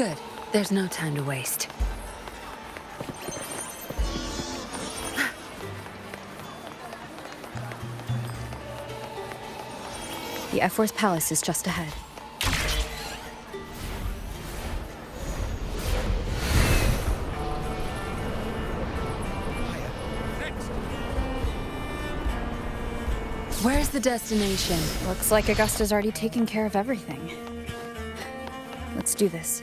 Good. There's no time to waste. The Ephor's palace is just ahead. Where's the destination? Looks like Augusta's already taken care of everything. Let's do this.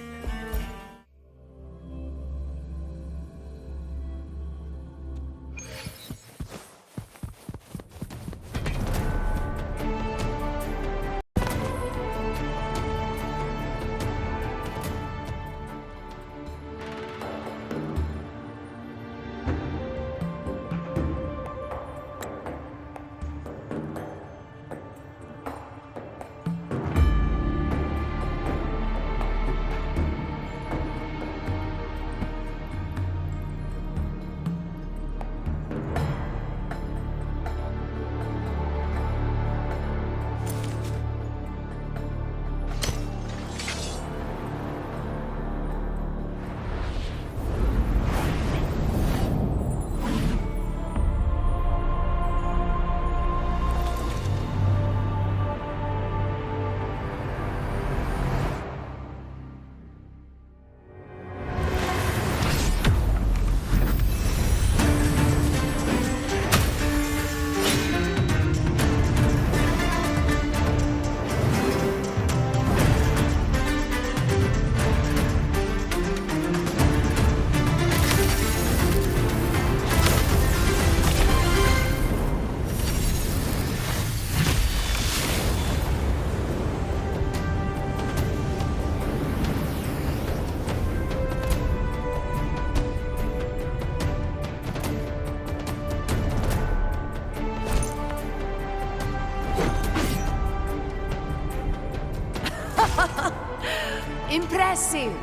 Impressive!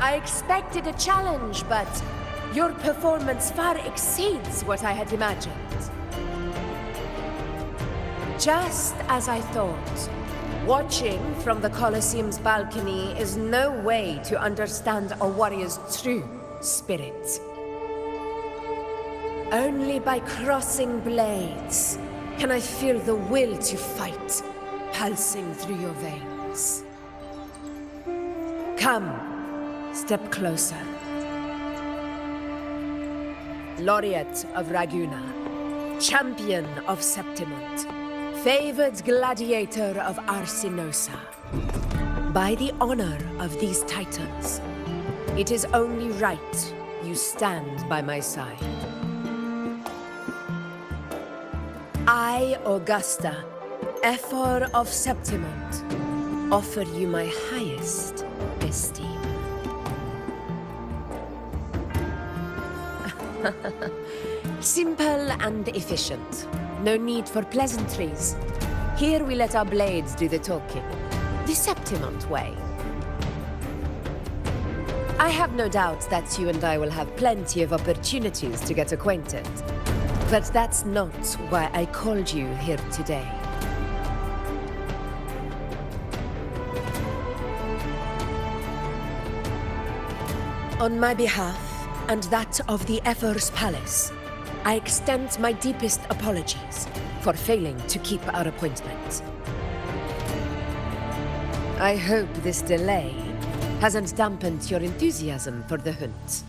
I expected a challenge, but your performance far exceeds what I had imagined. Just as I thought, watching from the Colosseum's balcony is no way to understand a warrior's true spirit. Only by crossing blades can I feel the will to fight pulsing through your veins. Come, step closer. Laureate of Raguna, champion of Septimont, favored gladiator of Arsinosa. By the honor of these titles, it is only right you stand by my side. I, Augusta, Ephor of Septimont, offer you my highest esteem. Simple and efficient. No need for pleasantries. Here we let our blades do the talking. The Septimont way. I have no doubt that you and I will have plenty of opportunities to get acquainted. But that's not why I called you here today. On my behalf, and that of the Ephor's palace, I extend my deepest apologies for failing to keep our appointment. I hope this delay hasn't dampened your enthusiasm for the hunt.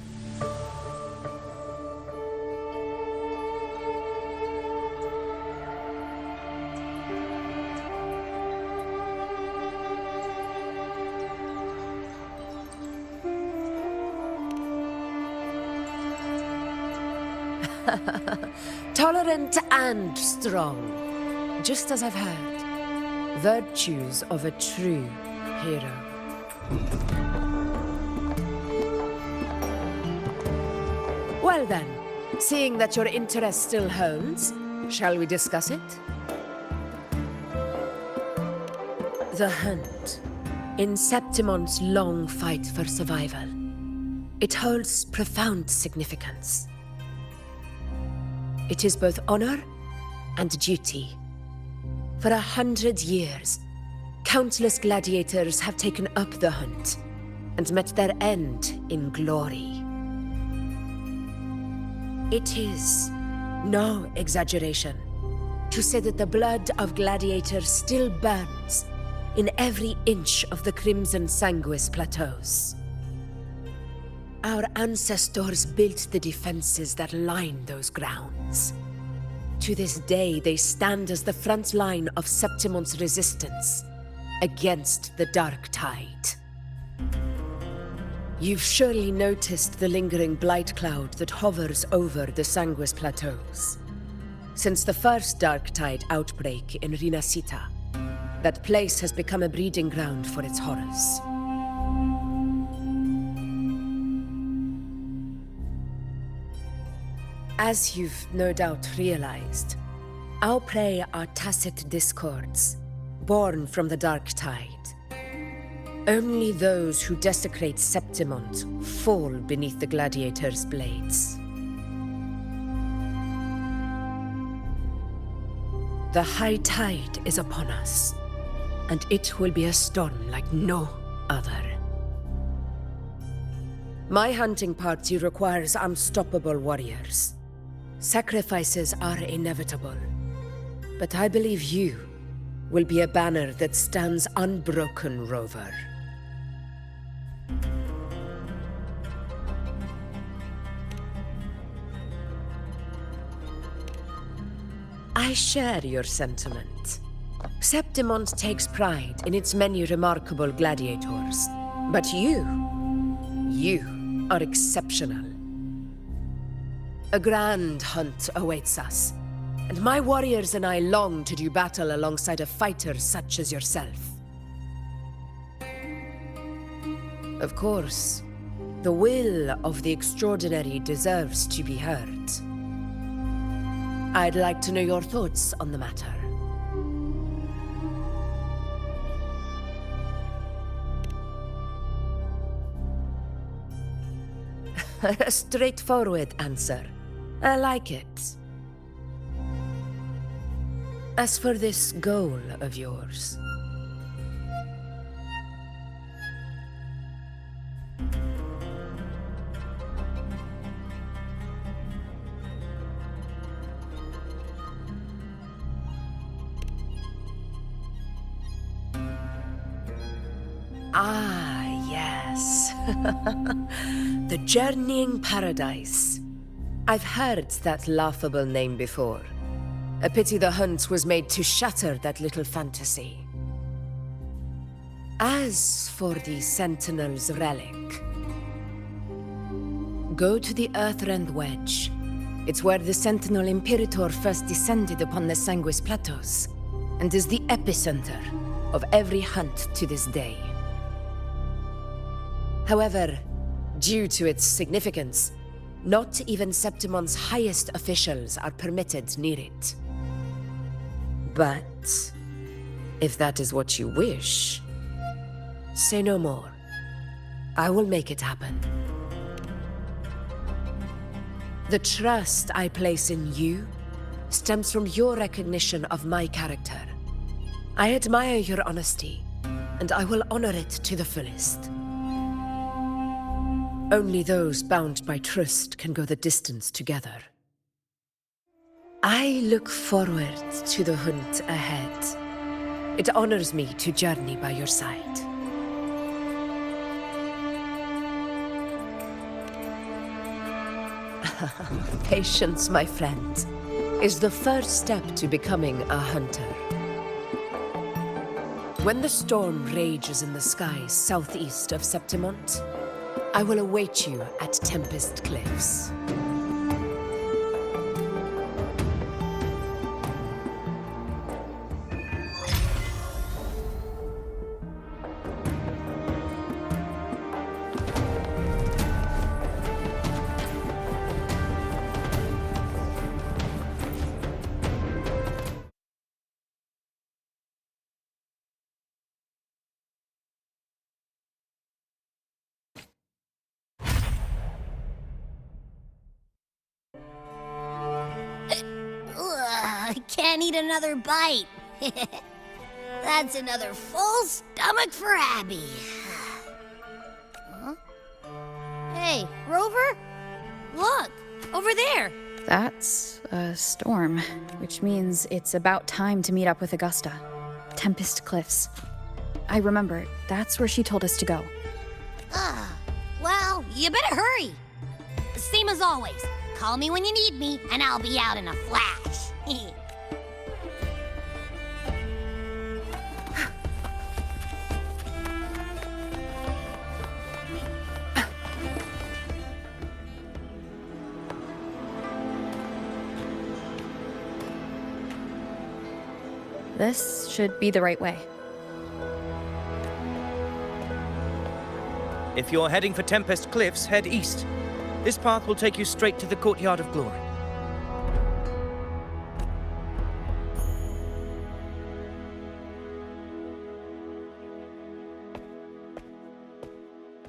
Tolerant and strong, just as I've heard. Virtues of a true hero. Well then, seeing that your interest still holds, shall we discuss it? The hunt. In Septimont's long fight for survival, it holds profound significance. It is both honor and duty. For 100 years, countless gladiators have taken up the hunt and met their end in glory. It is no exaggeration to say that the blood of gladiators still burns in every inch of the Crimson Sanguis plateaus. Our ancestors built the defenses that line those grounds. To this day, they stand as the front line of Septimon's resistance against the Dark Tide. You've surely noticed the lingering blight cloud that hovers over the Sanguis plateaus. Since the first Dark Tide outbreak in Rinasita, that place has become a breeding ground for its horrors. As you've no doubt realized, our prey are tacit discords, born from the Dark Tide. Only those who desecrate Septimont fall beneath the gladiators' blades. The high tide is upon us, and it will be a storm like no other. My hunting party requires unstoppable warriors. Sacrifices are inevitable, but I believe you will be a banner that stands unbroken, Rover. I share your sentiment. Septimont takes pride in its many remarkable gladiators, but you are exceptional. A grand hunt awaits us, and my warriors and I long to do battle alongside a fighter such as yourself. Of course, the will of the extraordinary deserves to be heard. I'd like to know your thoughts on the matter. A straightforward answer. I like it. As for this goal of yours... Ah, yes. The Journeying Paradise. I've heard that laughable name before. A pity the hunt was made to shatter that little fantasy. As for the Sentinel's relic, go to the Earthrend Wedge. It's where the Sentinel Imperator first descended upon the Sanguis Plateaus, and is the epicenter of every hunt to this day. However, due to its significance, not even Septimon's highest officials are permitted near it. But if that is what you wish, say no more. I will make it happen. The trust I place in you stems from your recognition of my character. I admire your honesty, and I will honor it to the fullest. Only those bound by trust can go the distance together. I look forward to the hunt ahead. It honors me to journey by your side. Patience, my friend, is the first step to becoming a hunter. When the storm rages in the skies southeast of Septimont, I will await you at Tempest Cliffs. I can't eat another bite. That's another full stomach for Abby. Huh? Hey, Rover? Look, over there. That's a storm, which means it's about time to meet up with Augusta. Tempest Cliffs. I remember, that's where she told us to go. Well, you better hurry. Same as always. Call me when you need me, and I'll be out in a flash. This should be the right way. If you're heading for Tempest Cliffs, head east. This path will take you straight to the Courtyard of Glory.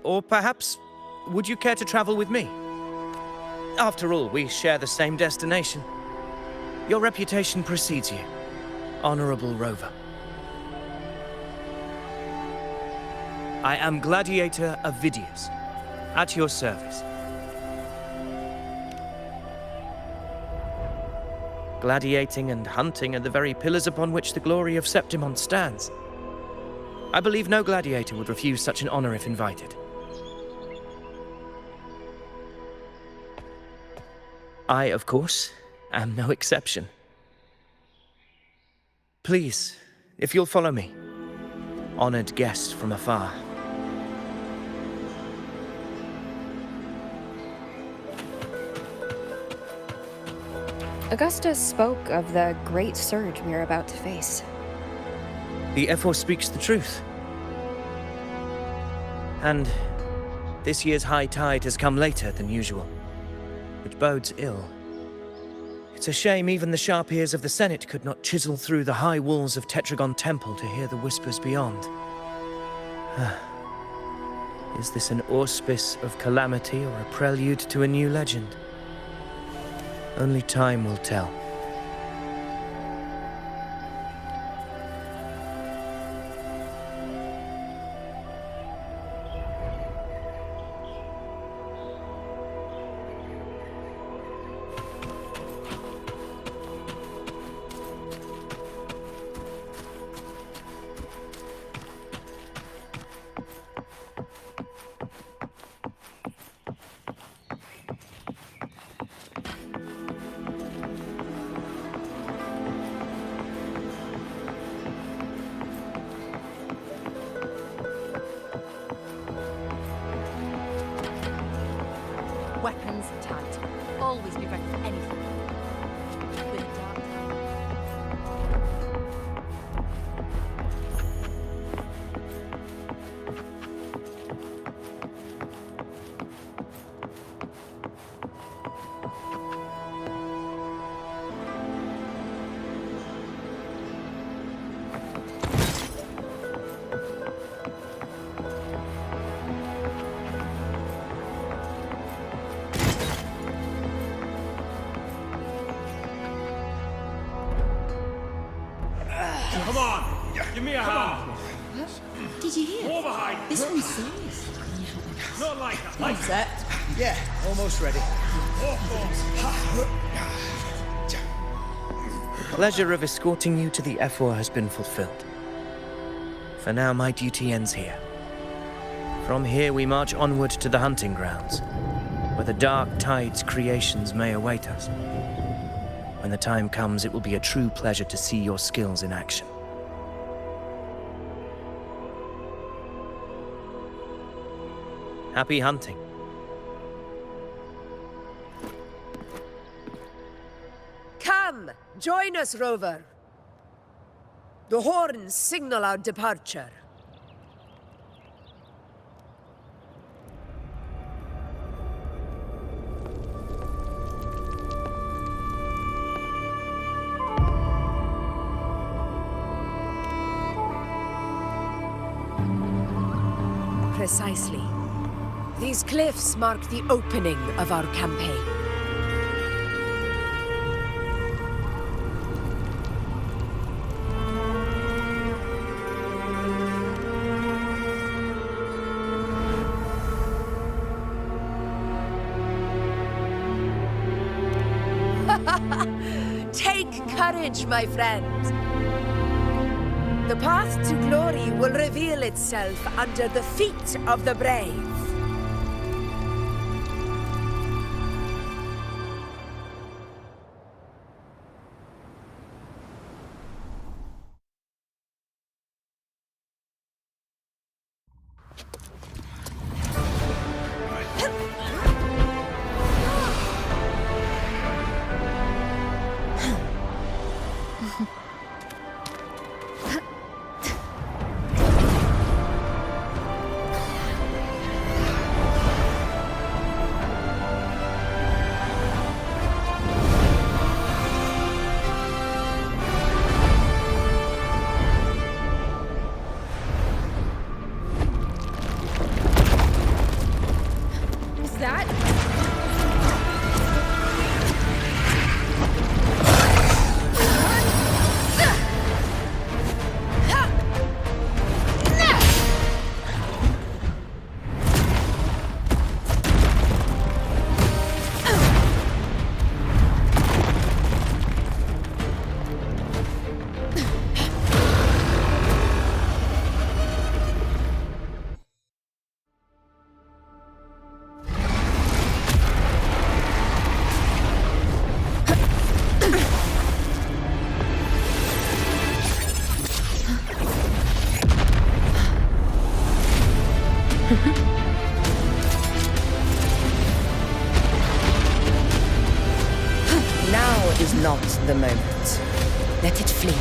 Or perhaps, would you care to travel with me? After all, we share the same destination. Your reputation precedes you, Honorable Rover. I am Gladiator Avidius, at your service. Gladiating and hunting are the very pillars upon which the glory of Septimont stands. I believe no gladiator would refuse such an honor if invited. I, of course, am no exception. Please, if you'll follow me, honored guest from afar. Augusta spoke of the great surge we are about to face. The Ephor speaks the truth. And this year's high tide has come later than usual, which bodes ill. It's a shame even the sharp ears of the Senate could not chisel through the high walls of Tetragon Temple to hear the whispers beyond. Is this an auspice of calamity or a prelude to a new legend? Only time will tell. Weapons tight. Always be ready for anything. With dark Come on! Give me a hand! Did you hear? More behind! This one's serious. Not like that! Set? Yeah, almost ready. The pleasure of escorting you to the Ephor has been fulfilled. For now, my duty ends here. From here, we march onward to the hunting grounds, where the dark tide's creations may await us. When the time comes, it will be a true pleasure to see your skills in action. Happy hunting. Come, join us, Rover. The horns signal our departure. Precisely. These cliffs mark the opening of our campaign. Take courage, my friend. The path to glory will reveal itself under the feet of the brave. Now is not the moment. Let it flee.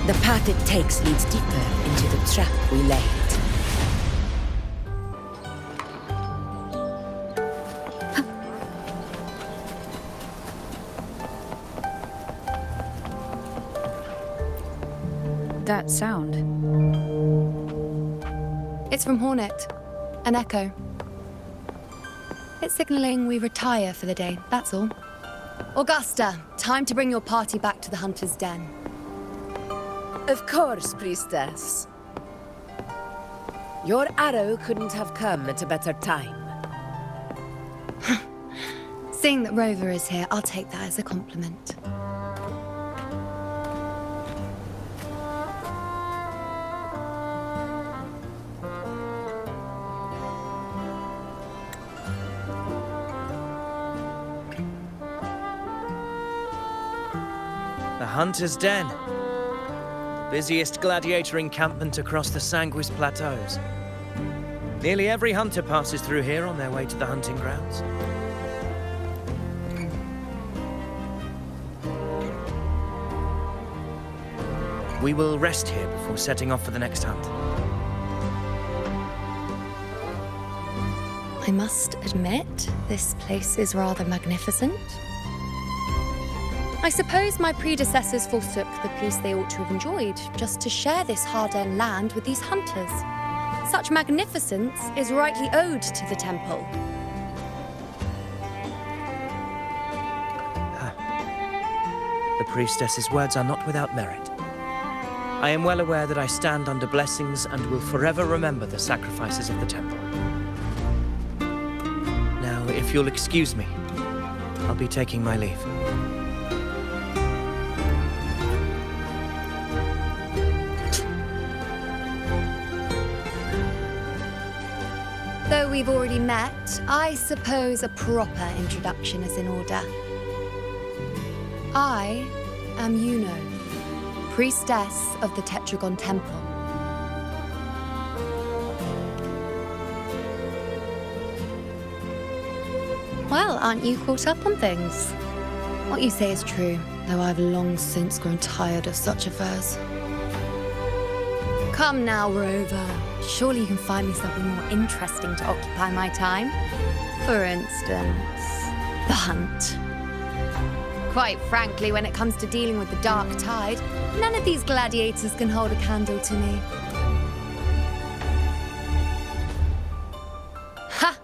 The path it takes leads deeper into the trap we laid. That sound. It's from Hornet. An echo. It's signaling we retire for the day, that's all. Augusta, time to bring your party back to the Hunter's Den. Of course, priestess. Your arrow couldn't have come at a better time. Seeing that Rover is here, I'll take that as a compliment. The Hunter's Den. The busiest gladiator encampment across the Sanguis Plateaus. Nearly every hunter passes through here on their way to the hunting grounds. We will rest here before setting off for the next hunt. I must admit, this place is rather magnificent. I suppose my predecessors forsook the peace they ought to have enjoyed, just to share this hard-earned land with these hunters. Such magnificence is rightly owed to the temple. The priestess's words are not without merit. I am well aware that I stand under blessings and will forever remember the sacrifices of the temple. Now, if you'll excuse me, I'll be taking my leave. Though we've already met, I suppose a proper introduction is in order. I am Yuno, priestess of the Tetragon Temple. Well, aren't you caught up on things? What you say is true, though I've long since grown tired of such affairs. Come now, Rover. Surely you can find me something more interesting to occupy my time. For instance, the hunt. Quite frankly, when it comes to dealing with the dark tide, none of these gladiators can hold a candle to me. Ha!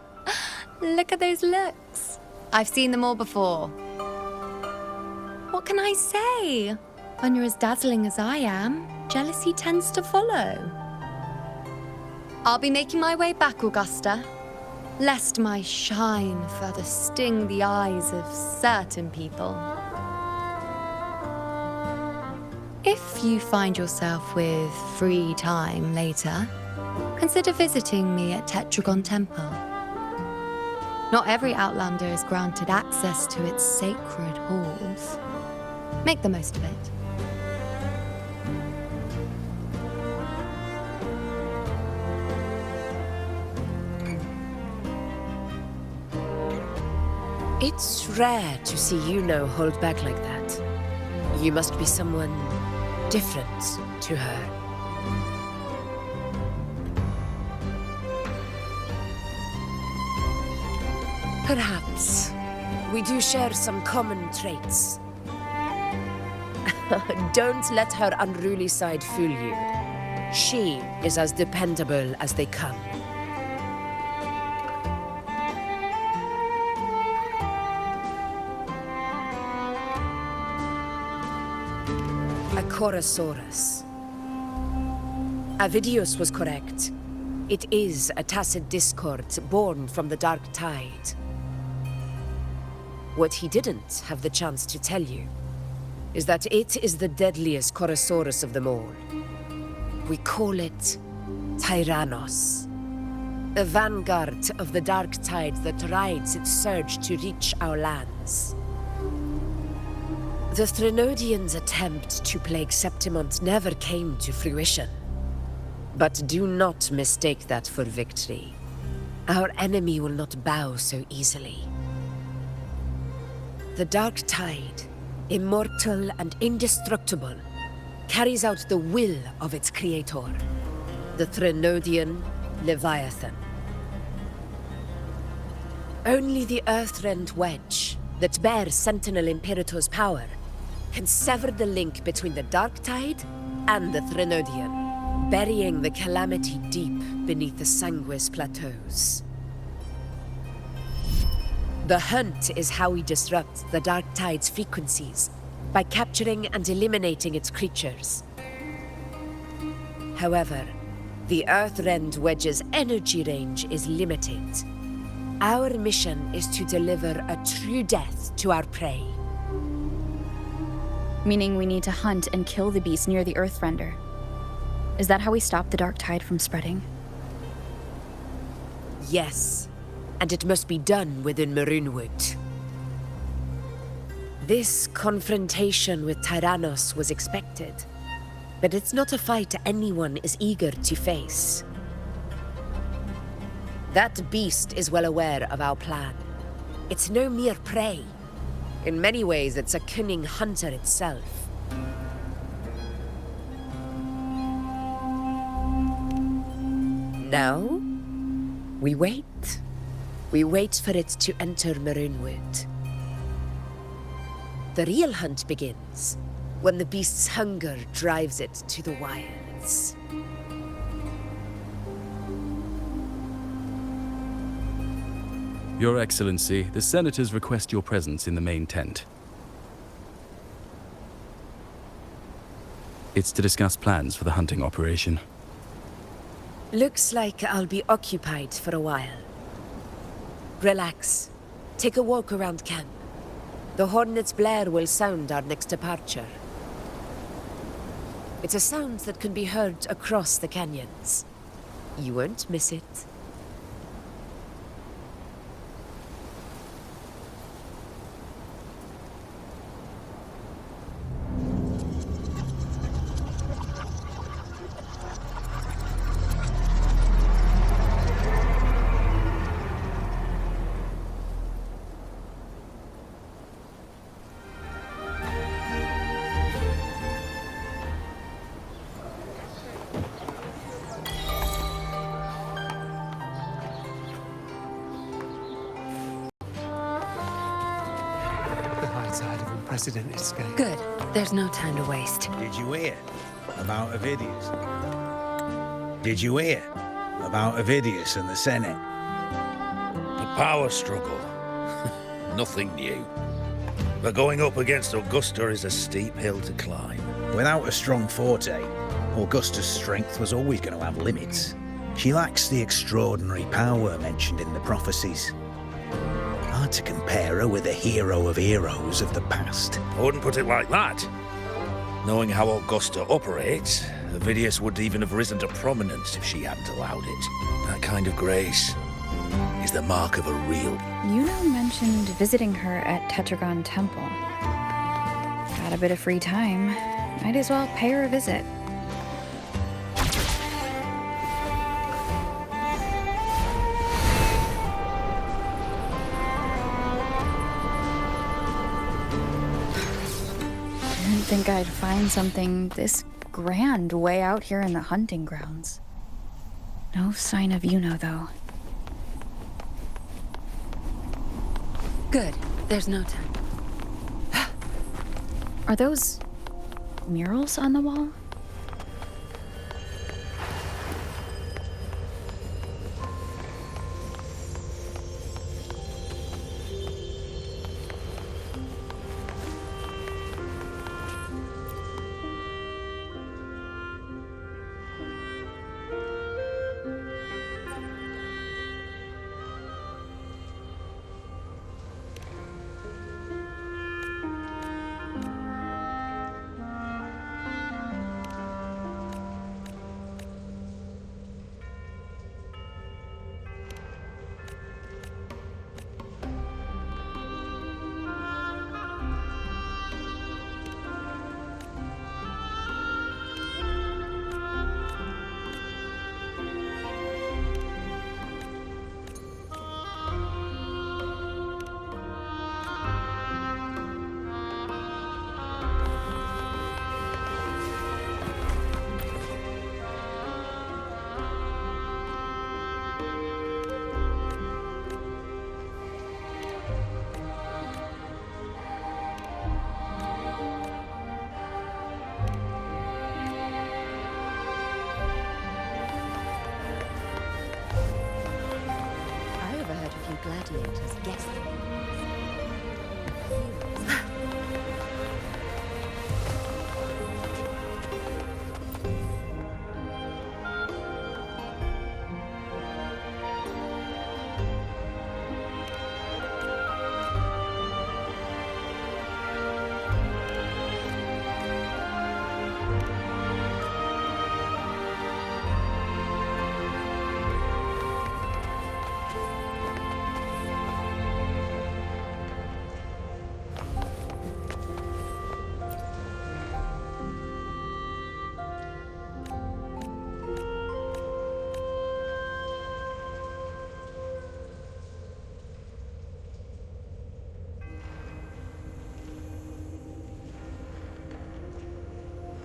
Look at those looks. I've seen them all before. What can I say? When you're as dazzling as I am, jealousy tends to follow. I'll be making my way back, Augusta, lest my shine further sting the eyes of certain people. If you find yourself with free time later, consider visiting me at Tetragon Temple. Not every Outlander is granted access to its sacred halls. Make the most of it. It's rare to see Yuno hold back like that. You must be someone different to her. Perhaps we do share some common traits. Don't let her unruly side fool you. She is as dependable as they come. A Chorosaurus. Avidius was correct. It is a tacit discord born from the Dark Tide. What he didn't have the chance to tell you is that it is the deadliest Chorosaurus of them all. We call it Tyrannos, a vanguard of the Dark Tide that rides its surge to reach our lands. The Threnodians' attempt to plague Septimont never came to fruition. But do not mistake that for victory. Our enemy will not bow so easily. The Dark Tide, immortal and indestructible, carries out the will of its creator, the Threnodian Leviathan. Only the Earthrend Wedge, that bears Sentinel Imperator's power, can sever the link between the Dark Tide and the Threnodian, burying the calamity deep beneath the Sanguis plateaus. The hunt is how we disrupt the Dark Tide's frequencies, by capturing and eliminating its creatures. However, the Earthrend Wedge's energy range is limited. Our mission is to deliver a true death to our prey. Meaning we need to hunt and kill the beast near the Earthrender. Is that how we stop the Dark Tide from spreading? Yes, and it must be done within Maroonwood. This confrontation with Tyrannos was expected, but it's not a fight anyone is eager to face. That beast is well aware of our plan. It's no mere prey. In many ways, it's a cunning hunter itself. Now, we wait. We wait for it to enter Maroonwood. The real hunt begins when the beast's hunger drives it to the wilds. Your Excellency, the Senators request your presence in the main tent. It's to discuss plans for the hunting operation. Looks like I'll be occupied for a while. Relax. Take a walk around camp. The hornet's blare will sound our next departure. It's a sound that can be heard across the canyons. You won't miss it. Unprecedented scale. Good. There's no time to waste. Did you hear about Avidius? Did you hear about Avidius and the Senate? The power struggle. Nothing new. But going up against Augusta is a steep hill to climb. Without a strong forte, Augusta's strength was always going to have limits. She lacks the extraordinary power mentioned in the prophecies. Hard to compare her with a hero of heroes of the past. I wouldn't put it like that. Knowing how Augusta operates, Avidius would even have risen to prominence if she hadn't allowed it. That kind of grace is the mark of a real... Yuno mentioned visiting her at Tetragon Temple. Got a bit of free time. Might as well pay her a visit. Didn't think I'd find something this grand way out here in the hunting grounds. No sign of Yuno, though. Good. There's no time. Are those murals on the wall? Gladiators guess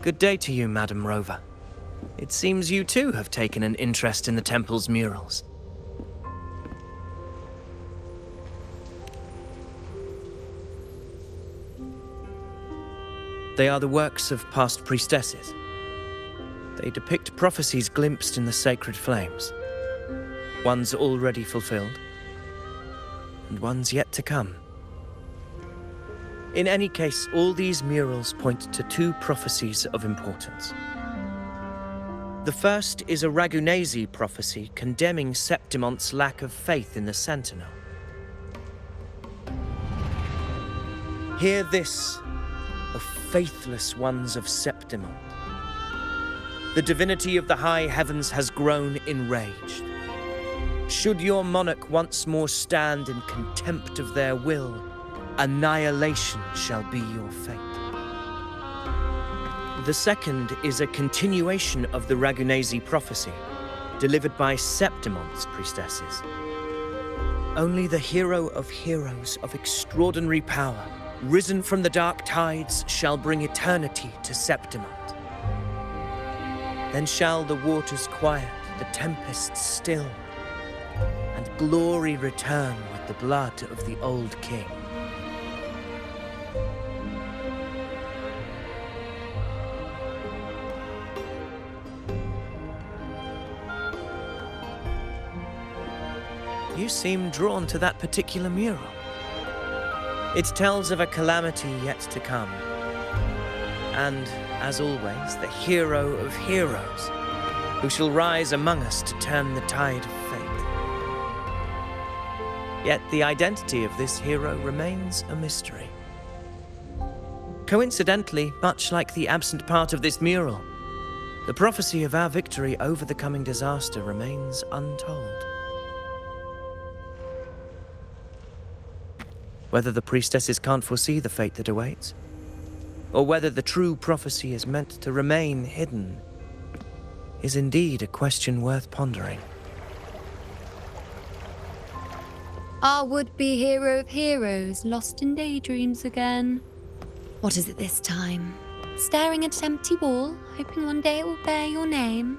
Good day to you, Madam Rover. It seems you too have taken an interest in the temple's murals. They are the works of past priestesses. They depict prophecies glimpsed in the sacred flames. Ones already fulfilled, and ones yet to come. In any case, all these murals point to two prophecies of importance. The first is a Ragunesi prophecy condemning Septimonte's lack of faith in the Sentinel. Hear this, O faithless ones of Septimont. The divinity of the high heavens has grown enraged. Should your monarch once more stand in contempt of their will, annihilation shall be your fate. The second is a continuation of the Ragunesi prophecy, delivered by Septimonte's priestesses. Only the hero of heroes of extraordinary power, risen from the dark tides, shall bring eternity to Septimont. Then shall the waters quiet, the tempests still, and glory return with the blood of the old king. You seem drawn to that particular mural. It tells of a calamity yet to come. And, as always, the hero of heroes, who shall rise among us to turn the tide of fate. Yet the identity of this hero remains a mystery. Coincidentally, much like the absent part of this mural, the prophecy of our victory over the coming disaster remains untold. Whether the priestesses can't foresee the fate that awaits, or whether the true prophecy is meant to remain hidden, is indeed a question worth pondering. Our would-be hero of heroes lost in daydreams again. What is it this time? Staring at an empty wall, hoping one day it will bear your name.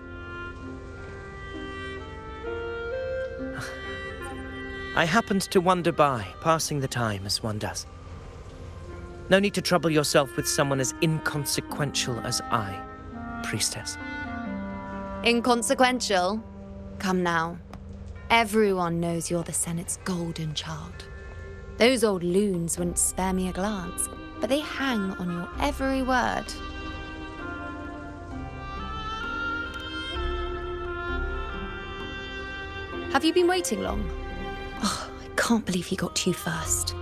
I happened to wander by, passing the time as one does. No need to trouble yourself with someone as inconsequential as I, priestess. Inconsequential? Come now. Everyone knows you're the Senate's golden child. Those old loons wouldn't spare me a glance, but they hang on your every word. Have you been waiting long? Oh, I can't believe he got to you first.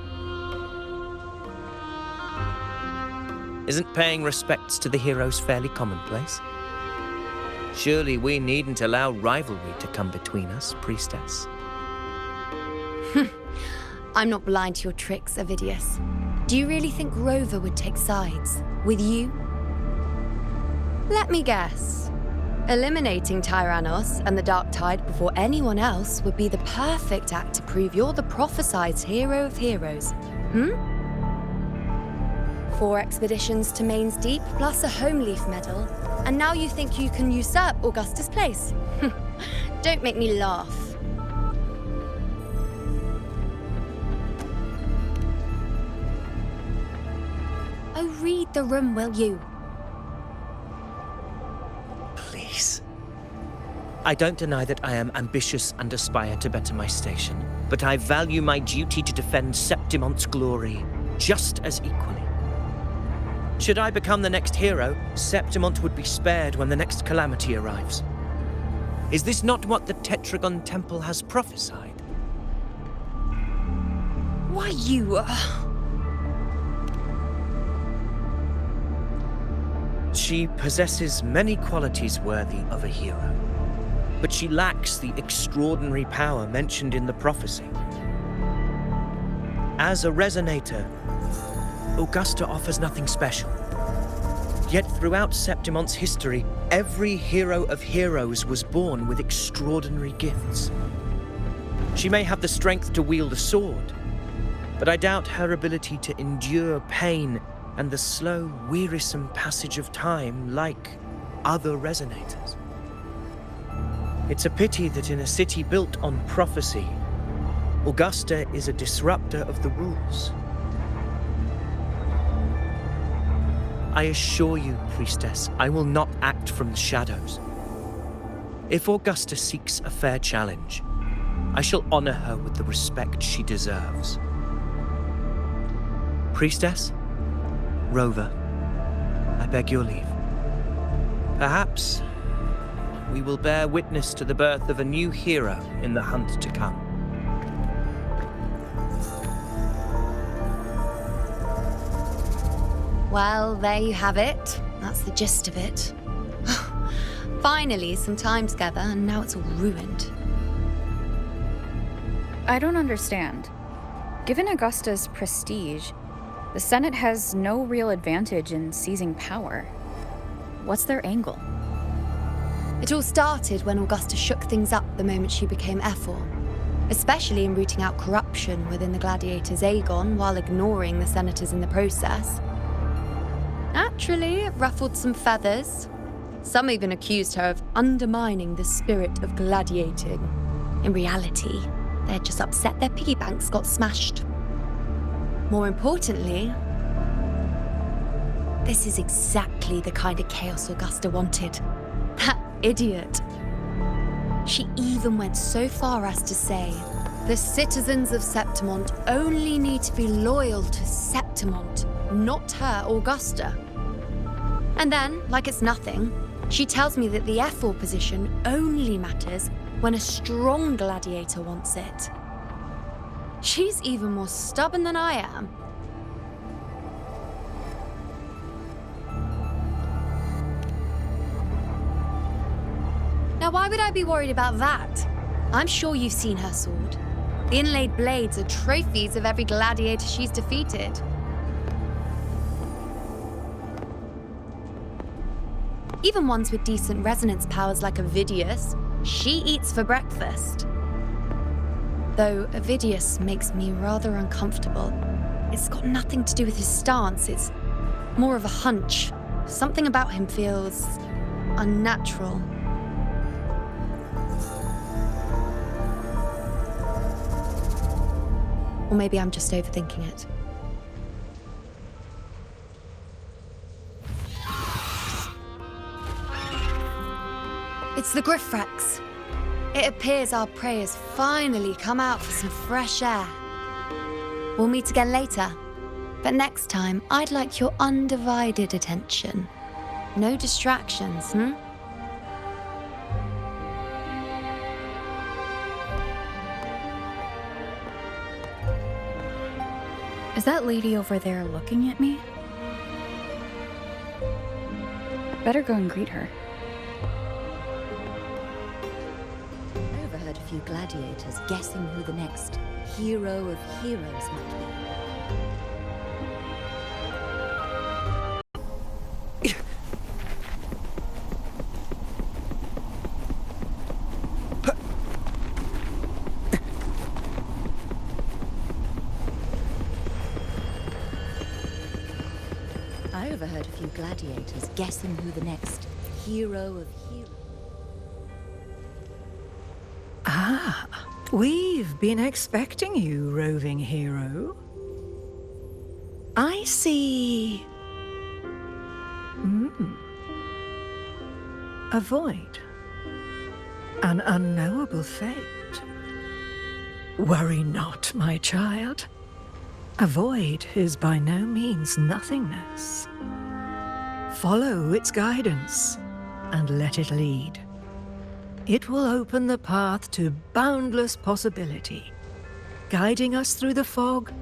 Isn't paying respects to the heroes fairly commonplace? Surely we needn't allow rivalry to come between us, priestess. I'm not blind to your tricks, Avidius. Do you really think Rover would take sides with you? Let me guess. Eliminating Tyrannos and the Dark Tide before anyone else would be the perfect act to prove you're the prophesied hero of heroes. 4 expeditions to Main's Deep, plus a Homeleaf medal, and now you think you can usurp Augustus' place? Don't make me laugh. Oh, read the room, will you? Please. I don't deny that I am ambitious and aspire to better my station, but I value my duty to defend Septimont's glory just as equally. Should I become the next hero, Septimont would be spared when the next calamity arrives. Is this not what the Tetragon Temple has prophesied? Why, you... She possesses many qualities worthy of a hero, but she lacks the extraordinary power mentioned in the prophecy. As a resonator, Augusta offers nothing special. Yet throughout Septimont's history, every hero of heroes was born with extraordinary gifts. She may have the strength to wield a sword, but I doubt her ability to endure pain and the slow, wearisome passage of time like other resonators. It's a pity that in a city built on prophecy, Augusta is a disruptor of the rules. I assure you, priestess, I will not act from the shadows. If Augusta seeks a fair challenge, I shall honor her with the respect she deserves. Priestess, Rover, I beg your leave. Perhaps we will bear witness to the birth of a new hero in the hunt to come. Well, there you have it. That's the gist of it. Finally, some time together, and now it's all ruined. I don't understand. Given Augusta's prestige, the Senate has no real advantage in seizing power. What's their angle? It all started when Augusta shook things up the moment she became Ephor, especially in rooting out corruption within the gladiators Aegon while ignoring the senators in the process. Naturally, it ruffled some feathers. Some even accused her of undermining the spirit of gladiating. In reality, they'd just upset their piggy banks got smashed. More importantly, this is exactly the kind of chaos Augusta wanted. That idiot. She even went so far as to say, the citizens of Septimont only need to be loyal to Septimont, not her, Augusta. And then, like it's nothing, she tells me that the Ephor position only matters when a strong gladiator wants it. She's even more stubborn than I am. why would I be worried about that? I'm sure you've seen her sword. The inlaid blades are trophies of every gladiator she's defeated. Even ones with decent resonance powers like Ovidius, she eats for breakfast. Though Ovidius makes me rather uncomfortable. It's got nothing to do with his stance, it's more of a hunch. Something about him feels unnatural. Or maybe I'm just overthinking it. It's the Griffrex. It appears our prey has finally come out for some fresh air. We'll meet again later, but next time I'd like your undivided attention. No distractions, hmm? Is that lady over there looking at me? Better go and greet her. I overheard a few gladiators guessing who the next hero of heroes might be. I overheard a few gladiators guessing who the next hero of heroes. Ah, we've been expecting you, roving hero. I see. A void. An unknowable fate. Worry not, my child. A void is by no means nothingness. Follow its guidance and let it lead. It will open the path to boundless possibility, guiding us through the fog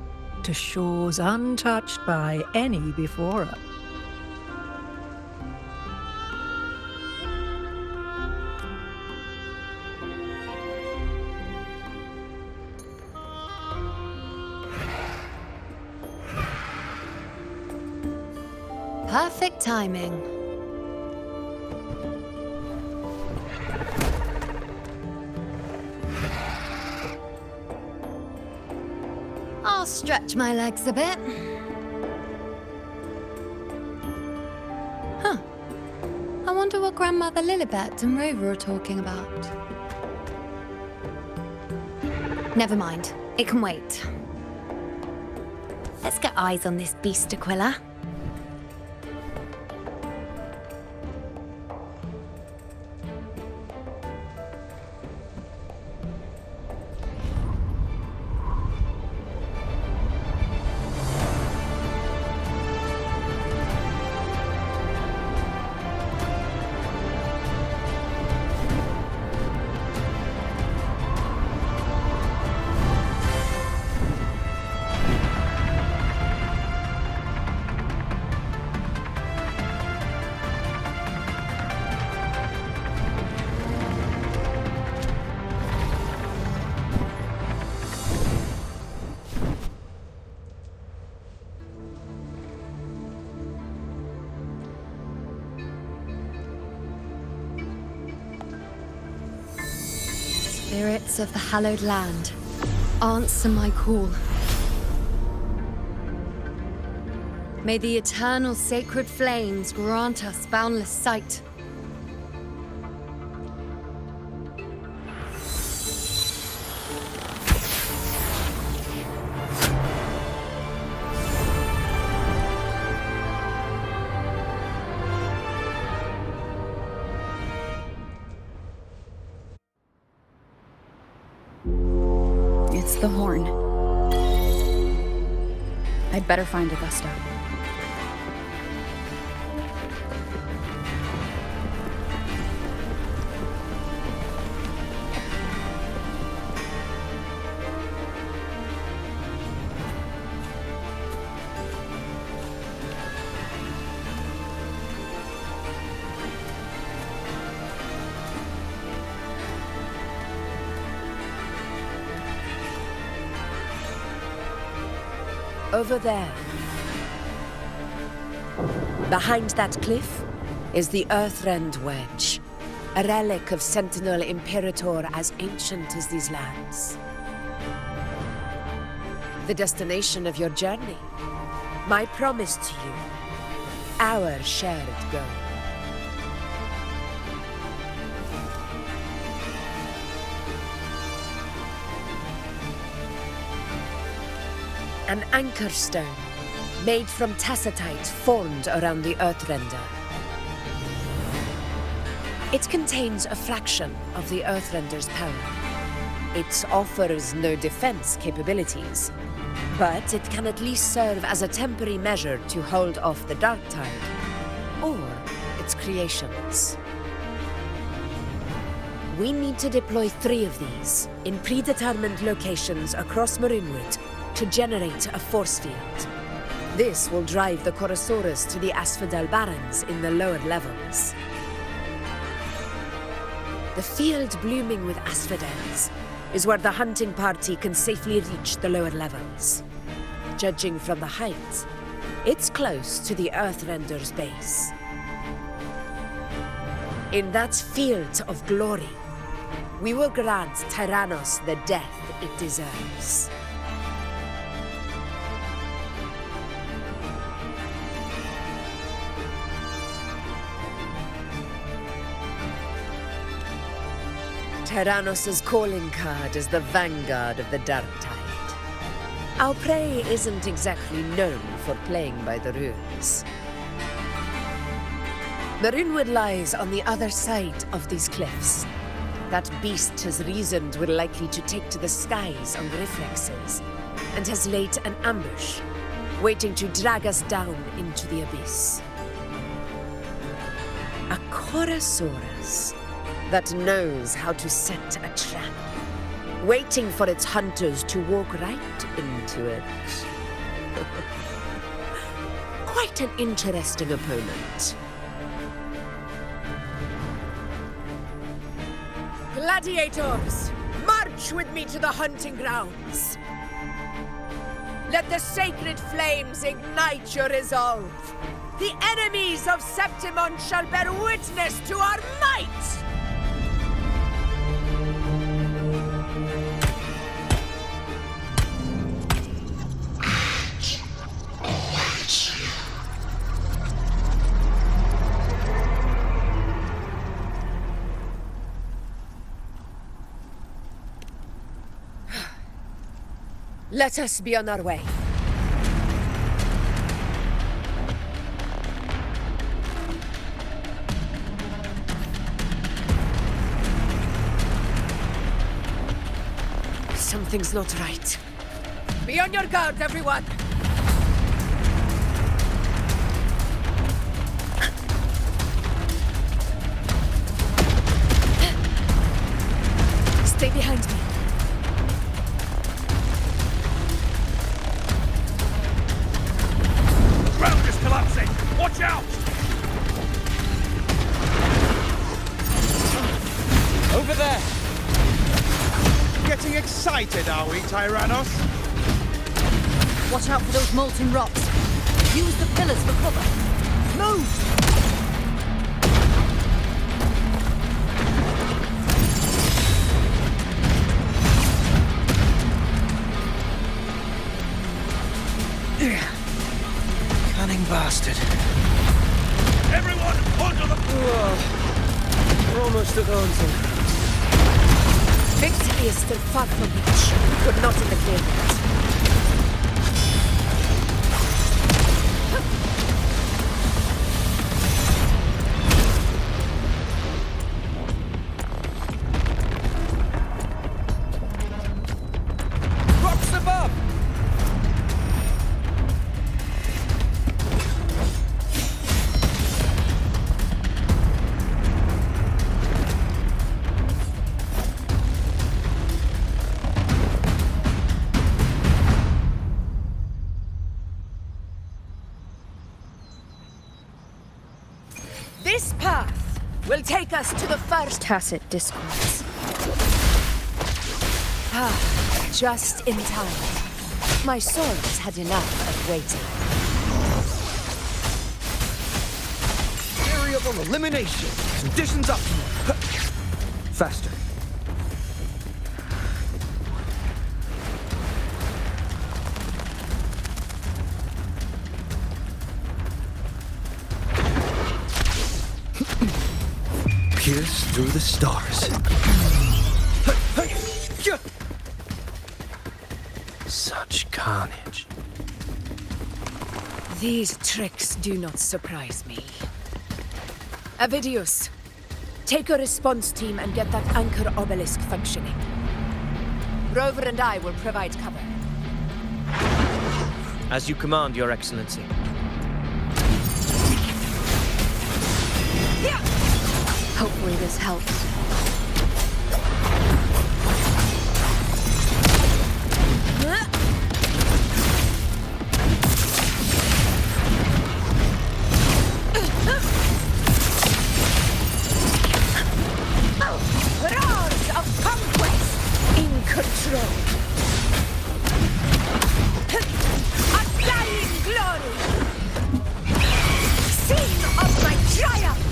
to shores untouched by any before us. Perfect timing. I'll stretch my legs a bit. Huh. I wonder what Grandmother Lilibet and Rover are talking about. Never mind. It can wait. Let's get eyes on this beast, Aquila. Spirits of the hallowed land, answer my call. May the eternal sacred flames grant us boundless sight. It's the horn. I'd better find Augusta. Over there. Behind that cliff is the Earthrend Wedge, a relic of Sentinel Imperator as ancient as these lands. The destination of your journey. My promise to you. Our shared goal. An anchor stone, made from tacitite formed around the Earthrender. It contains a fraction of the Earthrender's power. It offers no defense capabilities, but it can at least serve as a temporary measure to hold off the dark tide, or its creations. We need to deploy 3 of these in predetermined locations across Marinwood to generate a force field. This will drive the Chorosaurus to the Asphodel Barrens in the lower levels. The field blooming with asphodels is where the hunting party can safely reach the lower levels. Judging from the height, it's close to the Earthrender's base. In that field of glory, we will grant Tyrannos the death it deserves. Tyrannos' calling card is the vanguard of the dark tide. Our prey isn't exactly known for playing by the rules. Marinwood lies on the other side of these cliffs. That beast has reasoned we're likely to take to the skies on reflexes, and has laid an ambush, waiting to drag us down into the abyss. A Chorosaurus that knows how to set a trap, waiting for its hunters to walk right into it. Quite an interesting opponent. Gladiators, march with me to the hunting grounds. Let the sacred flames ignite your resolve. The enemies of Septimon shall bear witness to our might! Let us be on our way. Something's not right. Be on your guard, everyone! Stay behind me. Ground is collapsing! Watch out! Over there! Getting excited, are we, Tyrannos? Watch out for those molten rocks. Use the pillars for cover. Move! Cunning bastard. Everyone, onto the... We're almost at Haunting. Victory is still far from reach, but not in the clear. Rocks above! This path will take us to the first... Tacit discourse. Just in time. My swords had enough of waiting. Variable elimination. Conditions optimal. Faster. Pierce through the stars. Such carnage. These tricks do not surprise me. Avidius, take a response team and get that anchor obelisk functioning. Rover and I will provide cover. As you command, Your Excellency. Hopefully this helps. Roars of conquest in control. A dying glory. Scene of my triumph.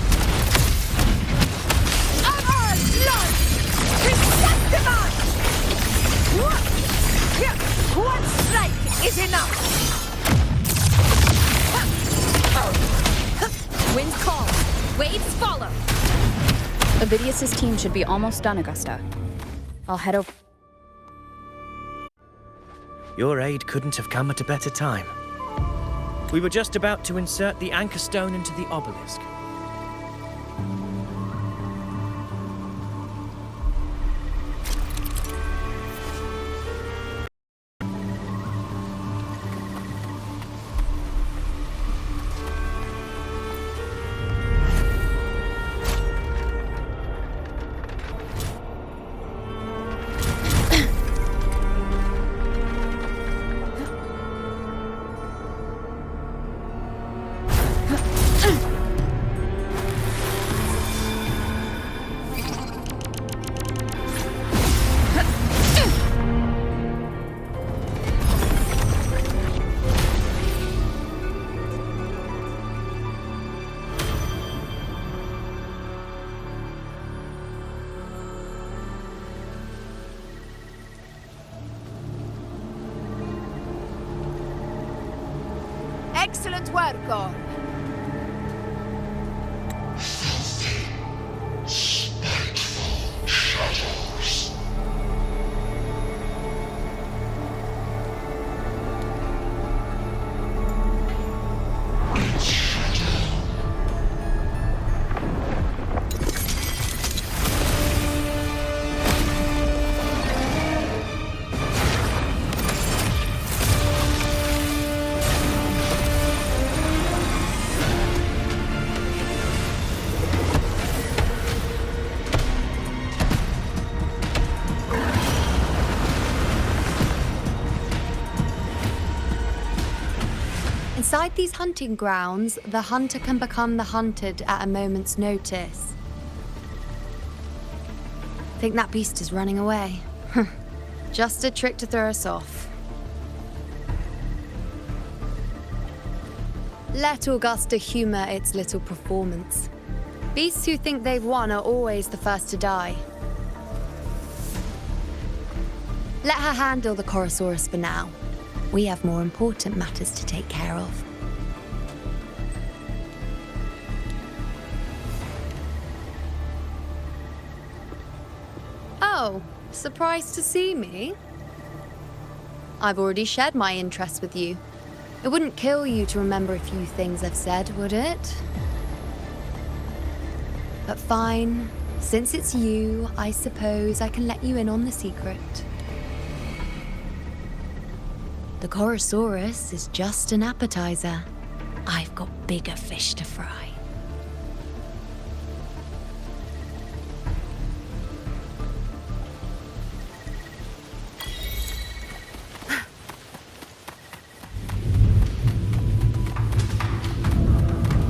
Of all blood. Chrysanthemum. One strike is enough. Winds call. Waves follow. Avidius's team should be almost done, Augusta. I'll head over. Your aid couldn't have come at a better time. We were just about to insert the anchor stone into the obelisk. Excellent work, Gorn. Inside these hunting grounds, the hunter can become the hunted at a moment's notice. Think that beast is running away? Just a trick to throw us off. Let Augusta humor its little performance. Beasts who think they've won are always the first to die. Let her handle the Chorosaurus for now. We have more important matters to take care of. Oh, surprised to see me? I've already shared my interest with you. It wouldn't kill you to remember a few things I've said, would it? But fine. Since it's you, I suppose I can let you in on the secret. The Chorosaurus is just an appetizer. I've got bigger fish to fry.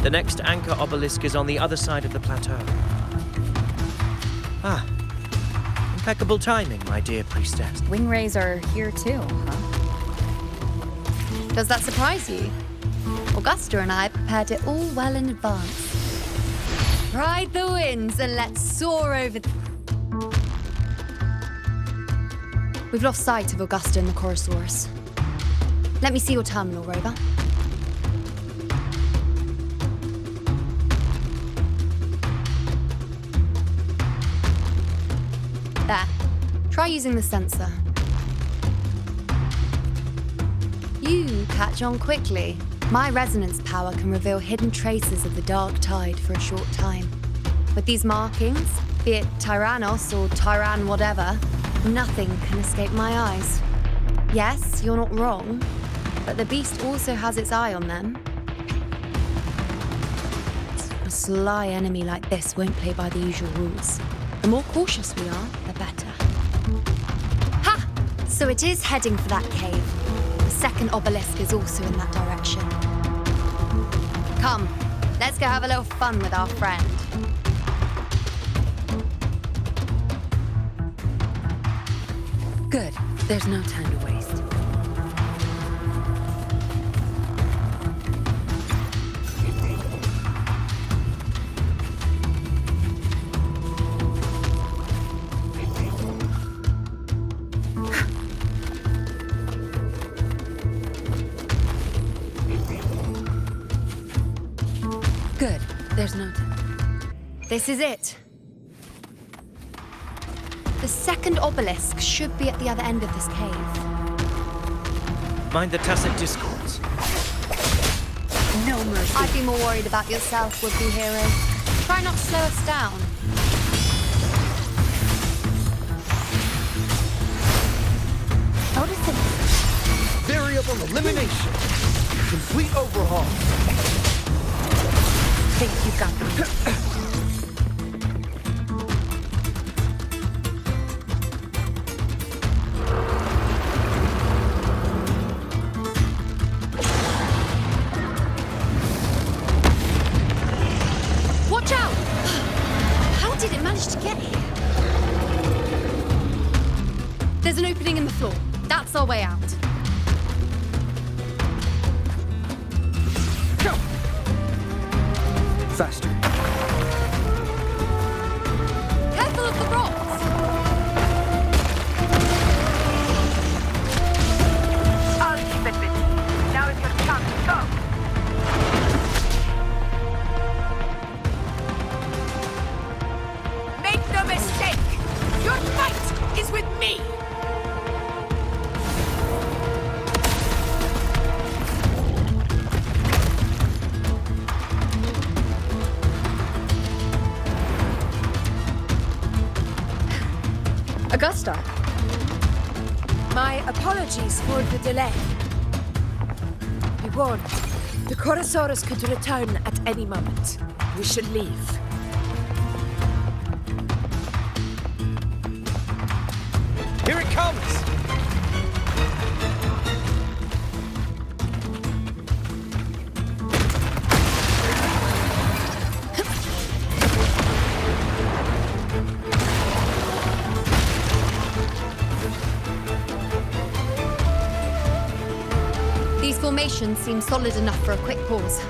The next anchor obelisk is on the other side of the plateau. Ah, impeccable timing, my dear priestess. Wing rays are here too, huh? Does that surprise you? Augusta and I prepared it all well in advance. Ride the winds and let's soar over We've lost sight of Augusta and the Chorosaurus. Let me see your terminal, Rover. There. Try using the sensor. You catch on quickly. My resonance power can reveal hidden traces of the dark tide for a short time. With these markings, be it Tyrannos or Tyran whatever, nothing can escape my eyes. Yes, you're not wrong, but the beast also has its eye on them. A sly enemy like this won't play by the usual rules. The more cautious we are, the better. Ha! So it is heading for that cave. The second obelisk is also in that direction. Come, let's go have a little fun with our friend. Good. There's no time to waste. Good. There's no time. This is it. The second obelisk should be at the other end of this cave. Mind the tacit discords. No mercy. I'd be more worried about yourself, would-be hero. Try not to slow us down. Notice it. Variable elimination. Complete overhaul. Think you got me. Watch out! How did it manage to get here? There's an opening in the floor. That's our way out. Go! Faster. Careful of the rocks! I'll keep it busy. Now is your chance to go. Make no mistake! Your fight is with me! Augusta. My apologies for the delay. Be warned, the Chorosaurus could return at any moment. We should leave. Here it comes! These formations seem solid enough for a quick pause.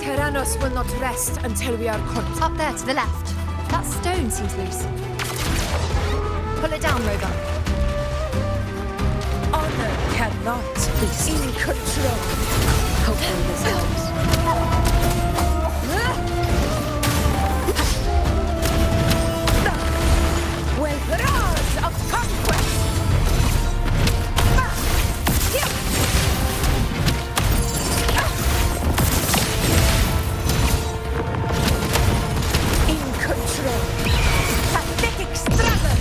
Tyrannos will not rest until we are caught. Up there to the left. That stone seems loose. Pull it down, Rover. Honor cannot be in control. Hopefully this helps. With roars of conquest! In control. Pathetic struggle!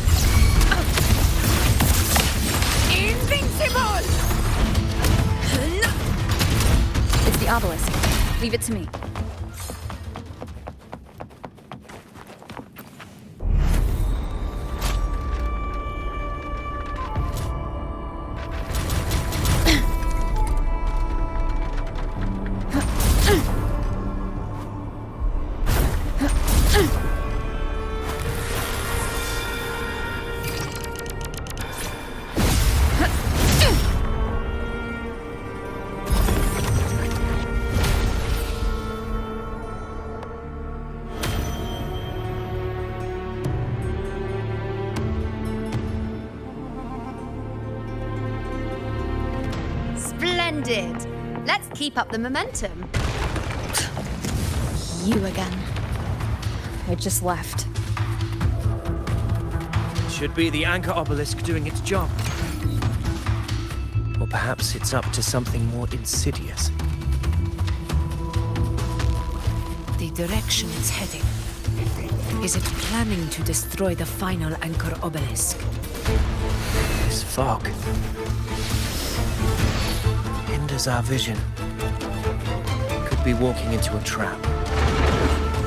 Invincible! It's the obelisk. Leave it to me. Splendid! Let's keep up the momentum. You again. I just left. Should be the anchor obelisk doing its job. Or perhaps it's up to something more insidious. The direction it's heading. Is it planning to destroy the final anchor obelisk? This fog hinders our vision. Could be walking into a trap.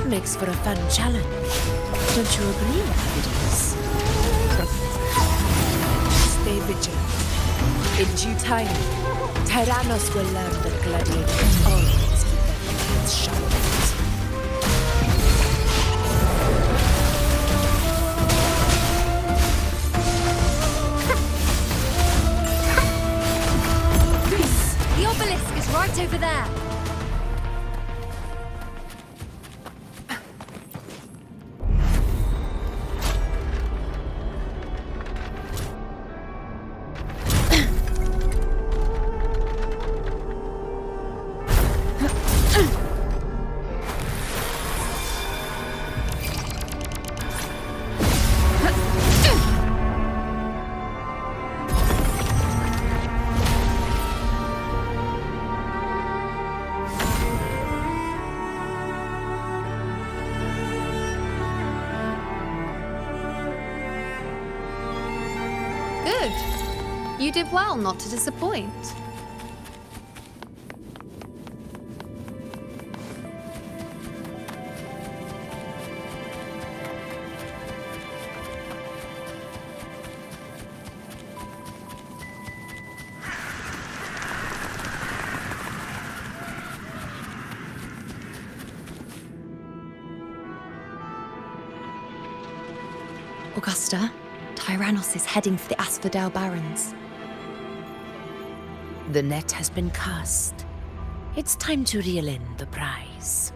Makes for a fun challenge. Don't you agree, Avidius? Stay vigilant. In due time, Tyrannos will learn that gladiators always keep their hands sharp. The obelisk is right over there. Good. You did well not to disappoint. Augusta, Tyrannos is heading for the Asphodel Barrens. The net has been cast. It's time to reel in the prize.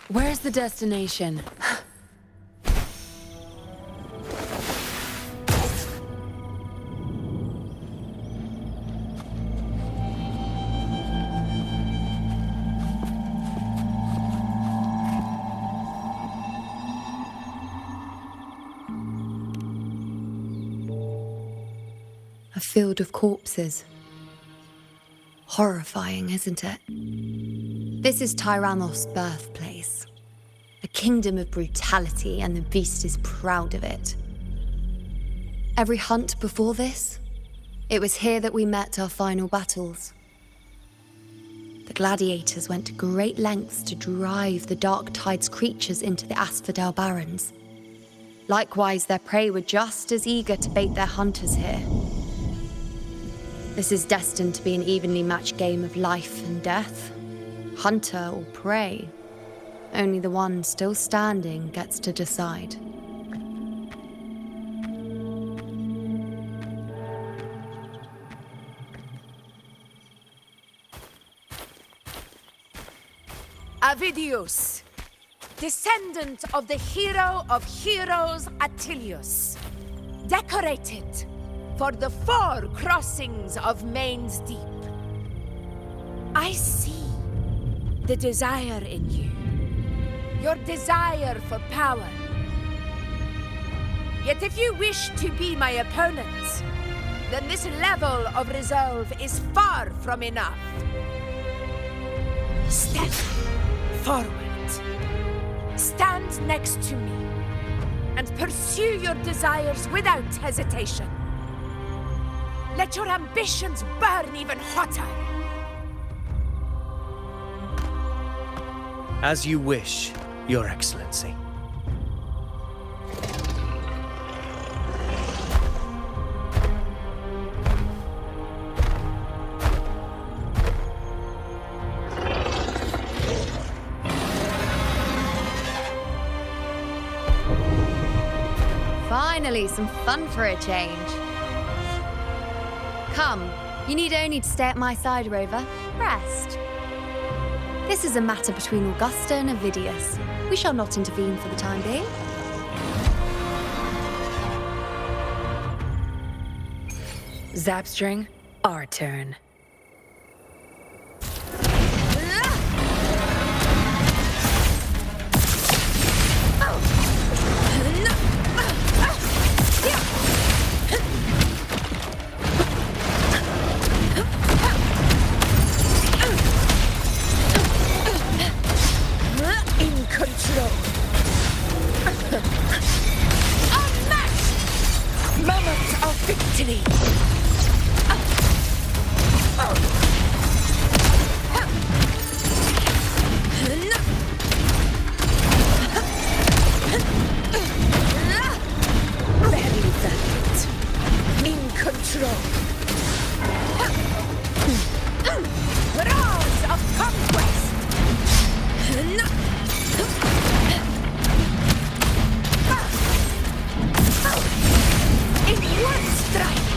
Where's the destination? A field of corpses. Horrifying, isn't it? This is Tyrannos' birthplace. A kingdom of brutality, and the beast is proud of it. Every hunt before this, it was here that we met our final battles. The gladiators went to great lengths to drive the Dark Tide's creatures into the Asphodel Barrens. Likewise, their prey were just as eager to bait their hunters here. This is destined to be an evenly matched game of life and death. Hunter or prey. Only the one still standing gets to decide. Avidius, descendant of the hero of heroes Attilius, decorated for the 4 crossings of Main's Deep. I see the desire in you, your desire for power. Yet if you wish to be my opponent, then this level of resolve is far from enough. Step forward. Stand next to me and pursue your desires without hesitation. Let your ambitions burn even hotter. As you wish, Your Excellency. Finally, some fun for a change. Come. You need only to stay at my side, Rover. Rest. This is a matter between Augusta and Avidius. We shall not intervene for the time being. Zapstring, our turn. In control. Unmatched! Moment of victory! Very that. In control. Roars of conquest. In one strike.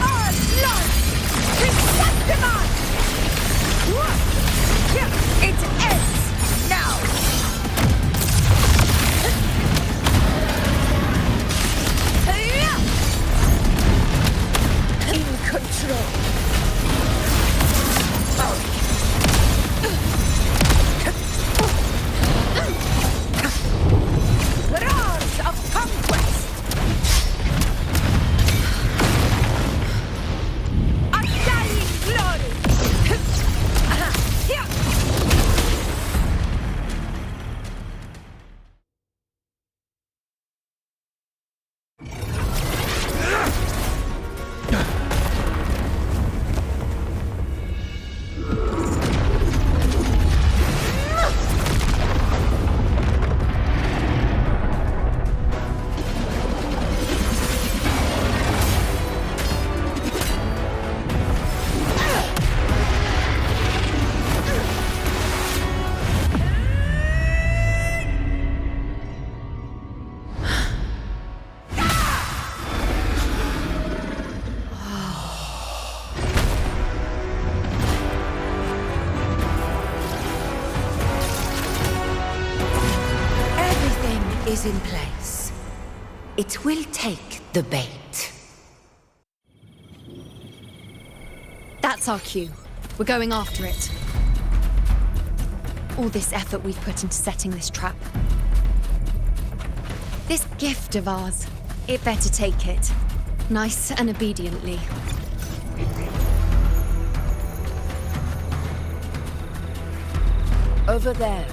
Our Lord, we set them on. It ends now. In control. Roars of conquest. Undying glory. Is in place. It will take the bait. That's our cue. We're going after it. All this effort we've put into setting this trap. This gift of ours, it better take it. Nice and obediently. Over there.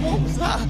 What was that?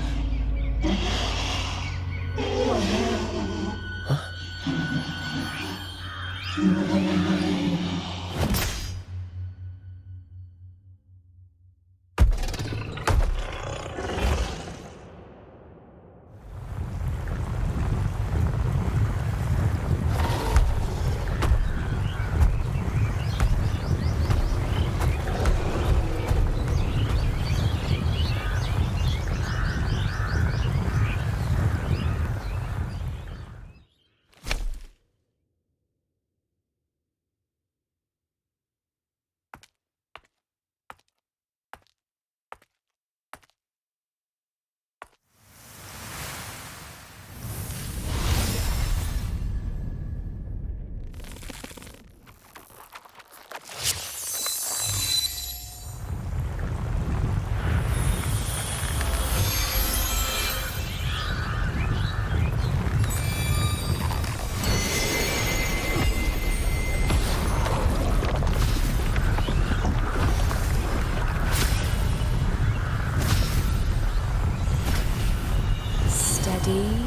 Ready?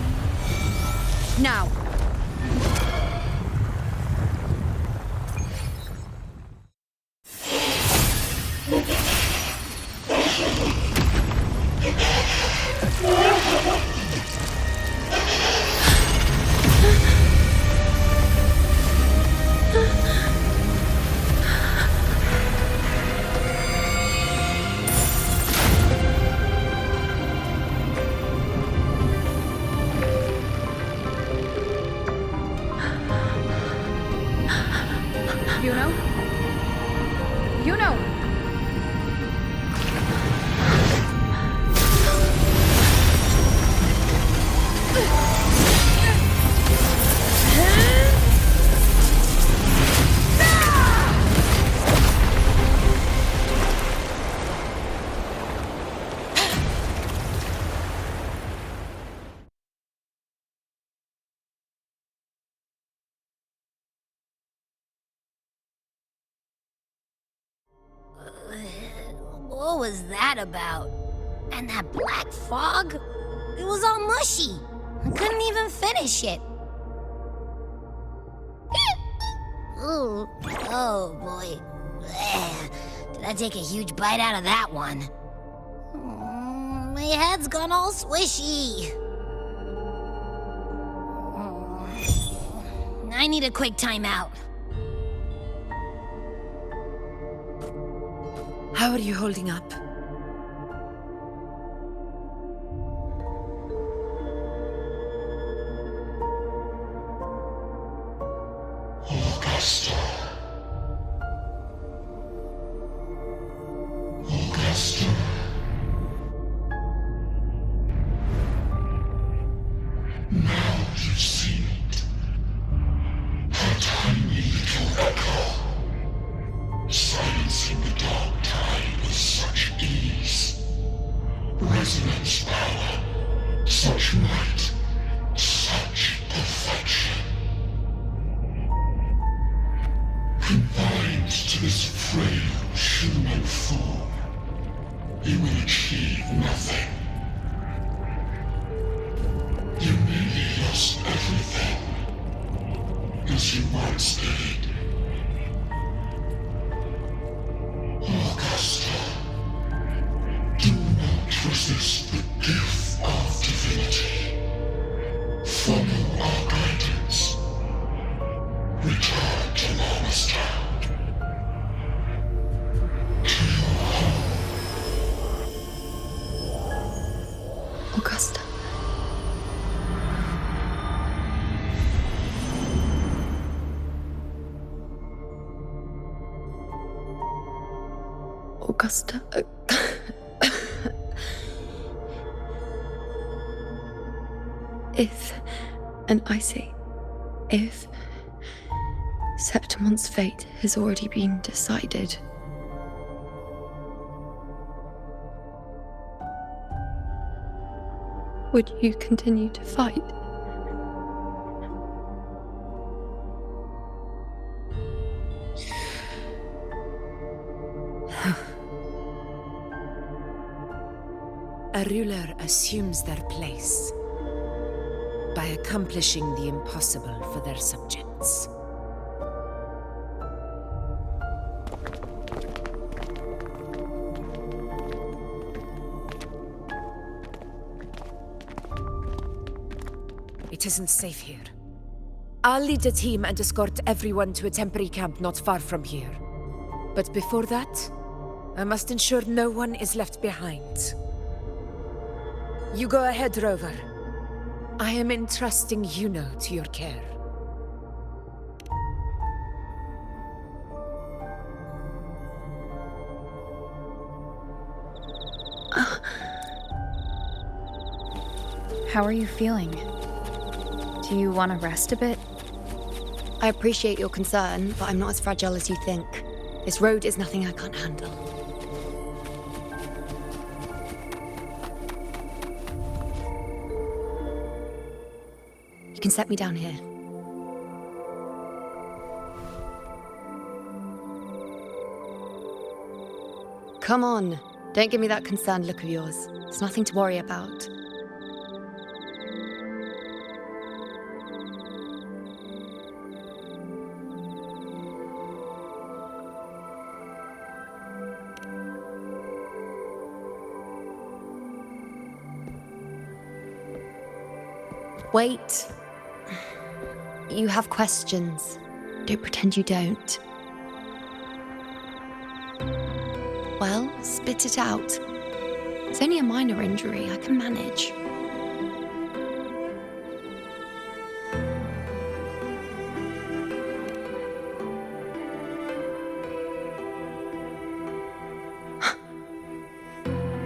Now! What was that about? And that black fog? It was all mushy. I couldn't even finish it. Ooh, oh boy. Did I take a huge bite out of that one? My head's gone all swishy. I need a quick timeout. How are you holding up? Augusta. Augusta. Now you've seen it. Her tiny little echo. Silencing the dark tide with such ease. Resonance power. Such might. Such perfection. Confined to this frail human form, you will achieve nothing. You nearly lost everything, as you once did. Augusta, do not resist the gift of divinity. Follow our guidance. Return to Lamistown. To your home. Augusta. Augusta. If, and I say, if Septimon's fate has already been decided, would you continue to fight? A ruler assumes their place by accomplishing the impossible for their subjects. It isn't safe here. I'll lead a team and escort everyone to a temporary camp not far from here. But before that, I must ensure no one is left behind. You go ahead, Rover. I am entrusting Yuno to your care. How are you feeling? Do you want to rest a bit? I appreciate your concern, but I'm not as fragile as you think. This road is nothing I can't handle. You can set me down here. Come on. Don't give me that concerned look of yours. It's nothing to worry about. Wait. You have questions. Don't pretend you don't. Well, spit it out. It's only a minor injury. I can manage.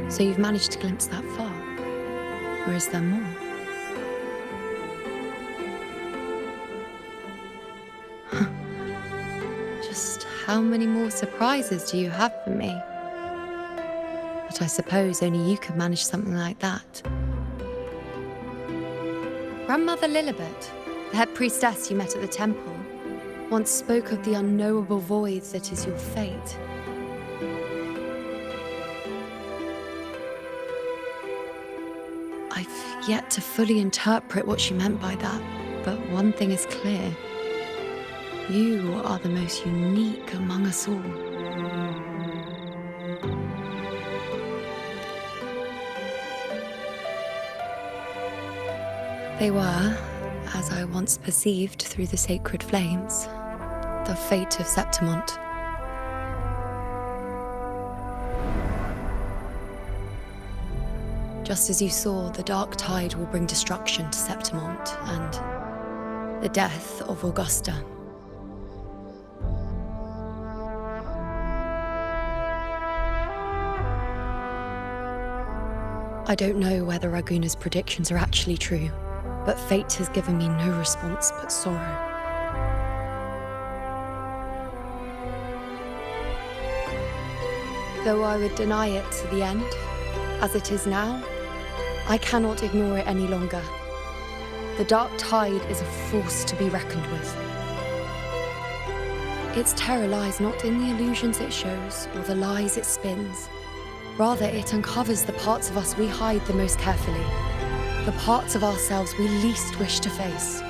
So you've managed to glimpse that far? Or is there more? Just how many more surprises do you have for me? But I suppose only you could manage something like that. Grandmother Lilibet, the head priestess you met at the temple, once spoke of the unknowable void that is your fate. I've yet to fully interpret what she meant by that, but one thing is clear. You are the most unique among us all. They were, as I once perceived through the sacred flames, the fate of Septimont. Just as you saw, the dark tide will bring destruction to Septimont and the death of Augusta. I don't know whether Raguna's predictions are actually true, but fate has given me no response but sorrow. Though I would deny it to the end, as it is now, I cannot ignore it any longer. The dark tide is a force to be reckoned with. Its terror lies not in the illusions it shows or the lies it spins. Rather, it uncovers the parts of us we hide the most carefully, the parts of ourselves we least wish to face.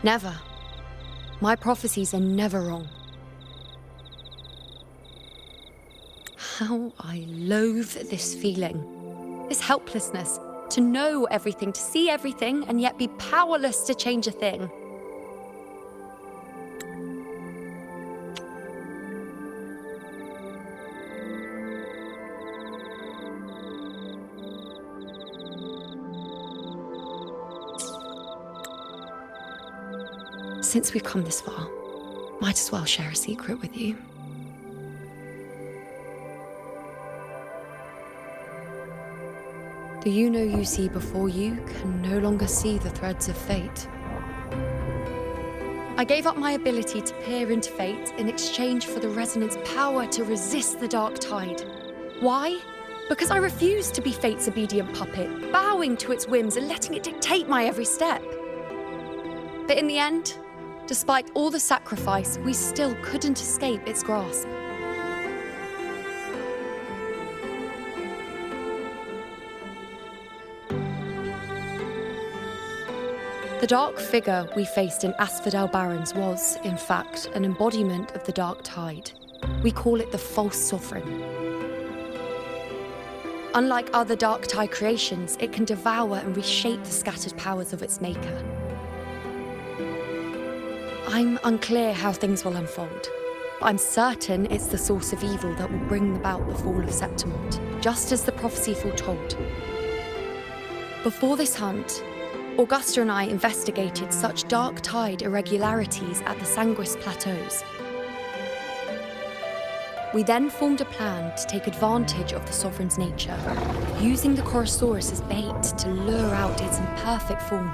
Never. My prophecies are never wrong. How I loathe this feeling, this helplessness, to know everything, to see everything, and yet be powerless to change a thing. Since we've come this far, might as well share a secret with you. The you see before you can no longer see the threads of fate. I gave up my ability to peer into fate in exchange for the resonance power to resist the dark tide. Why? Because I refused to be fate's obedient puppet, bowing to its whims and letting it dictate my every step. But in the end, despite all the sacrifice, we still couldn't escape its grasp. The dark figure we faced in Asphodel Barrens was, in fact, an embodiment of the dark tide. We call it the false sovereign. Unlike other dark tide creations, it can devour and reshape the scattered powers of its maker. I'm unclear how things will unfold, but I'm certain it's the source of evil that will bring about the fall of Septimont, just as the prophecy foretold. Before this hunt, Augusta and I investigated such dark tide irregularities at the Sanguis Plateaus. We then formed a plan to take advantage of the Sovereign's nature, using the Chorosaurus as bait to lure out its imperfect form.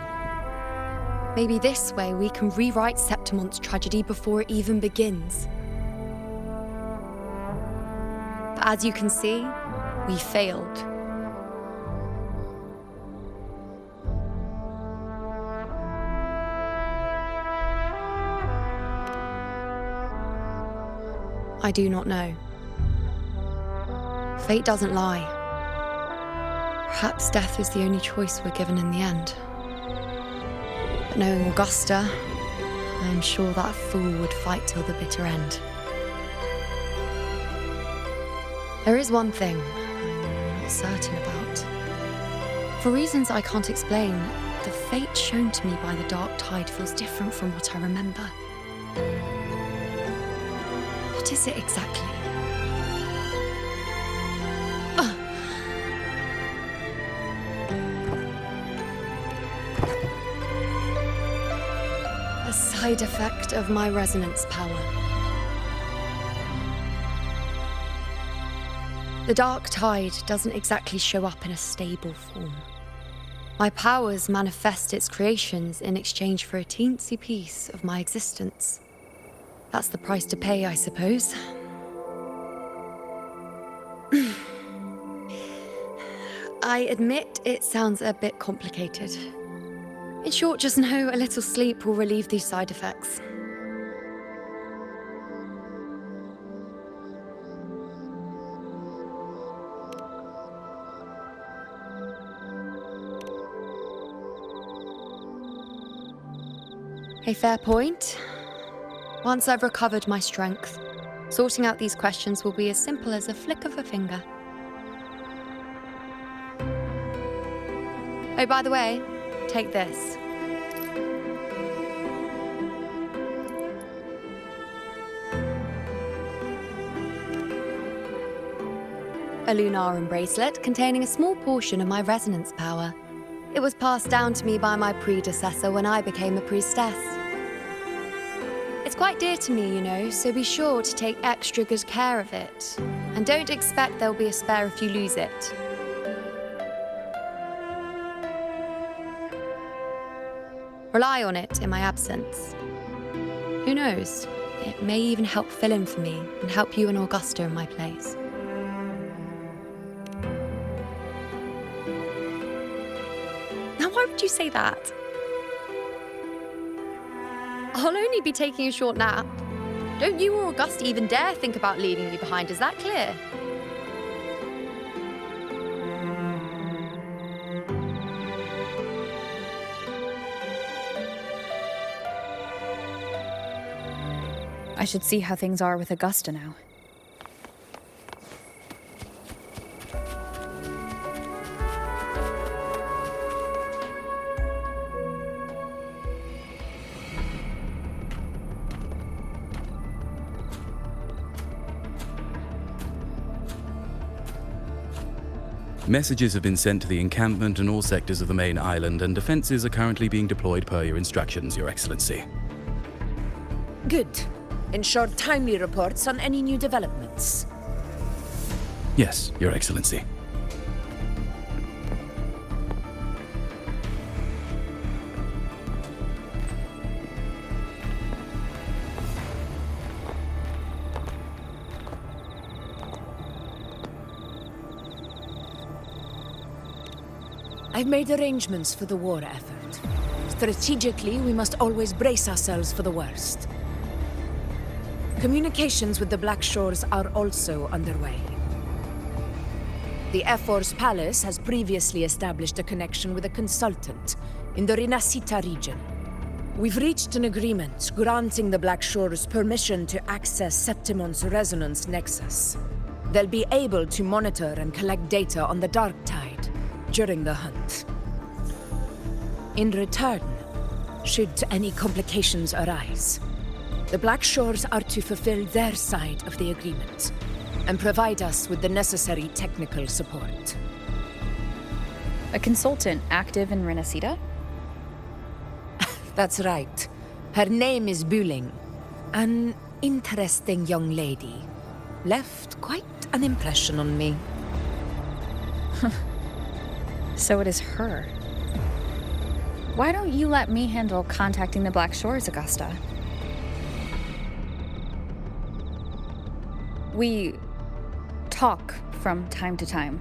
Maybe this way we can rewrite Septimont's tragedy before it even begins. But as you can see, we failed. I do not know. Fate doesn't lie. Perhaps death is the only choice we're given in the end. But knowing Augusta, I'm sure that fool would fight till the bitter end. There is one thing I'm not certain about. For reasons I can't explain, the fate shown to me by the Dark Tide feels different from what I remember. What is it exactly? A side effect of my resonance power. The Dark Tide doesn't exactly show up in a stable form. My powers manifest its creations in exchange for a teensy piece of my existence. That's the price to pay, I suppose. I admit it sounds a bit complicated. In short, just know a little sleep will relieve these side effects. A fair point. Once I've recovered my strength, sorting out these questions will be as simple as a flick of a finger. Oh, by the way, take this. A Lunarum bracelet containing a small portion of my resonance power. It was passed down to me by my predecessor when I became a priestess. It's quite dear to me, you know, so be sure to take extra good care of it. And don't expect there'll be a spare if you lose it. Rely on it in my absence. Who knows? It may even help fill in for me and help you and Augusta in my place. Now, why would you say that? I'll only be taking a short nap. Don't you or Augusta even dare think about leaving me behind, is that clear? I should see how things are with Augusta now. Messages have been sent to the encampment and all sectors of the main island, and defenses are currently being deployed per your instructions, Your Excellency. Good. Ensure timely reports on any new developments. Yes, Your Excellency. I've made arrangements for the war effort. Strategically, we must always brace ourselves for the worst. Communications with the Black Shores are also underway. The Ephor's palace has previously established a connection with a consultant in the Rinascita region. We've reached an agreement granting the Black Shores permission to access Septimon's resonance nexus. They'll be able to monitor and collect data on the Dark Tide during the hunt. In return, should any complications arise, the Black Shores are to fulfill their side of the agreement and provide us with the necessary technical support. A consultant active in Rinascita? That's right. Her name is Buling. An interesting young lady. Left quite an impression on me. So it is her. Why don't you let me handle contacting the Black Shores, Augusta? We talk from time to time.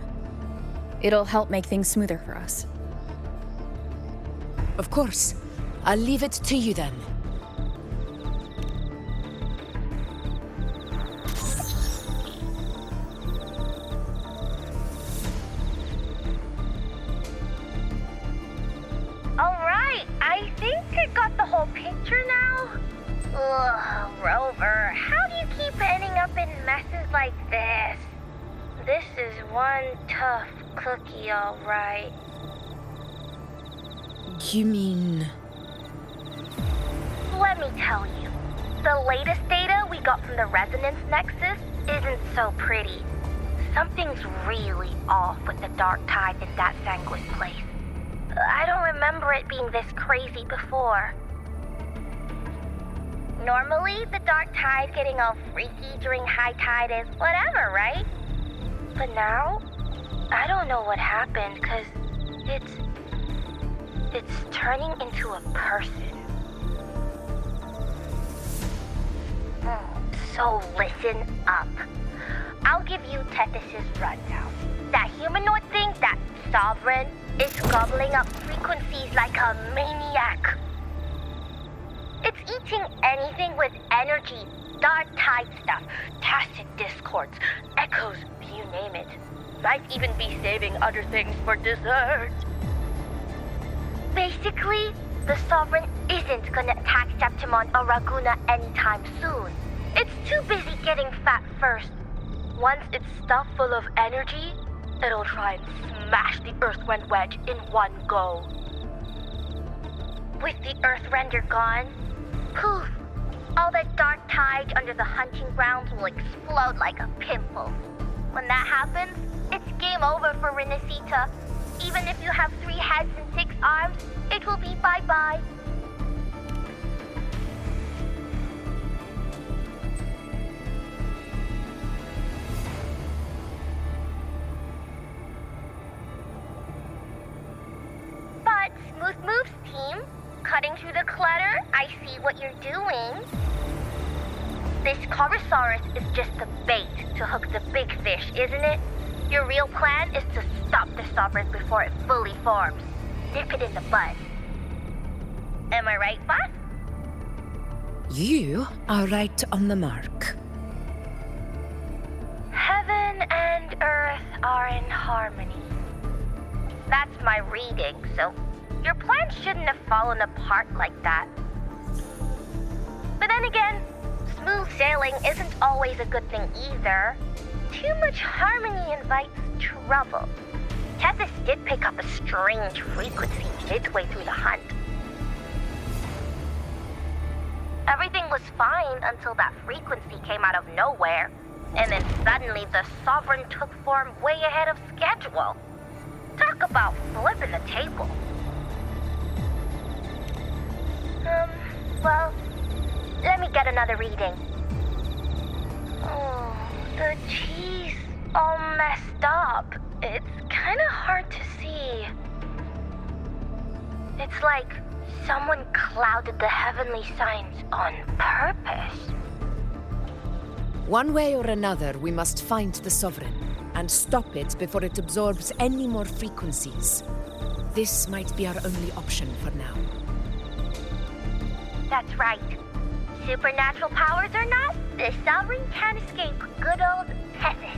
It'll help make things smoother for us. Of course. I'll leave it to you then. I got the whole picture now? Ugh, Rover, how do you keep ending up in messes like this? This is one tough cookie, all right. You mean... Let me tell you, the latest data we got from the Resonance Nexus isn't so pretty. Something's really off with the dark tide in that Sanguis place. I don't remember it being this crazy before. Normally, the dark tide getting all freaky during high tide is whatever, right? But now, I don't know what happened, because it's turning into a person. So listen up. I'll give you Tethys' rundown. That humanoid thing, that Sovereign, is gobbling up frequencies like a maniac. It's eating anything with energy, dark tide stuff, tacit discords, echoes, you name it. Might even be saving other things for dessert. Basically, the Sovereign isn't gonna attack Septimon or Raguna anytime soon. It's too busy getting fat first. Once it's stuffed full of energy, it'll try and smash the Earthrend wedge in one go. With the Earthrender gone, poof, all that dark tide under the hunting grounds will explode like a pimple. When that happens, it's game over for Renacita. Even if you have 3 heads and 6 arms, it will be bye-bye. But Smooth Moves team, cutting through the clutter, I see what you're doing. This Corosaurus is just the bait to hook the big fish, isn't it? Your real plan is to stop the Sovereign before it fully forms. Nip it in the bud. Am I right, boss? You are right on the mark. Heaven and Earth are in harmony. That's my reading, so your plan shouldn't have fallen apart like that. But then again, smooth sailing isn't always a good thing either. Too much harmony invites trouble. Tethys did pick up a strange frequency midway through the hunt. Everything was fine until that frequency came out of nowhere, and then suddenly the Sovereign took form way ahead of schedule. Talk about flipping the table. Well, let me get another reading. Oh, the cheese all messed up. It's kind of hard to see. It's like someone clouded the heavenly signs on purpose. One way or another, we must find the Sovereign and stop it before it absorbs any more frequencies. This might be our only option for now. That's right. Supernatural powers or not, the Sovereign can't escape good old Tethys.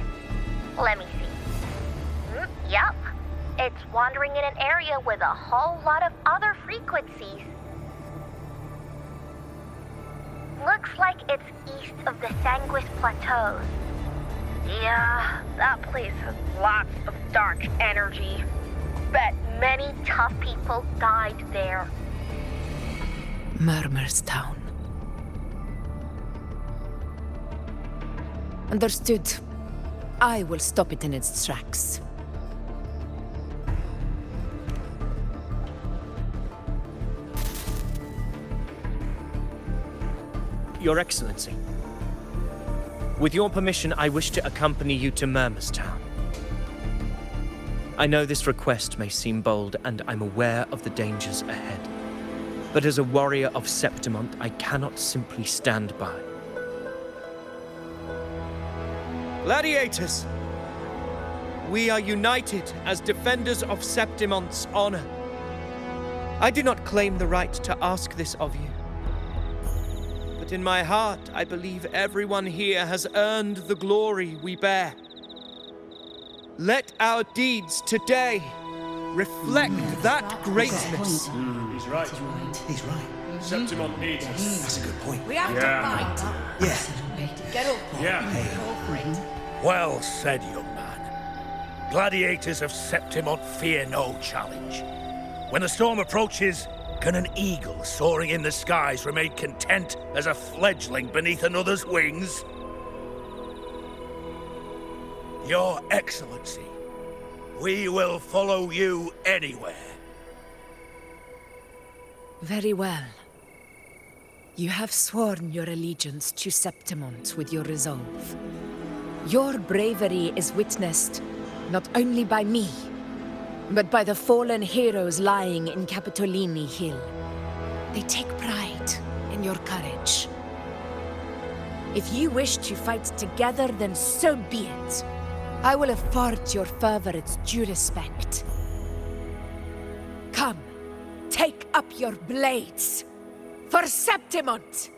Let me see. Yup. It's wandering in an area with a whole lot of other frequencies. Looks like it's east of the Sanguis Plateaus. Yeah, that place has lots of dark energy. Bet many tough people died there. Murmur's Town. Understood. I will stop it in its tracks. Your Excellency, with your permission, I wish to accompany you to Murmur's Town. I know this request may seem bold, and I'm aware of the dangers ahead. But as a warrior of Septimont, I cannot simply stand by. Gladiators! We are united as defenders of Septimont's honor. I do not claim the right to ask this of you. But in my heart, I believe everyone here has earned the glory we bear. Let our deeds today reflect that greatness. He's right. He's right. Septimont needs us. That's a good point. We have to fight. Yeah. Get up. Yeah. Well said, young man. Gladiators of Septimont fear no challenge. When the storm approaches, can an eagle soaring in the skies remain content as a fledgling beneath another's wings? Your Excellency, we will follow you anywhere. Very well. You have sworn your allegiance to Septimont with your resolve. Your bravery is witnessed not only by me, but by the fallen heroes lying in Capitolini Hill. They take pride in your courage. If you wish to fight together, then so be it. I will afford your fervor its due respect. Come, take up your blades. For Septimont!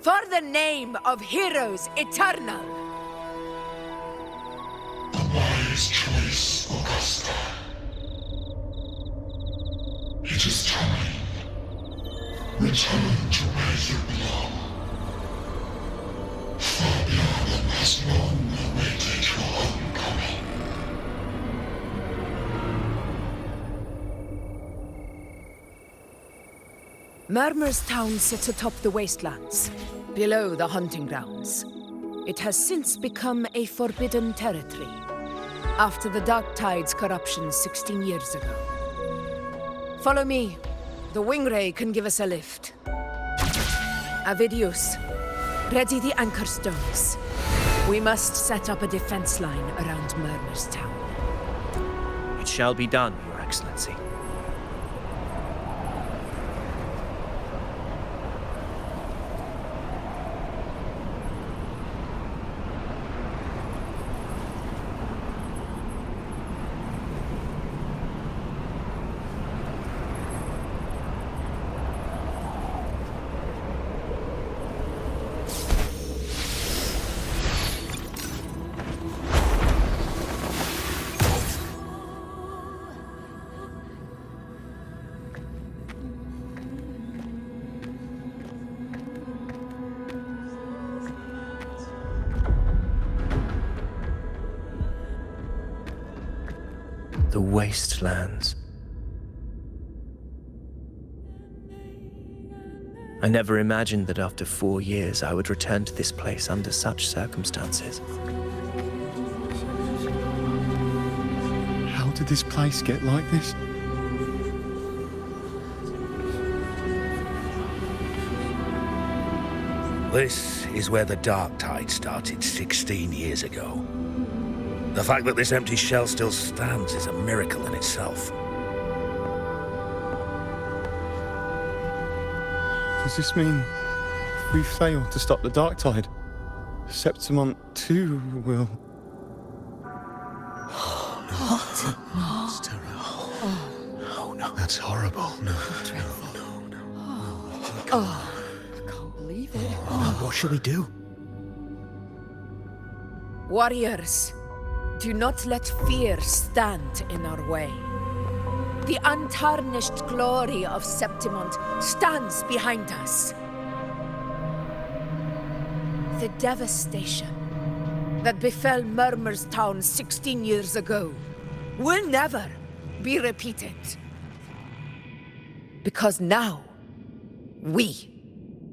For the name of heroes eternal! The wise choice, Augusta. It is time. Return to where you belong. Fabian has long awaited your homecoming. Murmur's town sits atop the wastelands, below the hunting grounds. It has since become a forbidden territory, after the Dark Tide's corruption 16 years ago. Follow me. The Wingray can give us a lift. Avidius, ready the anchor stones. We must set up a defense line around Murmur's town. It shall be done, Your Excellency. The wastelands. I never imagined that after 4 years I would return to this place under such circumstances. How did this place get like this? This is where the Dark Tide started 16 years ago. The fact that this empty shell still stands is a miracle in itself. Does this mean if we fail to stop the Dark Tide, Septimont too will... What? It's terrible. Oh no. That's horrible. No. Oh, I can't believe it. What shall we do? Warriors, do not let fear stand in our way. The untarnished glory of Septimont stands behind us. The devastation that befell Murmur's town 16 years ago will never be repeated. Because now, we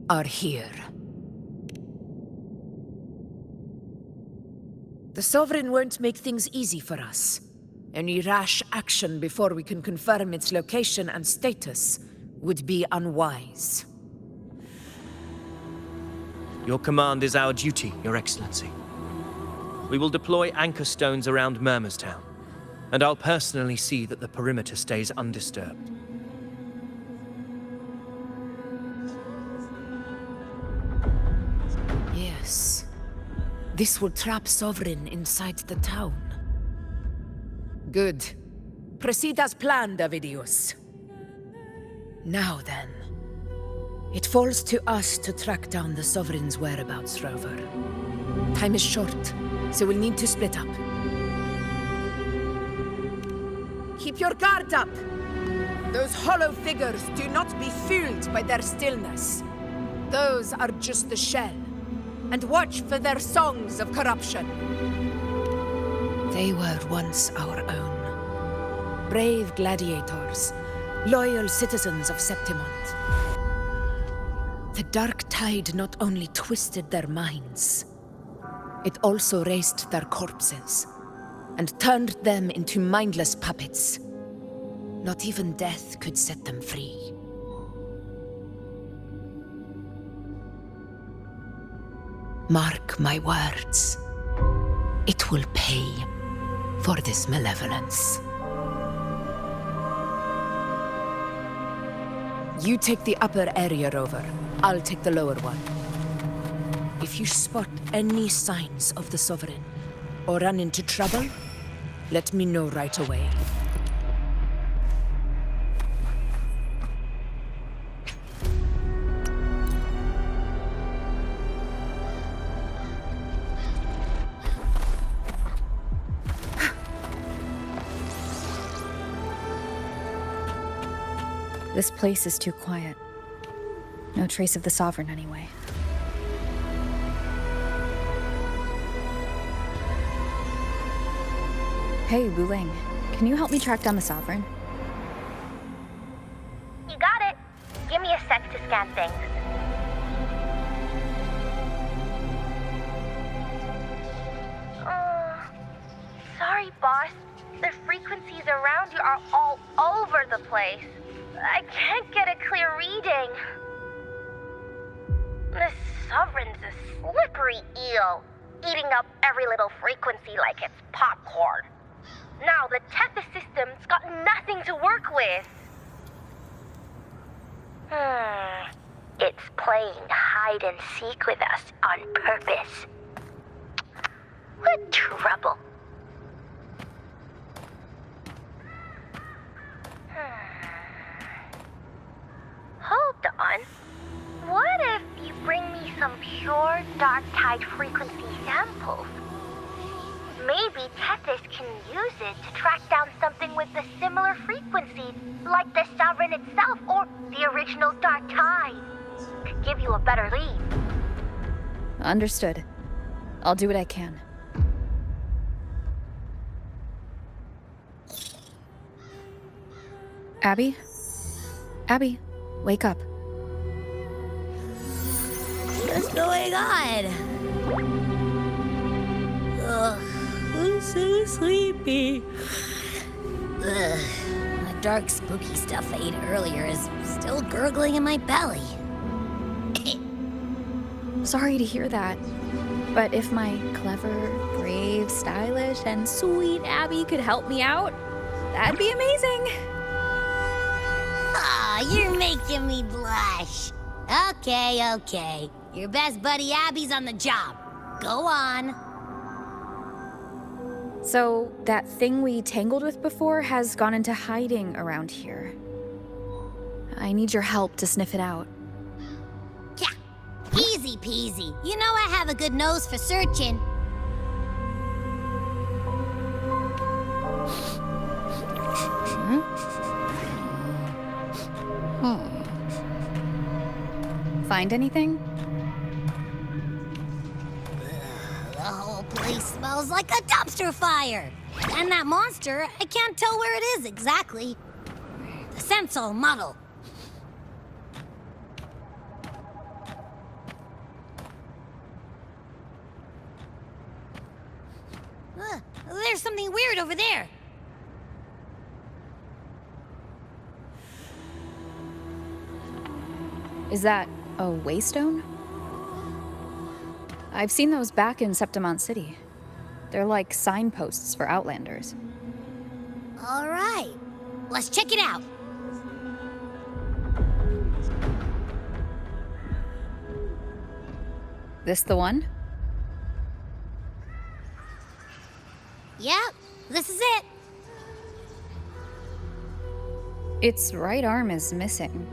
are here. The Sovereign won't make things easy for us. Any rash action before we can confirm its location and status would be unwise. Your command is our duty, Your Excellency. We will deploy anchor stones around Murmur's town, and I'll personally see that the perimeter stays undisturbed. Yes. This will trap Sovereign inside the town. Good. Proceed as planned, Avidius. Now then. It falls to us to track down the Sovereign's whereabouts, Rover. Time is short, so we'll need to split up. Keep Keep your guard up! Those hollow figures do not be fooled by their stillness. Those are just the shell. And watch for their songs of corruption. They were once our own. Brave gladiators, loyal citizens of Septimont. The dark tide not only twisted their minds, it also raised their corpses and turned them into mindless puppets. Not even death could set them free. Mark my words. It will pay for this malevolence. You take the upper area, Rover. I'll take the lower one. If you spot any signs of the Sovereign, or run into trouble, let me know right away. This place is too quiet. No trace of the Sovereign, anyway. Hey, Wuthering. Can you help me track down the Sovereign? You got it. Give me a sec to scan things. Sorry, boss. The frequencies around you are all over the place. I can't get a clear reading. The Sovereign's a slippery eel, eating up every little frequency like it's popcorn. Now the Tethys system's got nothing to work with. It's playing hide and seek with us on purpose. What trouble? Hold on. What if you bring me some pure dark tide frequency samples? Maybe Tethys can use it to track down something with a similar frequency, like the Sovereign itself or the original dark tide. Could give you a better lead. Understood. I'll do what I can. Abby? Abby, wake up. What's going on? Ugh, I'm so sleepy. Ugh, the dark, spooky stuff I ate earlier is still gurgling in my belly. Sorry to hear that. But if my clever, brave, stylish, and sweet Abby could help me out, that'd be amazing. Aw, you're making me blush. Okay. Your best buddy Abby's on the job. Go on. So, that thing we tangled with before has gone into hiding around here. I need your help to sniff it out. Yeah, easy peasy. You know I have a good nose for searching. Find anything? The whole place smells like a dumpster fire. And that monster, I can't tell where it is exactly. The scent's all muddled. There's something weird over there. Is that a waystone? I've seen those back in Septimont City. They're like signposts for Outlanders. All right, let's check it out. This the one? Yep, this is it. Its right arm is missing.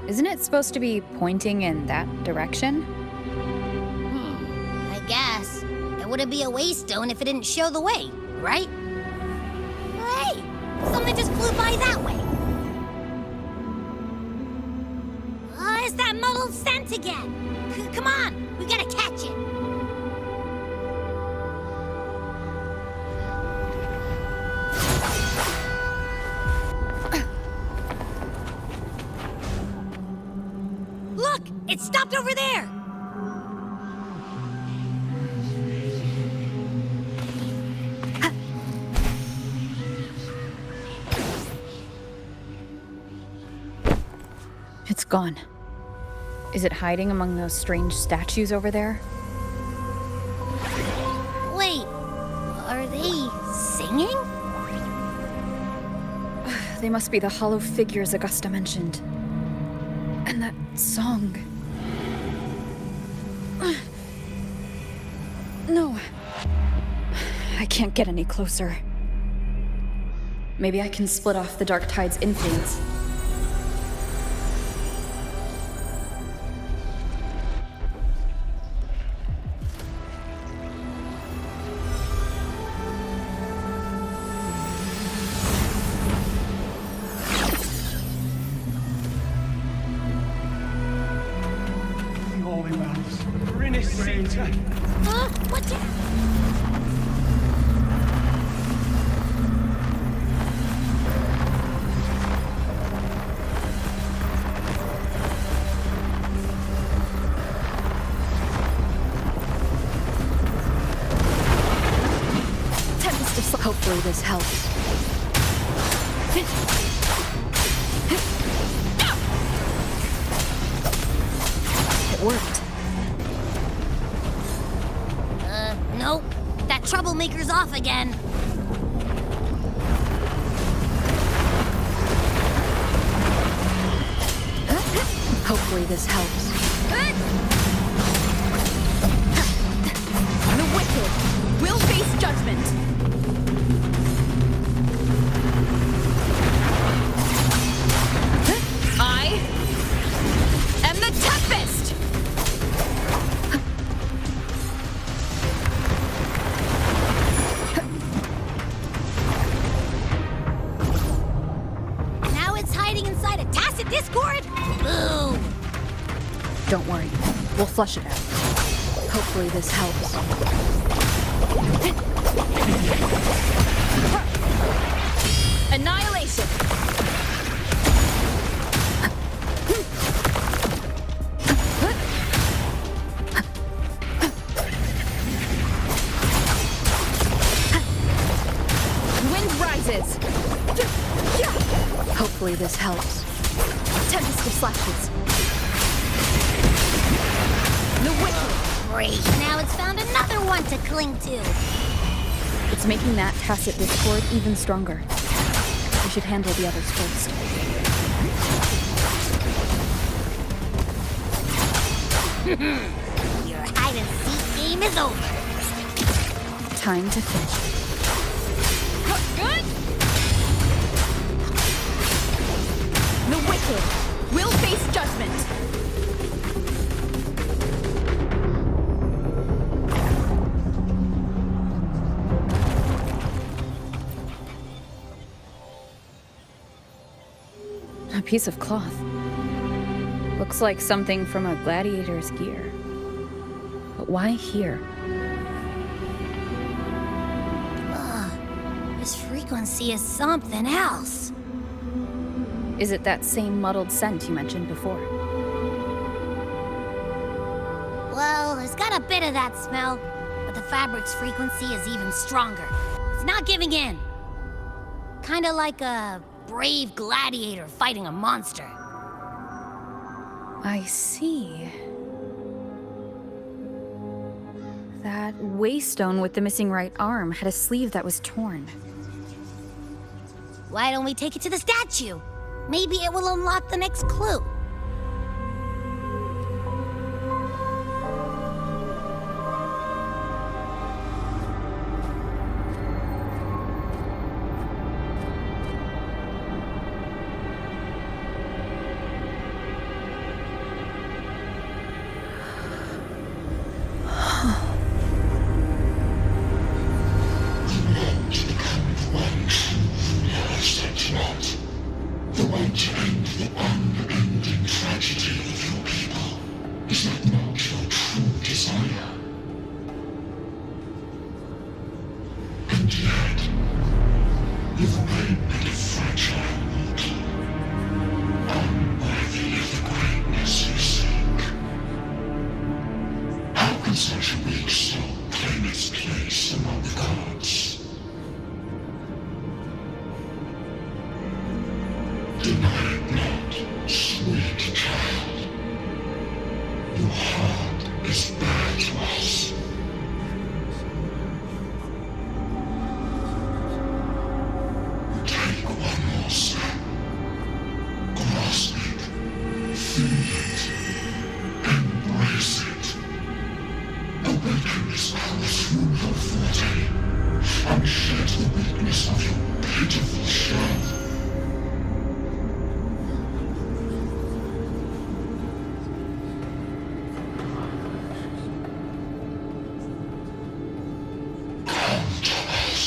Isn't it supposed to be pointing in that direction? I guess. It wouldn't be a waystone if it didn't show the way, right? Hey, Something just flew by that way. It's that muddled scent again. Come on, we gotta catch it. Look, it stopped over there. It's gone. Is it hiding among those strange statues over there? Wait, are they singing? They must be the hollow figures Augusta mentioned. And that song. No. I can't get any closer. Maybe I can split off the Dark Tide's influence. What's it? Hopefully this helps. It worked. Nope. That troublemaker's off again. Hopefully this helps. The wicked will face judgment. I am the Tempest! Now it's hiding inside a tacit discord? Boo! Don't worry. We'll flush it out. Hopefully this helps. Annihilation! Wind rises! Hopefully this helps. Tempest of slashes. The wicked! Great. Now it's found another one to cling to. It's making that tacit discord even stronger. We should handle the others first. Your hide-and-seek game is over. Time to finish. Good? The wicked will face judgment. A piece of cloth. Looks like something from a gladiator's gear. But why here? This frequency is something else. Is it that same muddled scent you mentioned before? Well, it's got a bit of that smell, but the fabric's frequency is even stronger. It's not giving in. Kinda like a brave gladiator fighting a monster. I see. That waystone with the missing right arm had a sleeve that was torn. Why don't we take it to the statue? Maybe it will unlock the next clue. The blood to the kind of one truth, yes. child. Your heart is bare to us. Take one more step. Grasp it. Feel it. Embrace it. Awaken this power through your forte, and shed the weakness of your pitiful shell. Come to us.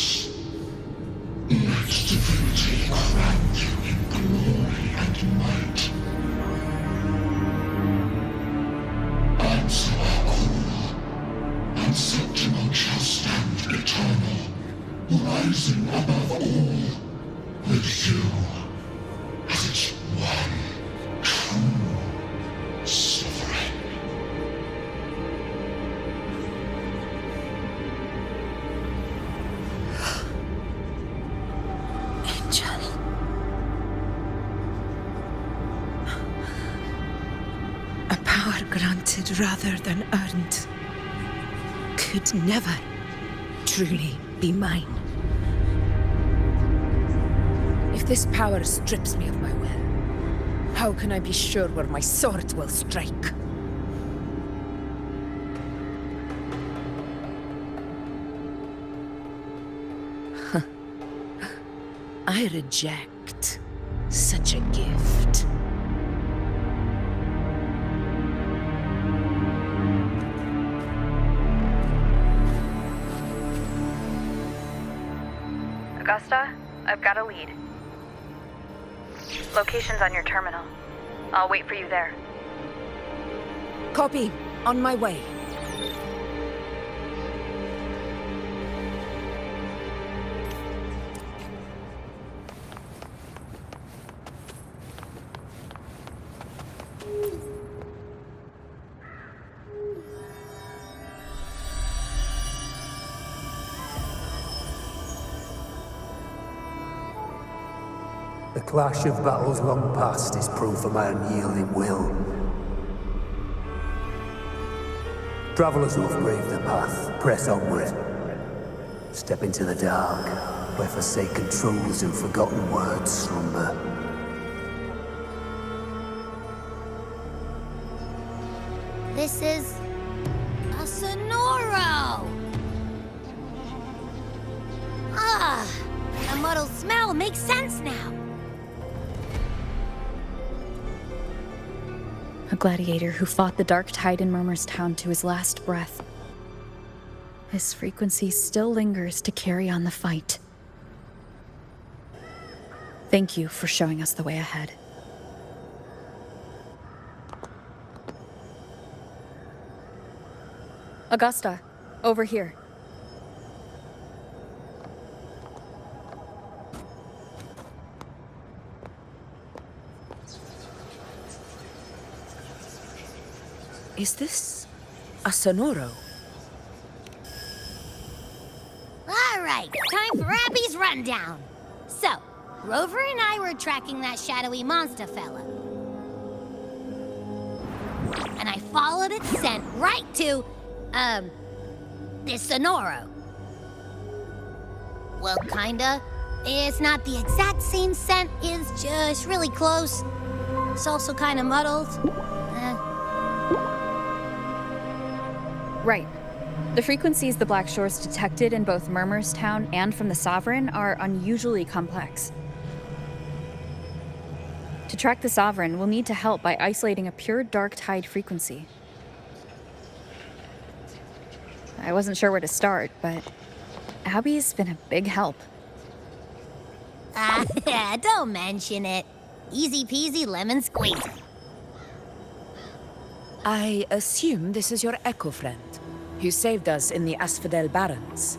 Let divinity crown you in glory and might. Answer our call, and Septimon shall stand eternal, rising above all, with you as its one true sovereign. Angel. A power granted rather than earned could never truly be mine. If this power strips me of my will, how can I be sure where my sword will strike? I reject such a gift. Augusta, I've got a lead. Location's on your terminal. I'll wait for you there. Copy. On my way. The clash of battles long past is proof of my unyielding will. Travelers who have braved the path, press onward. Step into the dark, where forsaken truths and forgotten words slumber. This is a Sonoro! Ah, the muddled smell makes sense now. A gladiator who fought the dark tide in Murmur's Town to his last breath. His frequency still lingers to carry on the fight. Thank you for showing us the way ahead. Augusta, over here. Is this a Sonoro? All right, time for Abby's rundown. So, Rover and I were tracking that shadowy monster fella. And I followed its scent right to, this Sonoro. Well, kinda. It's not the exact same scent, it's just really close. It's also kinda muddled. Right. The frequencies the Black Shores detected in both Murmur's Town and from the Sovereign are unusually complex. To track the Sovereign, we'll need to help by isolating a pure dark tide frequency. I wasn't sure where to start, but Abby's been a big help. Don't mention it. Easy peasy lemon squeezy. I assume this is your Echo friend, who saved us in the Asphodel Barrens.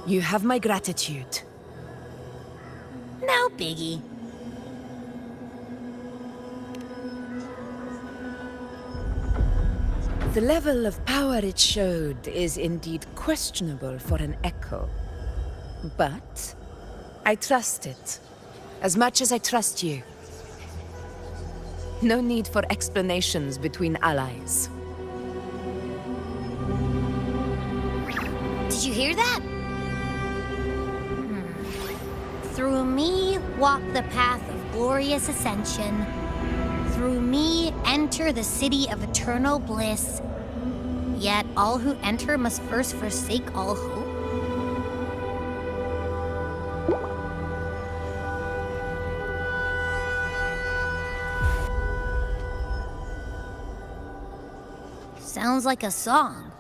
You have my gratitude. No biggie. The level of power it showed is indeed questionable for an Echo. But I trust it, As much as I trust you, no need for explanations between allies. Did you hear that? Through me walk the path of glorious ascension. Through me enter the city of eternal bliss. Yet all who enter must first forsake all hope. Sounds like a song.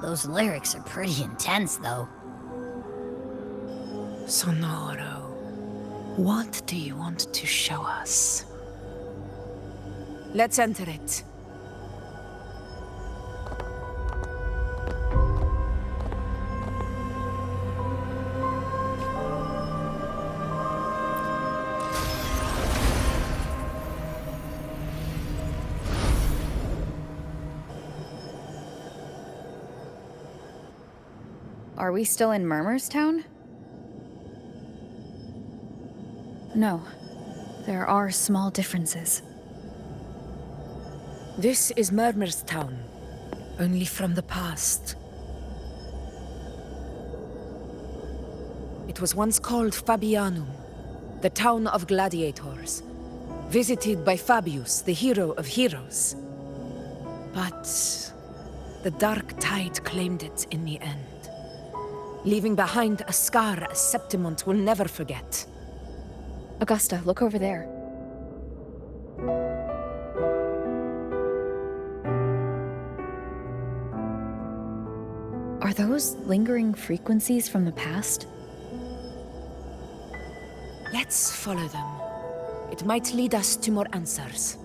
Those lyrics are pretty intense, though. Sonoro, what do you want to show us? Let's enter it. Are we still in Murmur's Town? No. There are small differences. This is Murmur's Town, only from the past. It was once called Fabianum, the town of gladiators, visited by Fabius, the hero of heroes. But the dark tide claimed it in the end, leaving behind a scar Septimont will never forget. Augusta, look over there. Are those lingering frequencies from the past? Let's follow them. It might lead us to more answers.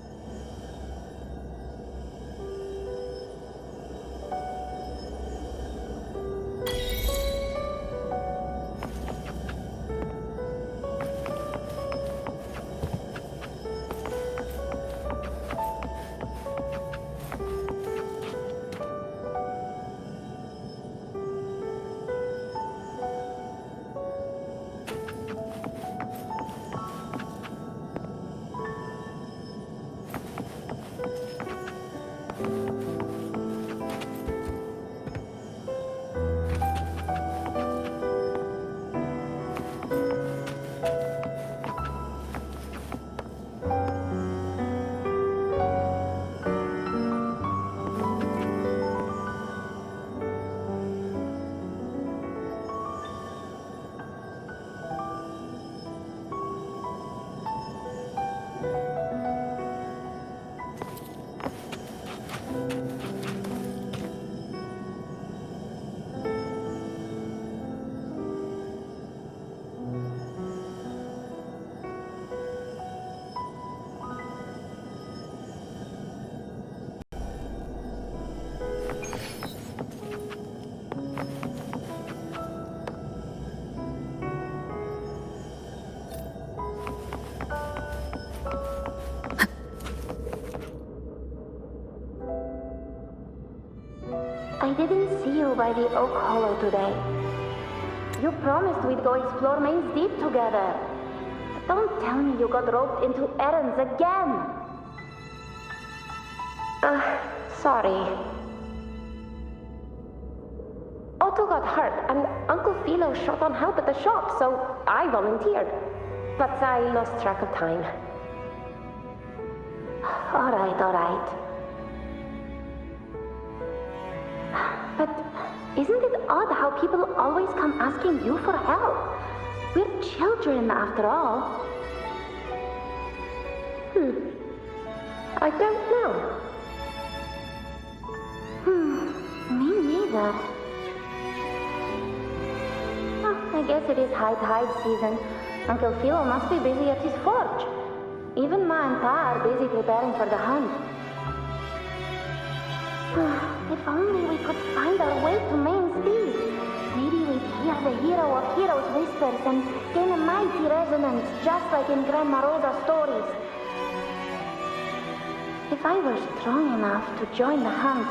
I didn't see you by the Oak Hollow today. You promised we'd go explore Main's Deep together. Don't tell me you got roped into errands again. Sorry. Otto got hurt, and Uncle Philo short on help at the shop, so I volunteered. But I lost track of time. All right. But isn't it odd how people always come asking you for help? We're children, after all. I don't know. Me neither. I guess it is high tide season. Uncle Philo must be busy at his forge. Even Ma and Pa are busy preparing for the hunt. If only we could find our way to Main's Deep. Maybe we'd hear the hero of heroes whispers and gain a mighty resonance, just like in Grandma Rosa's stories. If I were strong enough to join the hunt,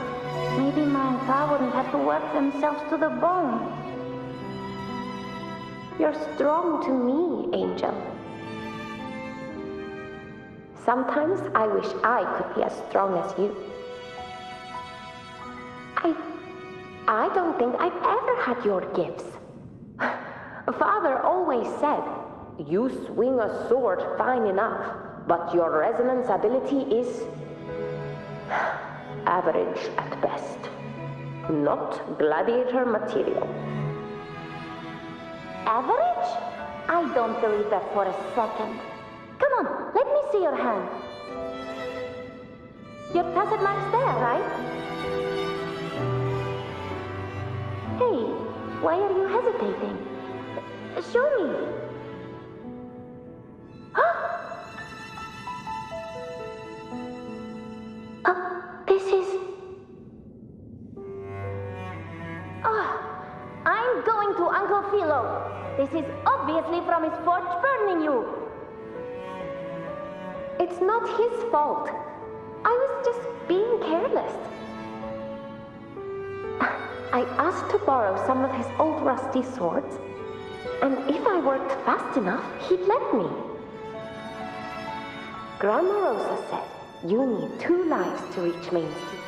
maybe Ma and Pa wouldn't have to work themselves to the bone. You're strong to me, Angel. Sometimes I wish I could be as strong as you. I don't think I've ever had your gifts. Father always said, you swing a sword fine enough, but your resonance ability is average at best. Not gladiator material. Average? I don't believe that for a second. Come on, let me see your hand. Your tacit mark's there, right? Hey, why are you hesitating? Show me. This is... I'm going to Uncle Philo. This is obviously from his forge burning you. It's not his fault. I was just being careless. I asked to borrow some of his old rusty swords, and if I worked fast enough, he'd let me. Grandma Rosa said you need 2 lives to reach Main Street.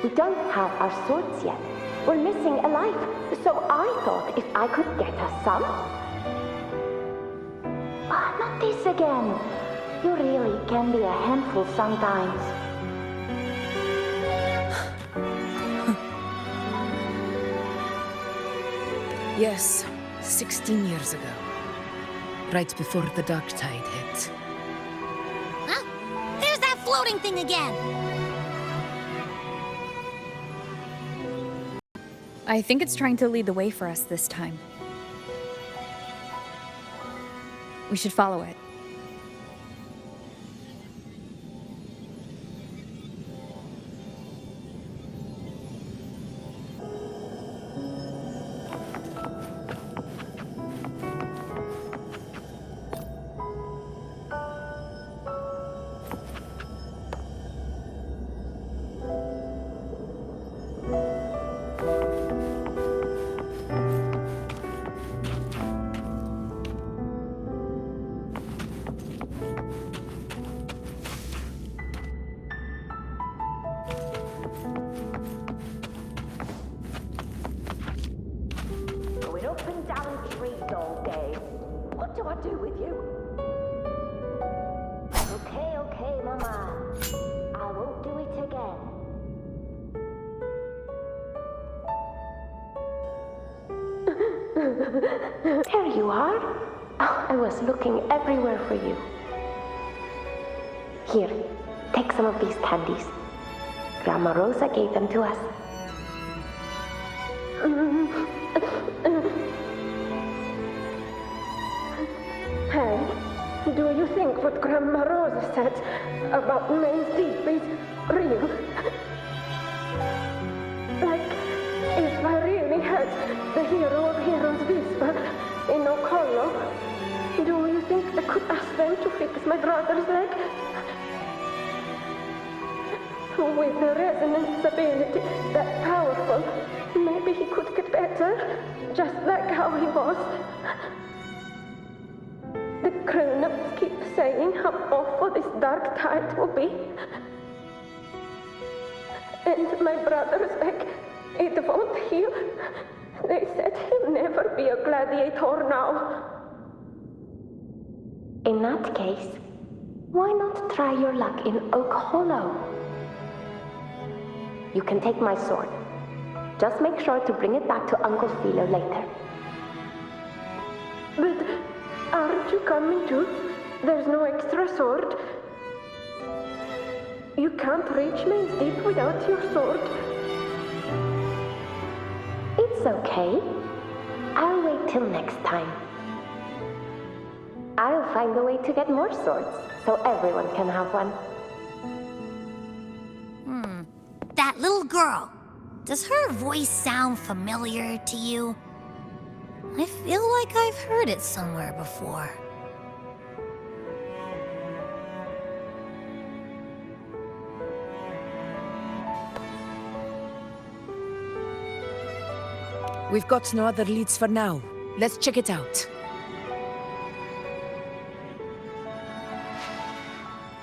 We don't have our swords yet. We're missing a life, so I thought if I could get us some... not this again. You really can be a handful sometimes. Yes, 16 years ago. Right before the dark tide hit. Huh? There's that floating thing again! I think it's trying to lead the way for us this time. We should follow it. Going up and down trees all day. What do I do with you? Okay, Mama. I won't do it again. There you are. Oh, I was looking everywhere for you. Here, take some of these candies. Grandma Rosa gave them to us. Hey, do you think what Grandma Rosa said about Main Deep is real? Like, if I really had the hero of heroes whisper in Okollo, do you think I could ask them to fix my brother's leg? With a resonance ability that powerful, maybe he could get better, just like how he was. The grown-ups keep saying how awful this dark tide will be. And my brother's leg, it won't heal. They said he'll never be a gladiator now. In that case, why not try your luck in Oak Hollow? You can take my sword. Just make sure to bring it back to Uncle Philo later. But aren't you coming too? There's no extra sword. You can't reach Main Deep without your sword. It's okay. I'll wait till next time. I'll find a way to get more swords, so everyone can have one. That little girl. Does her voice sound familiar to you? I feel like I've heard it somewhere before. We've got no other leads for now. Let's check it out.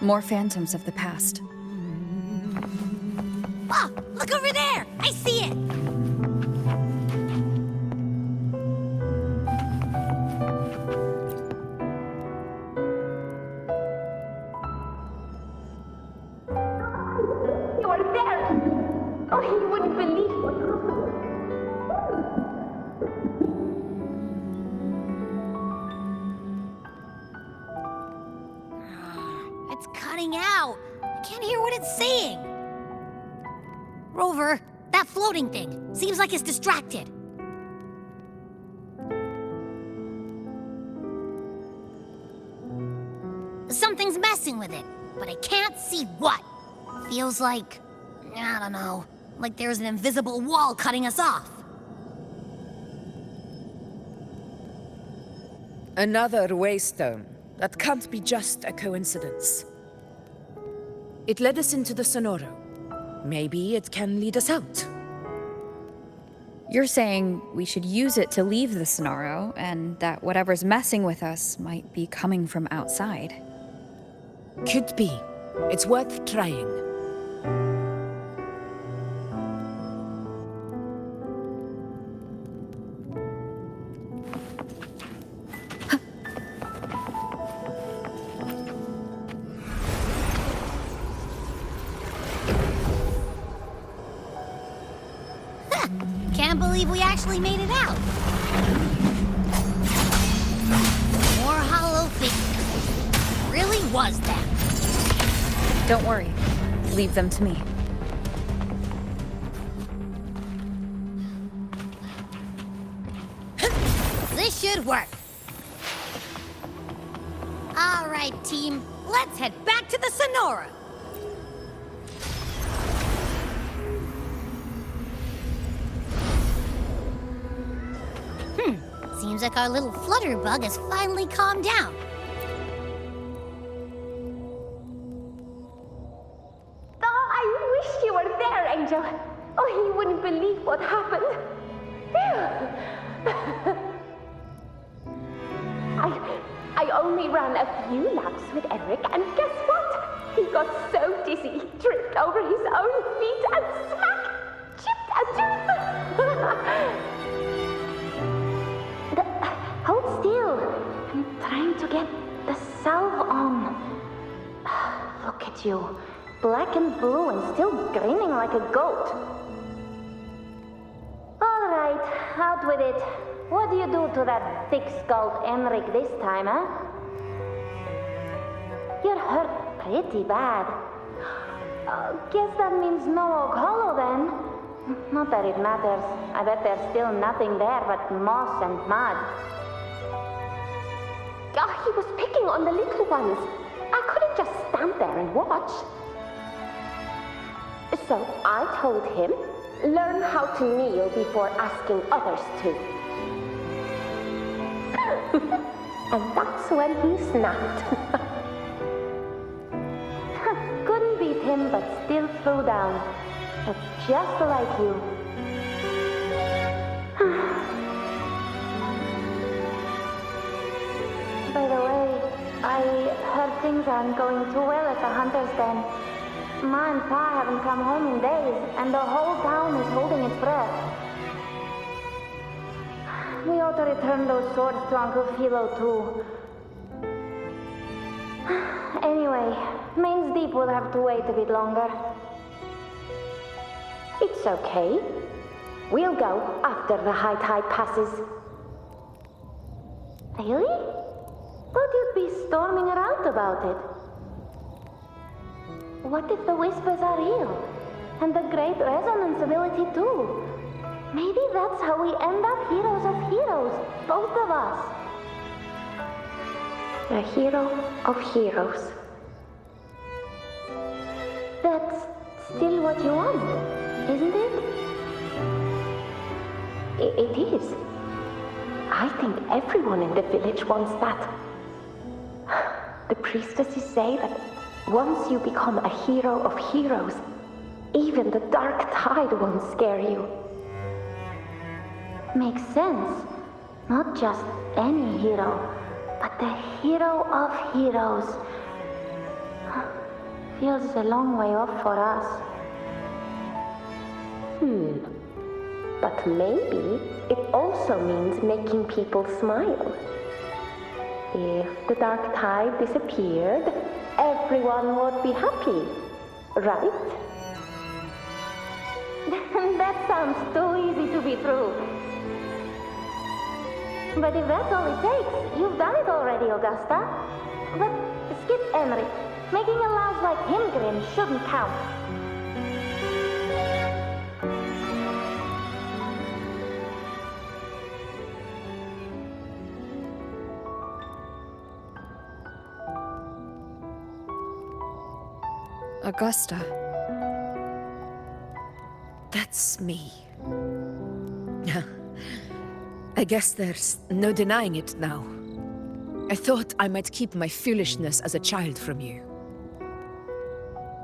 More phantoms of the past. Oh, look over there! I see it! You are there! Oh, he wouldn't believe what It's cutting out. I can't hear what it's saying. Rover, that floating thing. Seems like it's distracted. Something's messing with it, but I can't see what. Feels like, I don't know, like there's an invisible wall cutting us off. Another waystone. That can't be just a coincidence. It led us into the Sonoro. Maybe it can lead us out. You're saying we should use it to leave the Sonoro, and that whatever's messing with us might be coming from outside. Could be. It's worth trying. Can't believe we actually made it out. More hollow figures. Really was that. Don't worry. Leave them to me. This should work. All right, team. Let's head back to the Sonora. Seems like our little flutterbug has finally calmed down. Oh, I wish you were there, Angel. Oh, he wouldn't believe what happened. I only ran a few laps with Eric, and guess what? He got so dizzy, he tripped over his own feet and smack! Chipped a tooth! Hold still. I'm trying to get the salve on. Look at you. Black and blue and still grinning like a goat. All right, out with it. What do you do to that thick-skulled Enric this time, huh? You're hurt pretty bad. Guess that means no Oak Hollow then. Not that it matters. I bet there's still nothing there but moss and mud. He was picking on the little ones. I couldn't just stand there and watch. So I told him, learn how to kneel before asking others to. And that's when he snapped. Couldn't beat him, but still threw down. But just like you. By the way, I heard things aren't going too well at the Hunter's Den. Ma and Pa haven't come home in days, and the whole town is holding its breath. We ought to return those swords to Uncle Philo, too. Anyway, Main's Deep will have to wait a bit longer. It's okay. We'll go after the high tide passes. Really? Thought you'd be storming around about it. What if the whispers are real? And the great resonance ability too? Maybe that's how we end up heroes of heroes, both of us. A hero of heroes. That's still what you want, isn't it? It is. I think everyone in the village wants that. The priestesses say that once you become a hero of heroes, even the dark tide won't scare you. Makes sense. Not just any hero, but the hero of heroes. feels a long way off for us. But maybe it also means making people smile. If the dark tide disappeared, everyone would be happy, right? That sounds too easy to be true. But if that's all it takes, you've done it already, Augusta. But skip Emmerich. Making a louse like him grin shouldn't count. Augusta. That's me. I guess there's no denying it now. I thought I might keep my foolishness as a child from you.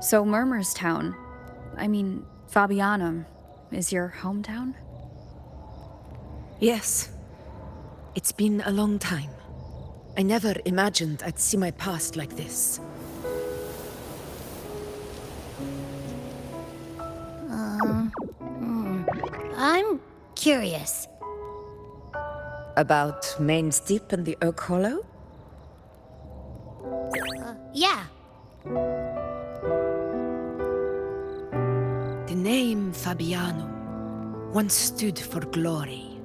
So Murmur's town, Fabianum, is your hometown? Yes. It's been a long time. I never imagined I'd see my past like this. I'm curious. About Main's Deep and the Oak Hollow? Yeah. The name Fabianum once stood for glory.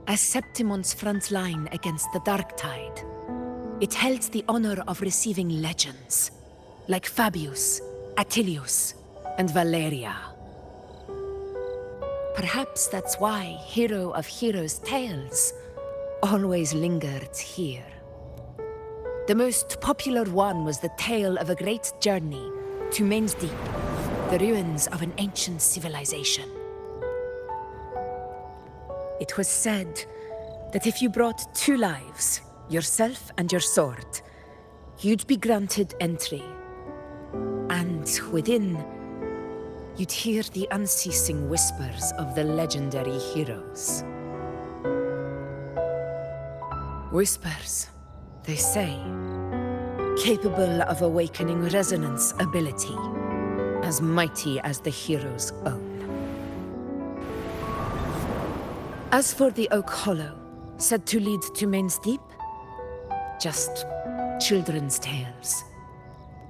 As Septimon's front line against the Dark Tide, it held the honor of receiving legends, like Fabius, Attilius, and Valeria. Perhaps that's why Hero of Heroes' tales always lingered here. The most popular one was the tale of a great journey to Main's Deep, the ruins of an ancient civilization. It was said that if you brought 2 lives, yourself and your sword, you'd be granted entry. And within, you'd hear the unceasing whispers of the legendary heroes. Whispers, they say, capable of awakening resonance ability, as mighty as the hero's own. As for the Oak Hollow, said to lead to Main's Deep, just children's tales.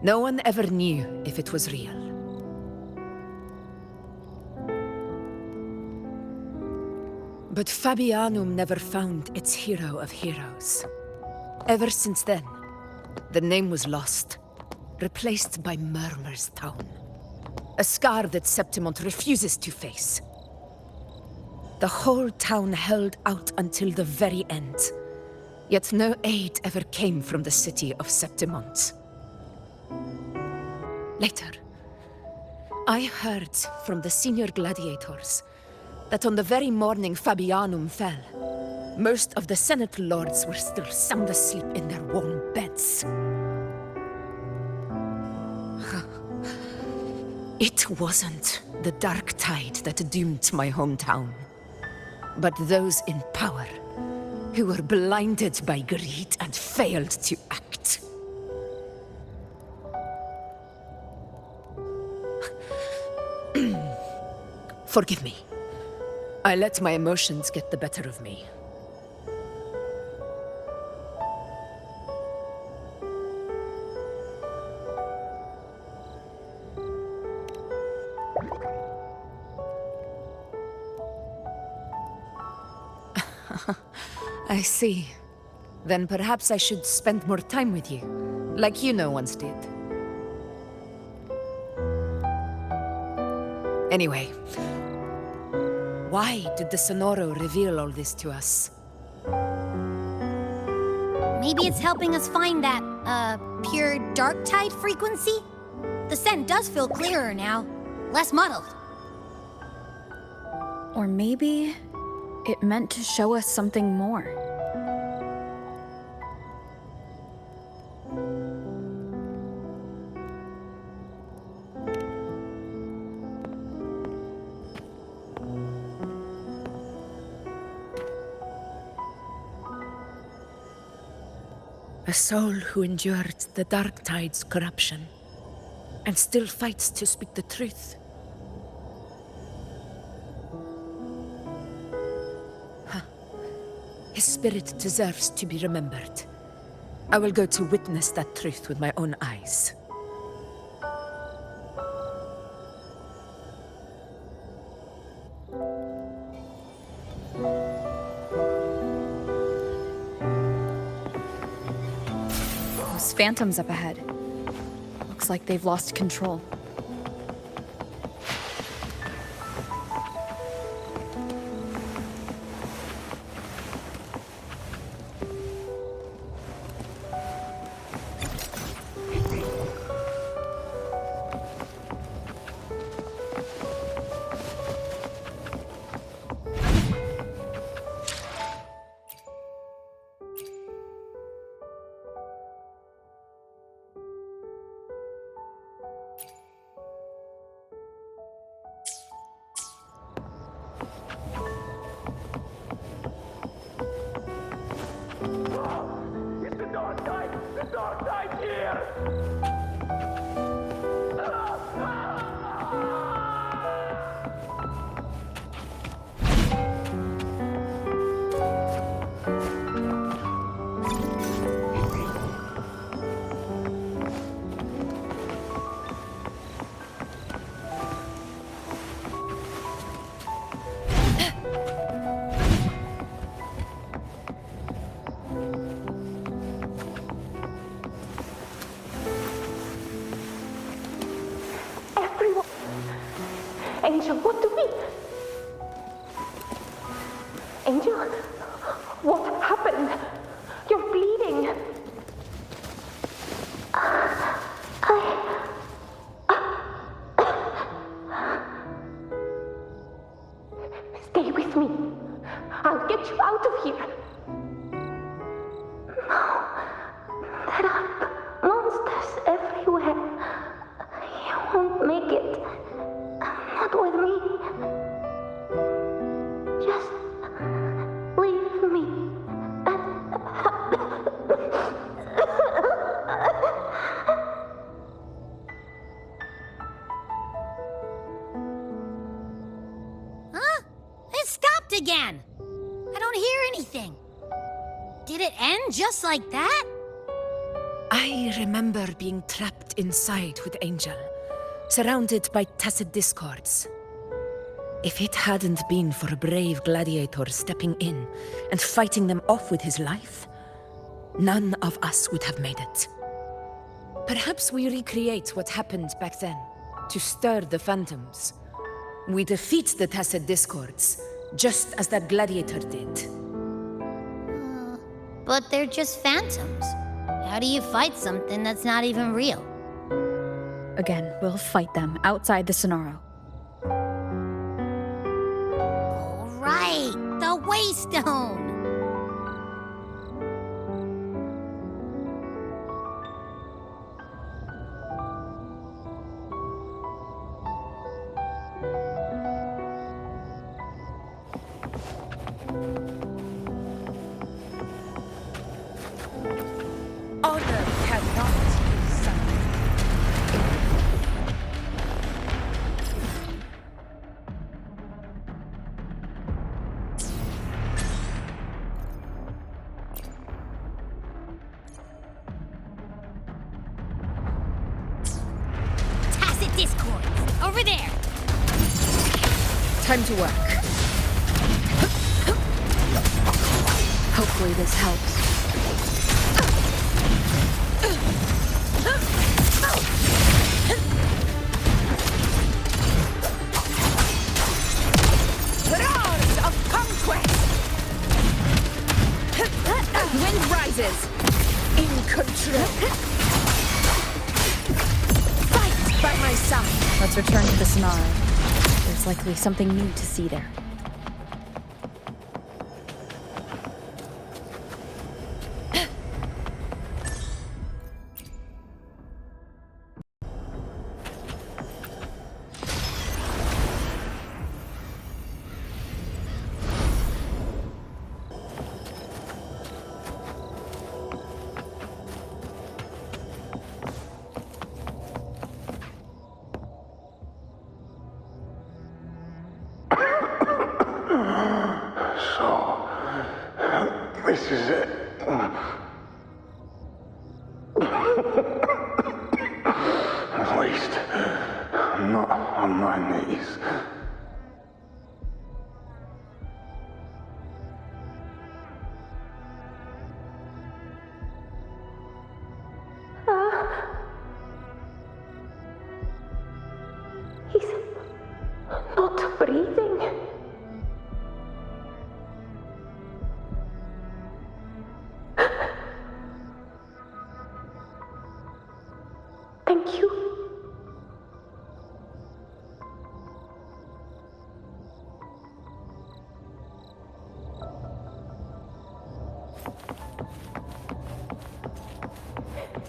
No one ever knew if it was real. But Fabianum never found its hero of heroes. Ever since then, the name was lost, replaced by Murmur's Town. A scar that Septimont refuses to face. The whole town held out until the very end, yet no aid ever came from the city of Septimont. Later, I heard from the senior gladiators that on the very morning Fabianum fell, most of the Senate lords were still sound asleep in their warm beds. It wasn't the Dark Tide that doomed my hometown, but those in power who were blinded by greed and failed to act. Forgive me. I let my emotions get the better of me. I see. Then perhaps I should spend more time with you, like Yuno once did. Anyway, why did the Sonoro reveal all this to us? Maybe it's helping us find that, pure dark tide frequency? The scent does feel clearer now, less muddled. Or maybe it meant to show us something more. A soul who endured the Dark Tide's corruption and still fights to speak the truth. Huh. His spirit deserves to be remembered. I will go to witness that truth with my own eyes. Those phantoms up ahead. Looks like they've lost control. Angel, what do we... Angel, what happened? You're bleeding. Stay with me. I'll get you out of here. No, there are monsters everywhere. You won't make it. Not with me. Just leave me. Huh? It stopped again. I don't hear anything. Did it end just like that? I remember being trapped inside with Angel, surrounded by tacit discords. If it hadn't been for a brave gladiator stepping in and fighting them off with his life, none of us would have made it. Perhaps we recreate what happened back then, to stir the phantoms. We defeat the tacit discords, just as that gladiator did. But they're just phantoms. How do you fight something that's not even real? Again, we'll fight them outside the Sonaro. Right, the Waystone! Honor cannot be summoned. Tacit discord! Over there! Time to work. Hopefully this helps. Roars of conquest! Wind rises! In control! Fight by my side! Let's return to the Sonaro. There's likely something new to see there. At least, I'm not on my knees. He's not breathing. Thank you.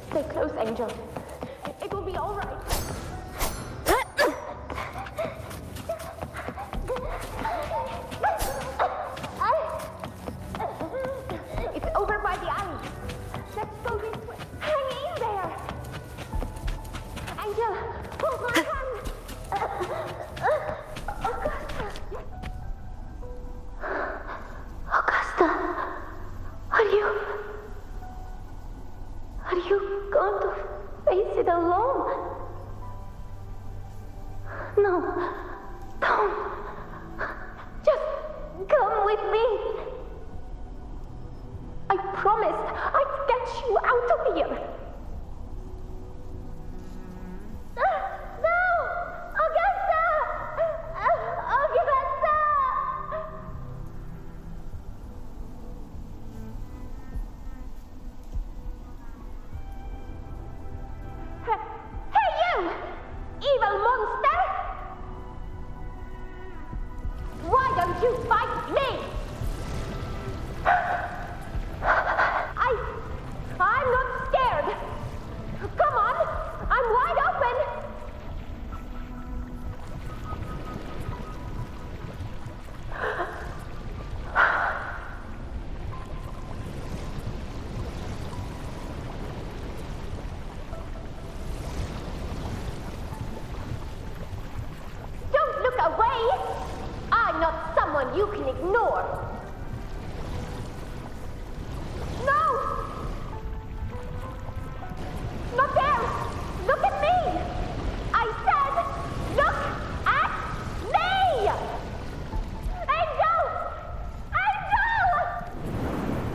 Stay close, Angel. It will be all right. It's over by the alley. Let's go this way. Hang in there. Angel, hold my hand. Augusta, are you going to face it alone? No, don't. Just come with me. I promised I'd get you out of here. No! Augusta! Augusta! Hey, you! Evil monster! Why don't you fight me? I'm not scared. Come on, I'm wide open. Don't look away. I'm not someone you can ignore. No! Not there! Look at me! I said, look at me! Angel! Angel!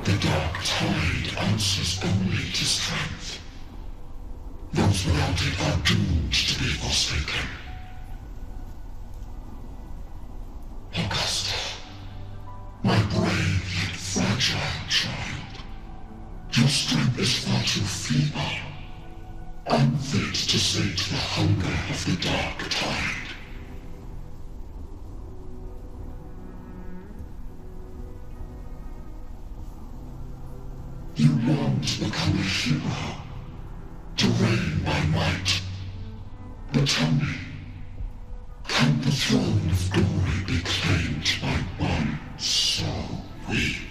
The dark tide answers only to strength. Those without it are doomed to be forsaken. Augusta, my brave yet fragile child, your strength is far too feeble, unfit to sate the hunger of the dark tide. You long to become a hero, to reign by might. But tell me, can the throne of glory be claimed by one so weak?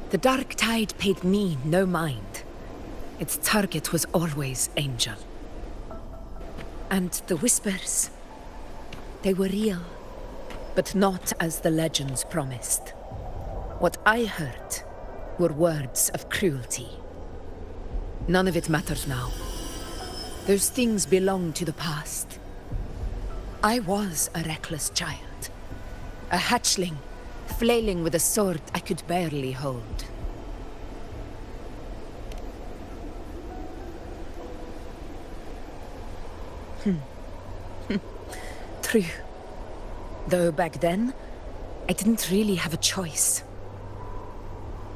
The dark tide paid me no mind. Its target was always Angel. And the whispers, they were real, but not as the legends promised. What I heard were words of cruelty. None of it matters now. Those things belong to the past. I was a reckless child, a hatchling, flailing with a sword I could barely hold. True. Though back then, I didn't really have a choice.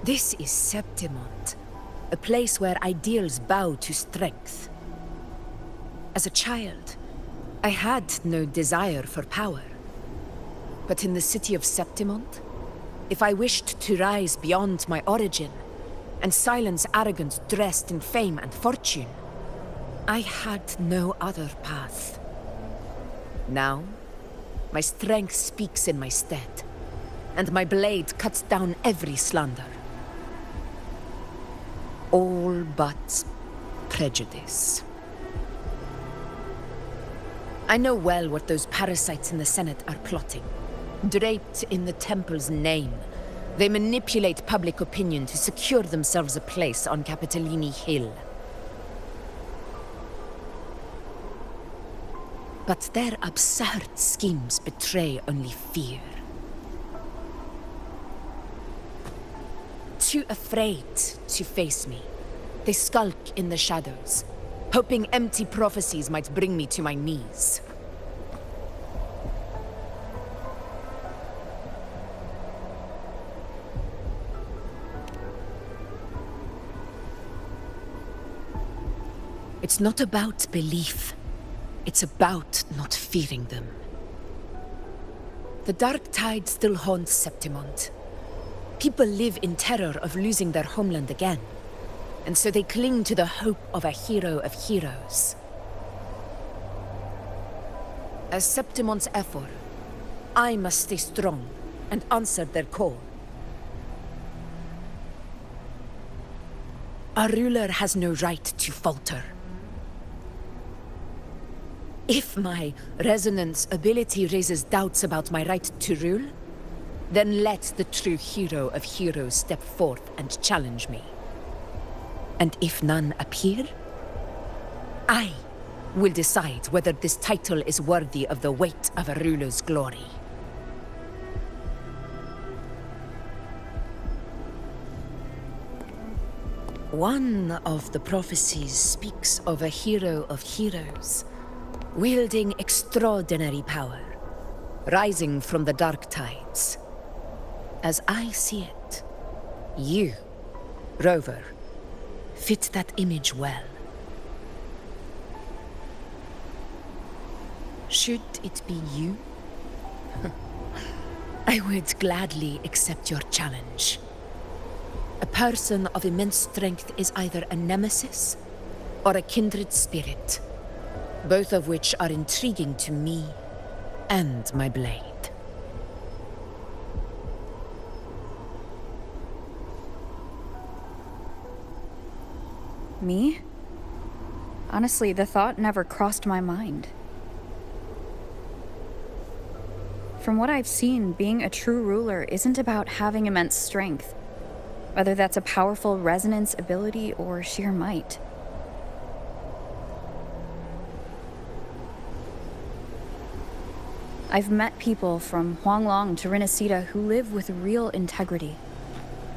This is Septimont, a place where ideals bow to strength. As a child, I had no desire for power. But in the city of Septimont, if I wished to rise beyond my origin and silence arrogance dressed in fame and fortune, I had no other path. Now, my strength speaks in my stead. and my blade cuts down every slander. All but prejudice. I know well what those parasites in the Senate are plotting. Draped in the Temple's name, they manipulate public opinion to secure themselves a place on Capitolini Hill. But their absurd schemes betray only fear. Too afraid to face me, they skulk in the shadows, hoping empty prophecies might bring me to my knees. It's not about belief. It's about not fearing them. The dark tide still haunts Septimont. People live in terror of losing their homeland again, and so they cling to the hope of a hero of heroes. As Septimont's Ephor, I must stay strong and answer their call. Our ruler has no right to falter. If my resonance ability raises doubts about my right to rule, then let the true hero of heroes step forth and challenge me. And if none appear, I will decide whether this title is worthy of the weight of a ruler's glory. One of the prophecies speaks of a hero of heroes, wielding extraordinary power, rising from the dark tides. As I see it, you, Rover, fit that image well. Should it be you, I would gladly accept your challenge. A person of immense strength is either a nemesis or a kindred spirit, both of which are intriguing to me and my blade. Me? Honestly, the thought never crossed my mind. From what I've seen, being a true ruler isn't about having immense strength, whether that's a powerful resonance ability or sheer might. I've met people from Huanglong to Rinasita who live with real integrity.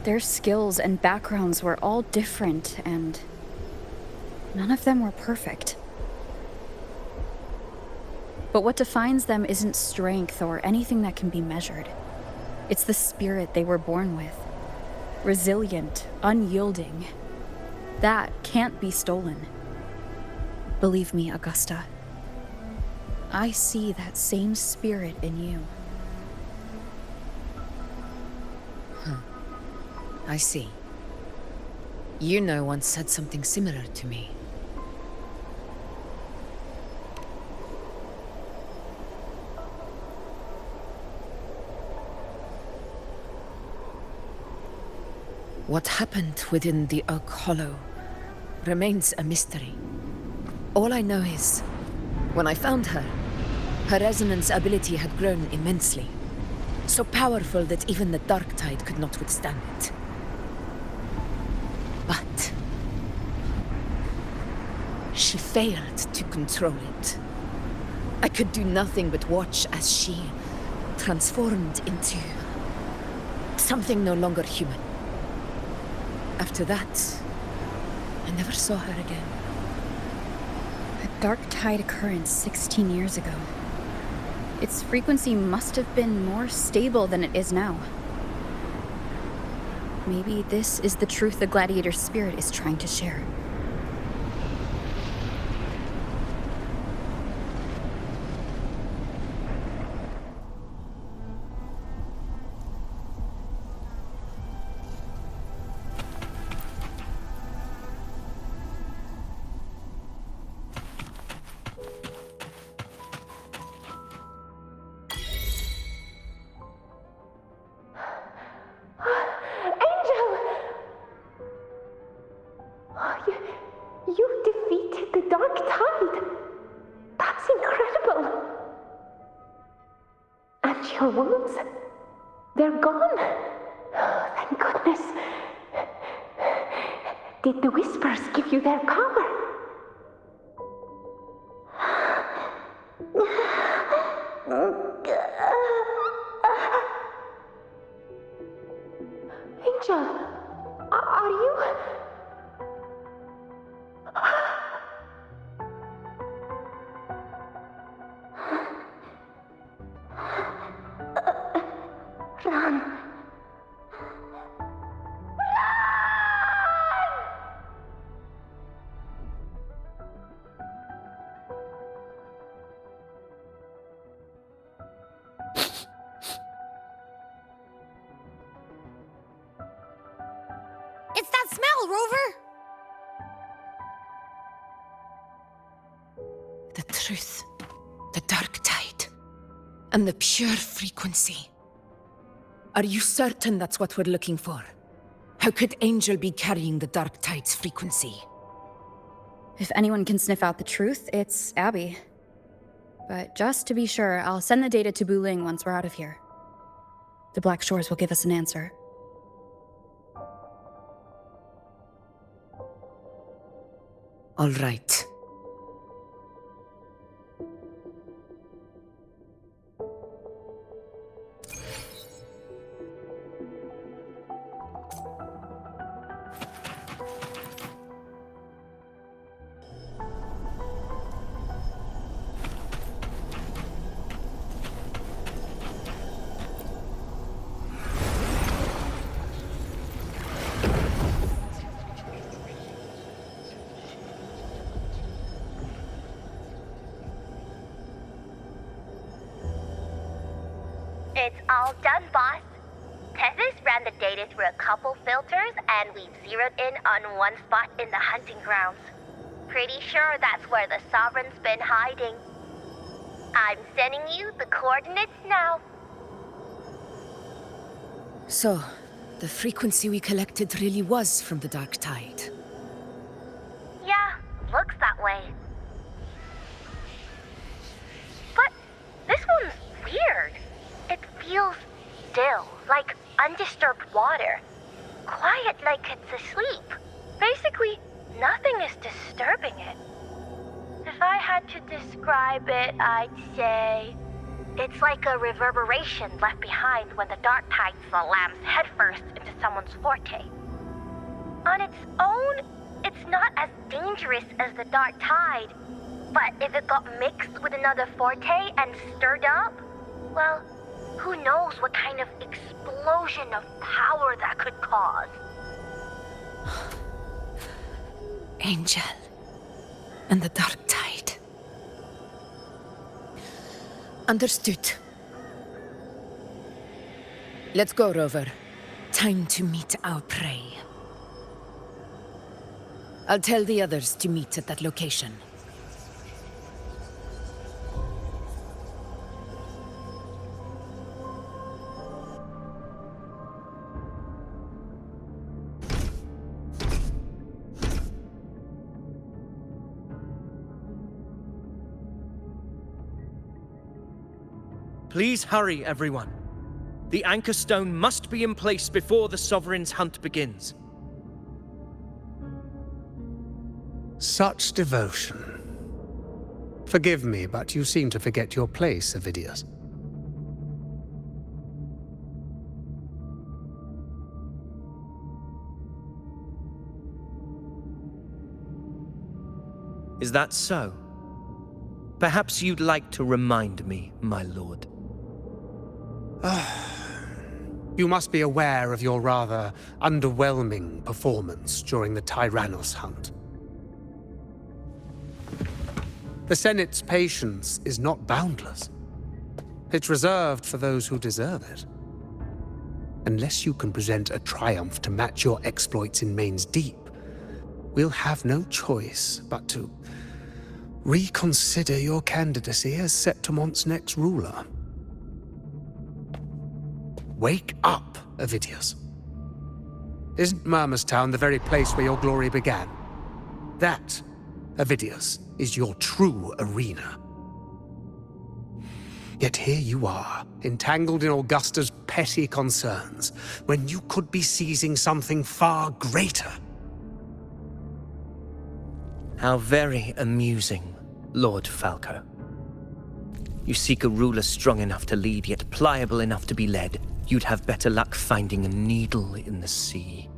Their skills and backgrounds were all different, and none of them were perfect. But what defines them isn't strength or anything that can be measured. It's the spirit they were born with. Resilient, unyielding. That can't be stolen. Believe me, Augusta. I see that same spirit in you. I see. Yuno once said something similar to me. What happened within the Oak Hollow remains a mystery. All I know is, when I found her, her resonance ability had grown immensely. So powerful that even the Dark Tide could not withstand it. But she failed to control it. I could do nothing but watch as she transformed into something no longer human. After that, I never saw her again. A Dark Tide occurrence 16 years ago. Its frequency must have been more stable than it is now. Maybe this is the truth the gladiator spirit is trying to share. They're gone. Thank goodness. Did the whispers give you their power? Angel, are you? Run. It's that smell, Rover! The truth, the dark tide, and the pure frequency. Are you certain that's what we're looking for? How could Angel be carrying the dark tide's frequency? If anyone can sniff out the truth, it's Abby. But just to be sure, I'll send the data to Buling once we're out of here. The Black Shores will give us an answer. All right. It's all done, boss. Tethys ran the data through a couple filters, and we've zeroed in on one spot in the hunting grounds. Pretty sure that's where the Sovereign's been hiding. I'm sending you the coordinates now. So, the frequency we collected really was from the dark tide. Yeah, looks that way. But this one's weird. It feels still, like undisturbed water. Quiet like it's asleep. Basically, nothing is disturbing it. If I had to describe it, I'd say it's like a reverberation left behind when the dark tide slams headfirst into someone's forte. On its own, it's not as dangerous as the dark tide, but if it got mixed with another forte and stirred up, well, who knows what kind of explosion of power that could cause. Angel and the dark tide. Understood. Let's go, Rover. Time to meet our prey. I'll tell the others to meet at that location. Please hurry, everyone. The anchor stone must be in place before the Sovereign's hunt begins. Such devotion. Forgive me, but you seem to forget your place, Avidius. Is that so? Perhaps you'd like to remind me, my lord. You must be aware of your rather underwhelming performance during the Tyrannos hunt. The Senate's patience is not boundless. It's reserved for those who deserve it. Unless you can present a triumph to match your exploits in Main's Deep, we'll have no choice but to reconsider your candidacy as Septimont's next ruler. Wake up, Avidius. Isn't Murmustown the very place where your glory began? That, Avidius, is your true arena. Yet here you are, entangled in Augusta's petty concerns when you could be seizing something far greater? How very amusing, Lord Falco. You seek a ruler strong enough to lead, yet pliable enough to be led. You'd have better luck finding a needle in the sea.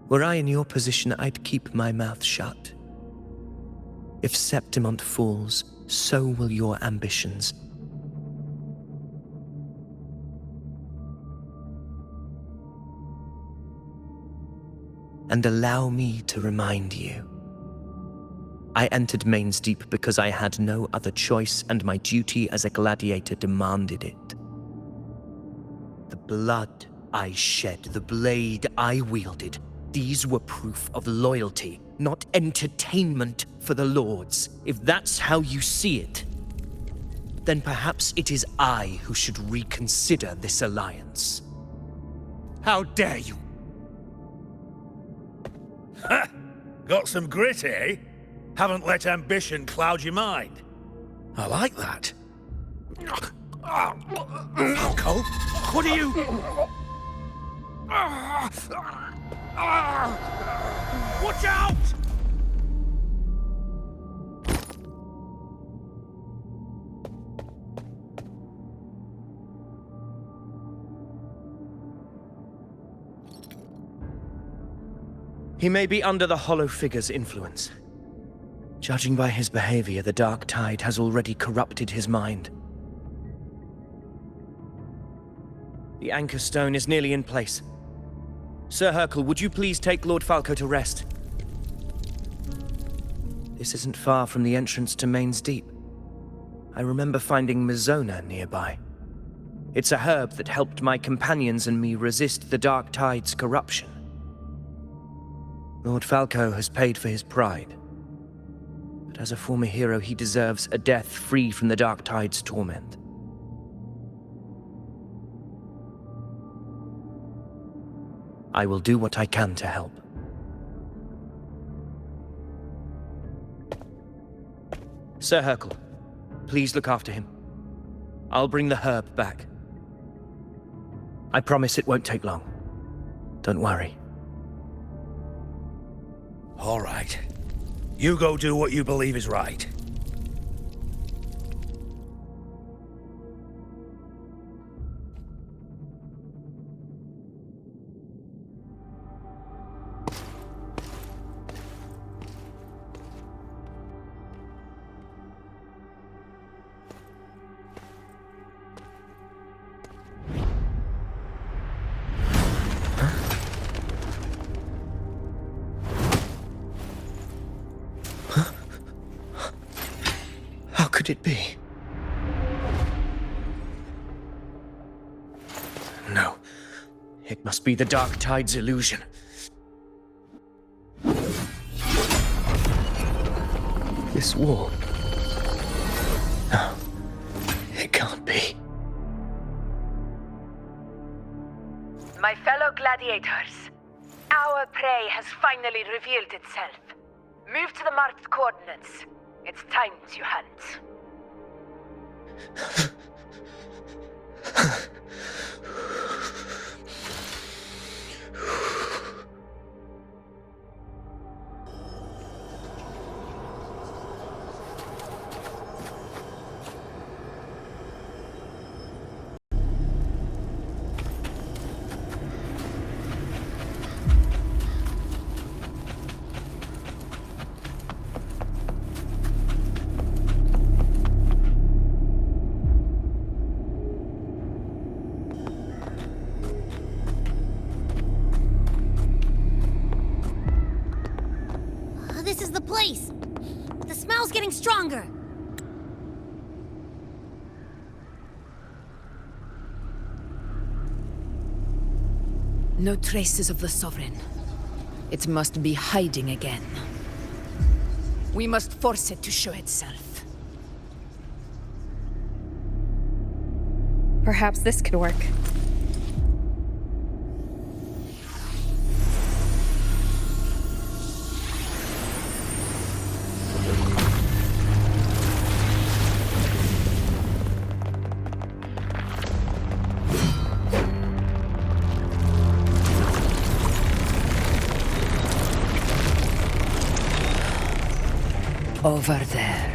Were I in your position, I'd keep my mouth shut. If Septimont falls, so will your ambitions. And allow me to remind you. I entered Main's Deep because I had no other choice, and my duty as a gladiator demanded it. The blood I shed, the blade I wielded, these were proof of loyalty, not entertainment for the Lords. If that's how you see it, then perhaps it is I who should reconsider this alliance. How dare you! Ha! Got some grit, eh? Haven't let ambition cloud your mind. I like that. Falco, what are you... Watch out! He may be under the Hollow Figure's influence. Judging by his behavior, the Dark Tide has already corrupted his mind. The Anchor Stone is nearly in place. Sir Hercule, would you please take Lord Falco to rest? This isn't far from the entrance to Main's Deep. I remember finding Mizona nearby. It's a herb that helped my companions and me resist the Dark Tide's corruption. Lord Falco has paid for his pride. But as a former hero, he deserves a death free from the Dark Tide's torment. I will do what I can to help. Sir Hercule, please look after him. I'll bring the herb back. I promise it won't take long. Don't worry. All right. You go do what you believe is right. How could it be? No. It must be the Dark Tide's illusion. This wall. No. It can't be. My fellow gladiators, our prey has finally revealed itself. Move to the marked coordinates. It's time to hunt. This is the place! The smell's getting stronger! No traces of the Sovereign. It must be hiding again. We must force it to show itself. Perhaps this could work. Over there.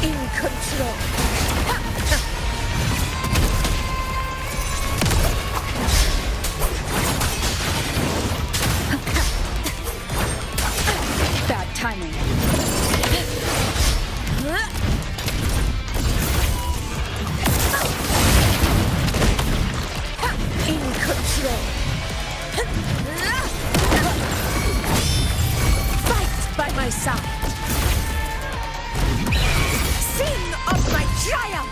In control. Bad timing. In control. Fight by my side. Sing of my triumph.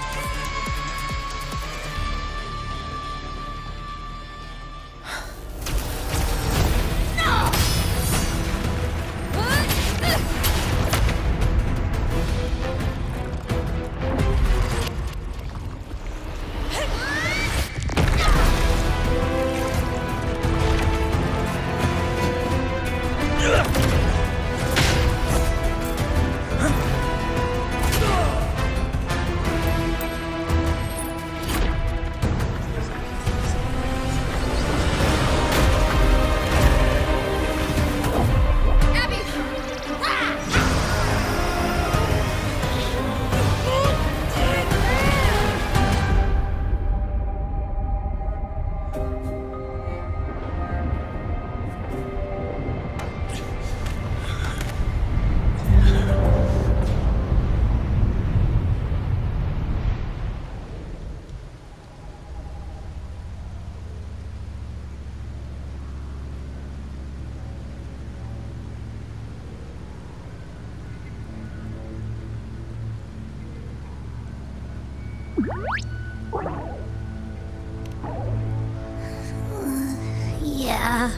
Yeah.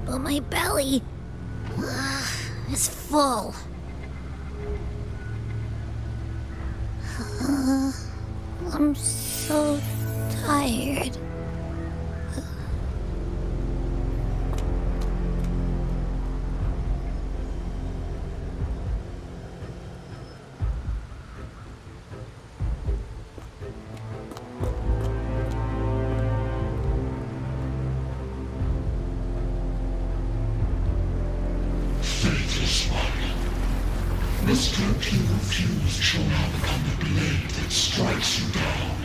But my belly is full. I'm so tired. Faithless one. The stroke you refuse shall now become the blade that strikes you down.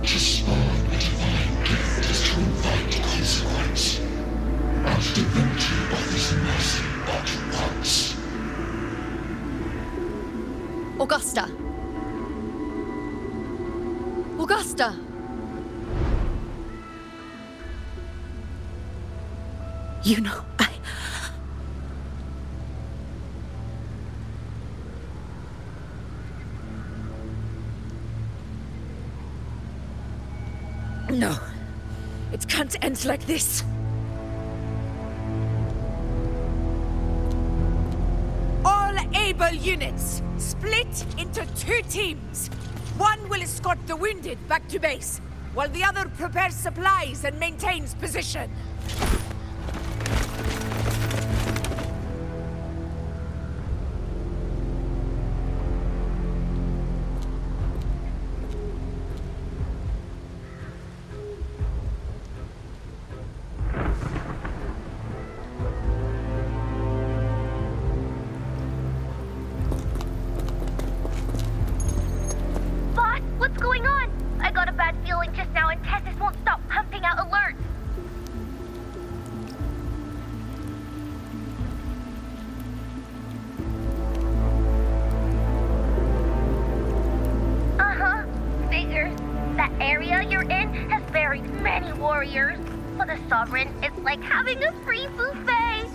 To spawn a divine gift is to invite consequence. And divinity offers mercy but once. Augusta! Augusta! You know, No. It can't end like this. All able units, split into 2 teams. One will escort the wounded back to base, while the other prepares supplies and maintains position. Boss, what's going on? I got a bad feeling just now and Tessus won't stop pumping out alerts. Uh-huh. Figures. That area you're in has buried many warriors. For the Sovereign, it's like having a free buffet.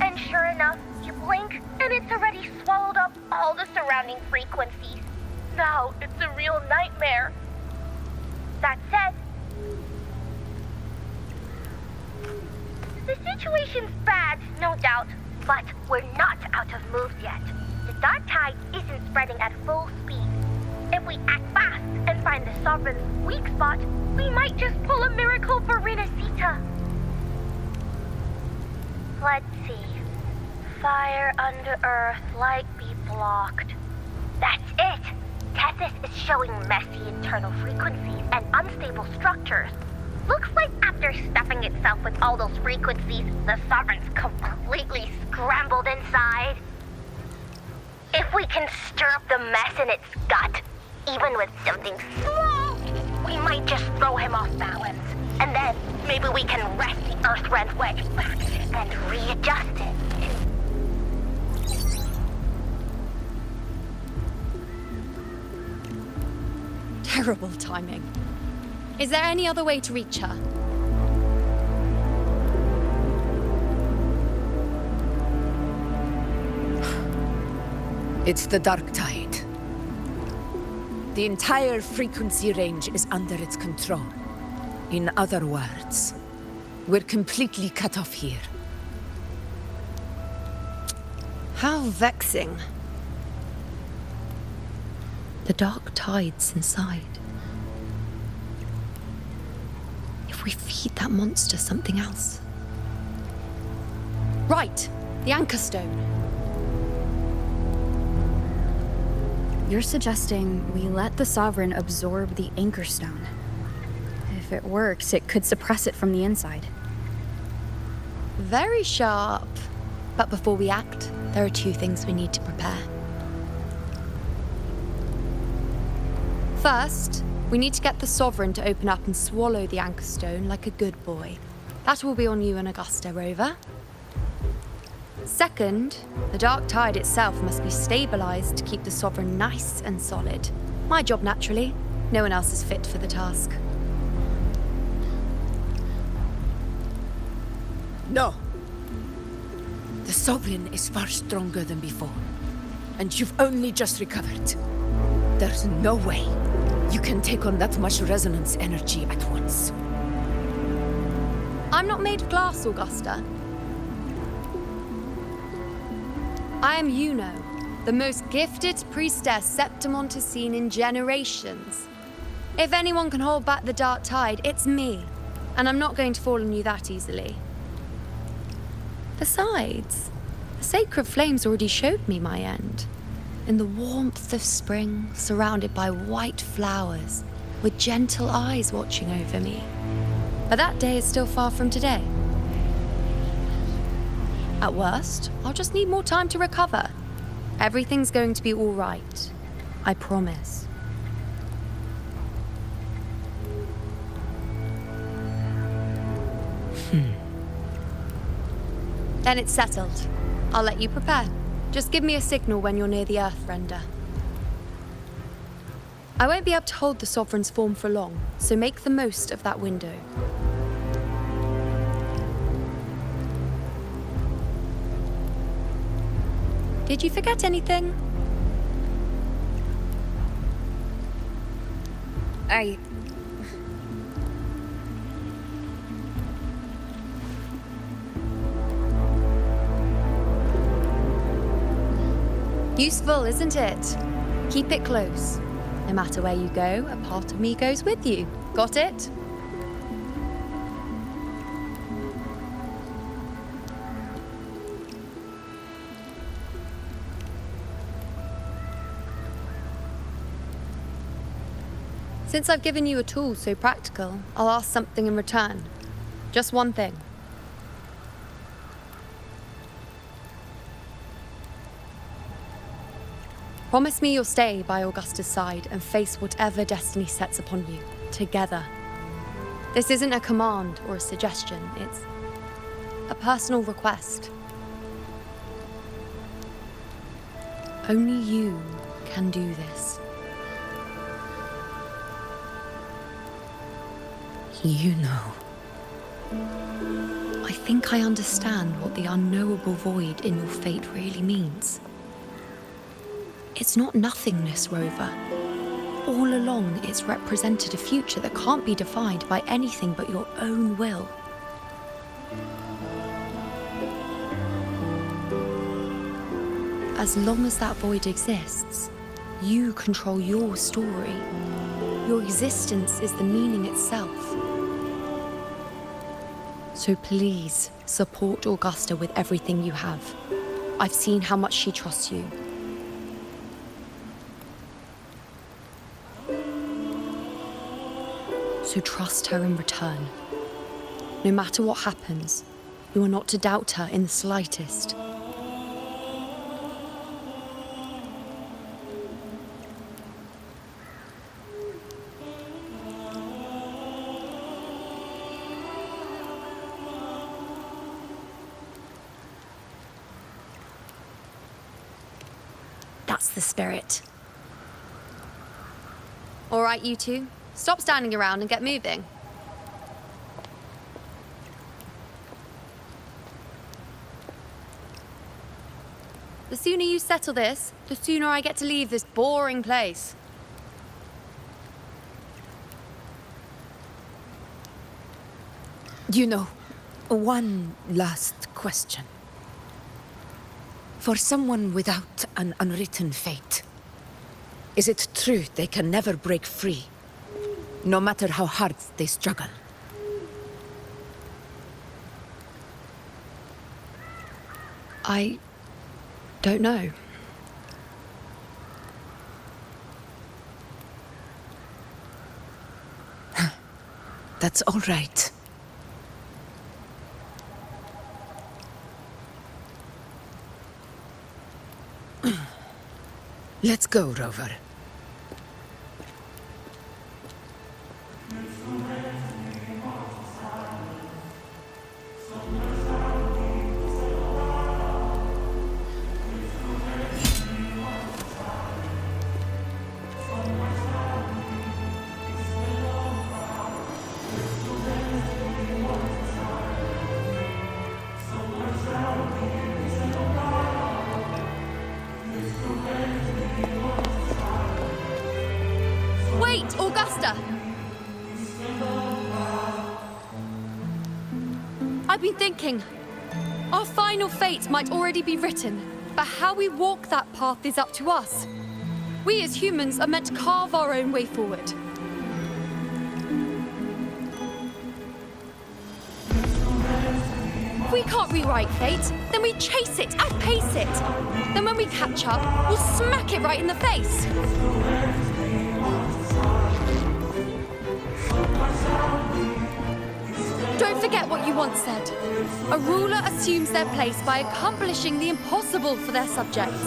And sure enough, you blink, and it's already swallowed up all the surrounding frequencies. Now it's a real nightmare. That said, the situation's bad, no doubt, but we're not out of moves yet. The dark tide isn't spreading at full speed. If we act fast and find the Sovereign's weak spot, we might just pull a miracle for Renacita. Let's see. Fire under earth, light be blocked. That's it! Tethys is showing messy internal frequencies and unstable structures. Looks like after stuffing itself with all those frequencies, the Sovereign's completely scrambled inside. If we can stir up the mess in its gut, even with something small, we might just throw him off balance. And then maybe we can wrest the Earth-rent wedge back and readjust it. Terrible timing. Is there any other way to reach her? It's the dark tide. The entire frequency range is under its control. In other words, we're completely cut off here. How vexing. The dark tide's inside. If we feed that monster something else. Right, the anchor stone. You're suggesting we let the Sovereign absorb the anchor stone. If it works, it could suppress it from the inside. Very sharp. But before we act, there are two things we need to prepare. First, we need to get the Sovereign to open up and swallow the anchor stone like a good boy. That will be on you and Augusta, Rover. Second, the dark tide itself must be stabilized to keep the Sovereign nice and solid. My job, naturally. No one else is fit for the task. No. The Sovereign is far stronger than before. And you've only just recovered. There's no way you can take on that much resonance energy at once. I'm not made of glass, Augusta. I am Juno, the most gifted priestess Septimont has seen in generations. If anyone can hold back the dark tide, it's me. And I'm not going to fall on you that easily. Besides, the sacred flames already showed me my end. In the warmth of spring, surrounded by white flowers, with gentle eyes watching over me. But that day is still far from today. At worst, I'll just need more time to recover. Everything's going to be all right. I promise. Then it's settled. I'll let you prepare. Just give me a signal when you're near the Earth Render. I won't be able to hold the Sovereign's form for long, so make the most of that window. Did you forget anything? Useful, isn't it? Keep it close. No matter where you go, a part of me goes with you. Got it? Since I've given you a tool so practical, I'll ask something in return. Just one thing. Promise me you'll stay by Augusta's side and face whatever destiny sets upon you, together. This isn't a command or a suggestion, it's a personal request. Only you can do this. You know. I think I understand what the unknowable void in your fate really means. It's not nothingness, Rover. All along, it's represented a future that can't be defined by anything but your own will. As long as that void exists, You control your story. Your existence is the meaning itself. So please, support Augusta with everything you have. I've seen how much she trusts you. So trust her in return. No matter what happens, you are not to doubt her in the slightest. That's the spirit. All right, you two. Stop standing around and get moving. The sooner you settle this, the sooner I get to leave this boring place. You know, one last question. For someone without an unwritten fate, is it true they can never break free, no matter how hard they struggle? I don't know. That's all right. Let's go, Rover. Wait, Augusta! I've been thinking. Our final fate might already be written, but how we walk that path is up to us. We as humans are meant to carve our own way forward. If we can't rewrite fate, then we chase it, outpace it. Then when we catch up, we'll smack it right in the face. Don't forget what you once said. A ruler assumes their place by accomplishing the impossible for their subjects.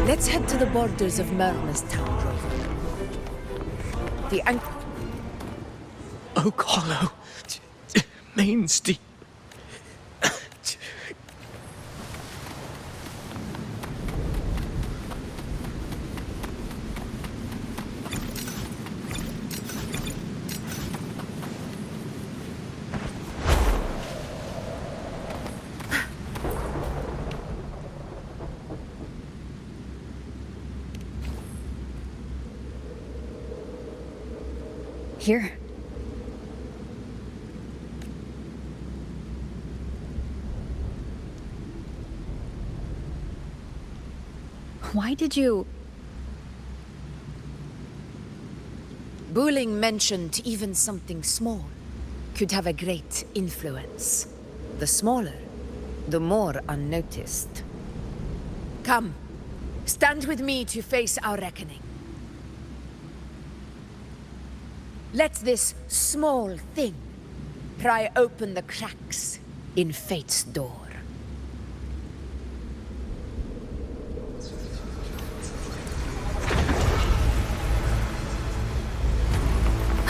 Let's head to the borders of Myrna's town, Rover. The Oak Hollow. Main Street. Here. Why did you... Buling mentioned even something small could have a great influence. The smaller, the more unnoticed. Come, stand with me to face our reckoning. Let this small thing pry open the cracks in fate's door.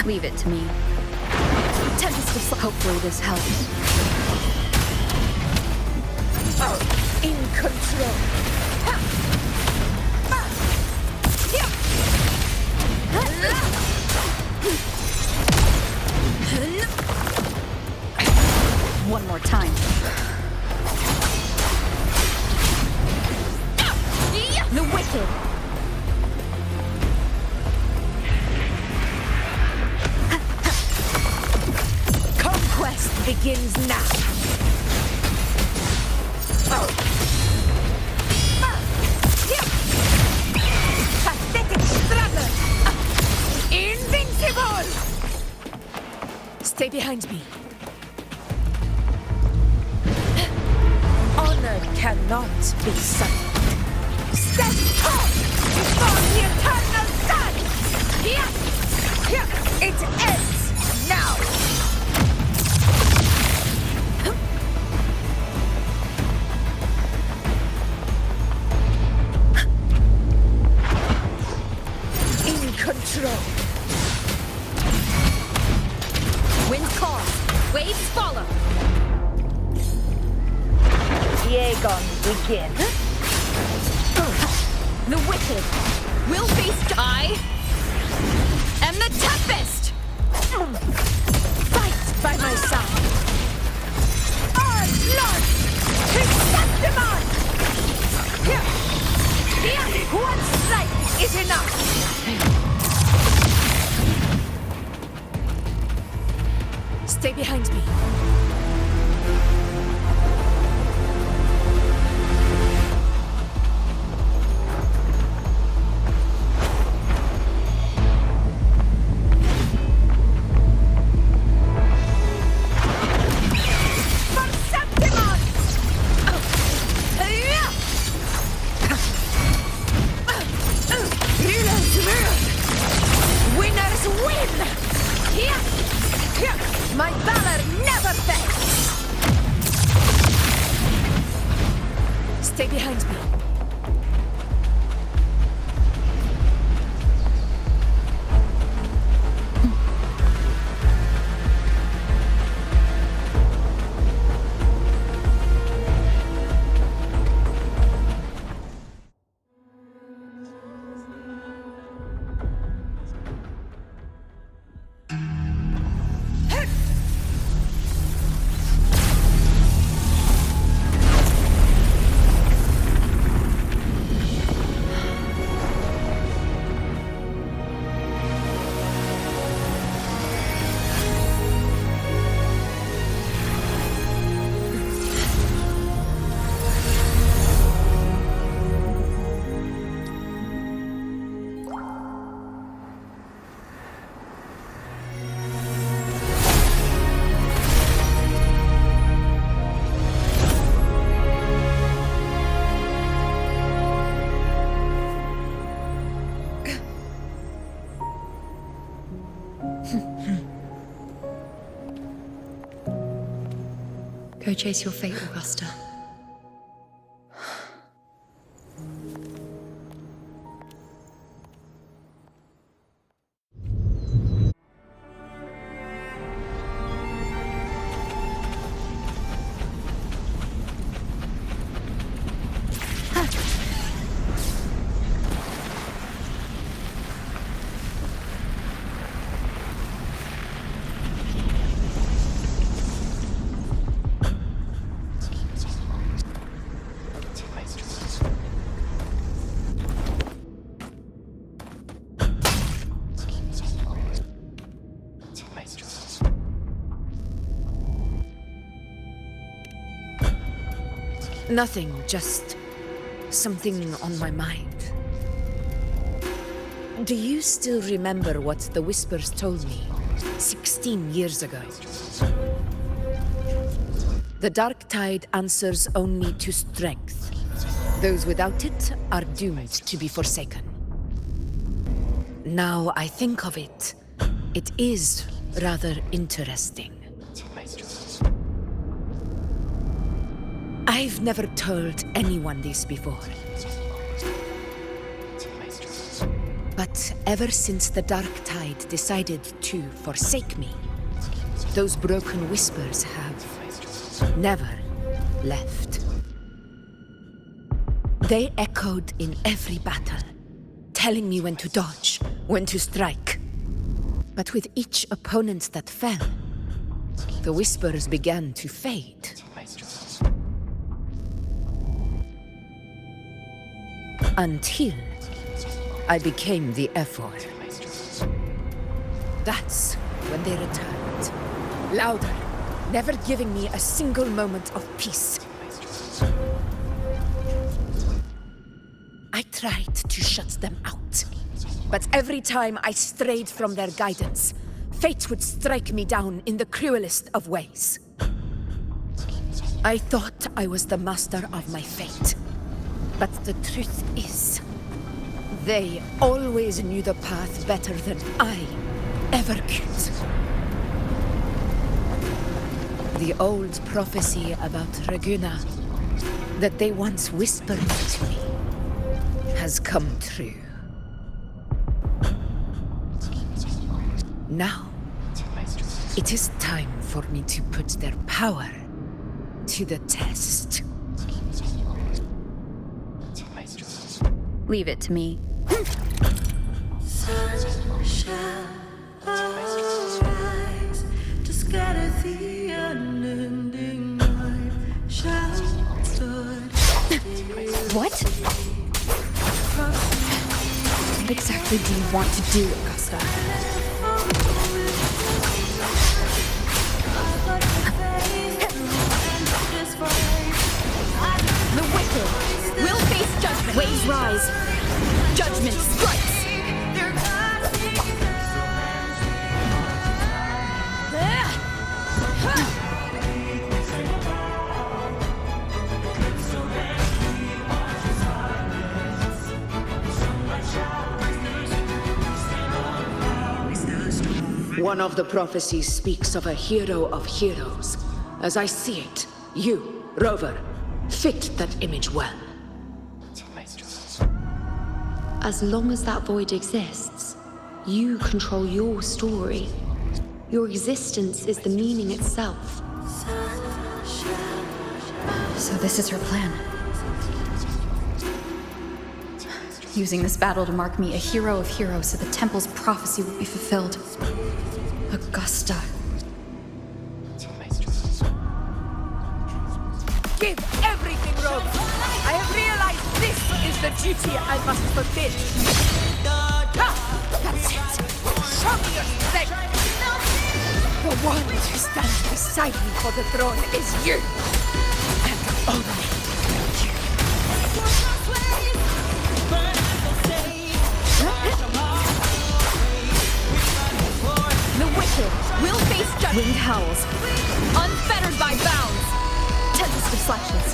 Leave it to me. Hopefully this helps. Oh, in control. One more time. wicked. Conquest begins now. Pathetic struggler! Invincible! Stay behind me. Honor cannot be suffered. Stand tall before the eternal sun! Here! Here! It ends now! In control. Winds cause, waves follow. Aegon begin. The wicked will face I am the Tempest! Fight by my side. Our blood is Septimon! Here! Here! One strike is enough! Stay behind me. Winners win! Here! Here! My valor never fails! Stay behind me. Go chase your fate, Augusta. Nothing, just something on my mind. Do you still remember what the Whispers told me 16 years ago? The dark tide answers only to strength. Those without it are doomed to be forsaken. Now I think of it, it is rather interesting. I've never told anyone this before. But ever since the Dark Tide decided to forsake me, those broken whispers have never left. They echoed in every battle, telling me when to dodge, when to strike. But with each opponent that fell, the whispers began to fade. Until I became the F4. That's when they returned. Louder, never giving me a single moment of peace. I tried to shut them out. But every time I strayed from their guidance, fate would strike me down in the cruelest of ways. I thought I was the master of my fate. But the truth is, they always knew the path better than I ever could. The old prophecy about Raguna that they once whispered to me has come true. Now, it is time for me to put their power to the test. Leave it to me. What? What exactly do you want to do, Augusta? The wicked will face judgment. Waves rise. Judgment strikes. One of the prophecies speaks of a hero of heroes. As I see it, you, Rover, fit that image well. As long as that void exists, you control your story. Your existence is the meaning itself. So this is her plan. Using this battle to mark me a hero of heroes so the temple's prophecy will be fulfilled. Augusta. Give everything, Rover! I have realized this is the duty I must fulfill. Ha! That's it! Show me your strength! The one who stands beside me for the throne is you! And only you. The wicked will face judgment. Wind howls, unfettered by bounds. Tempest of slashes.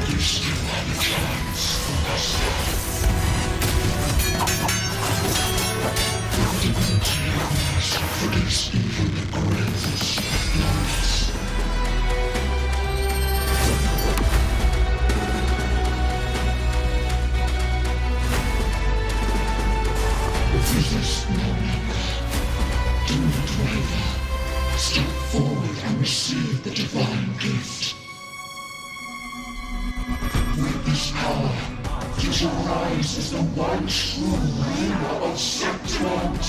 You still have a chance for us. Your divinity has faced even the greatest of lives. Resist no longer. Do not waver. Step forward and receive the divine gift. With this power, you shall rise as the one true ruler of Septimont.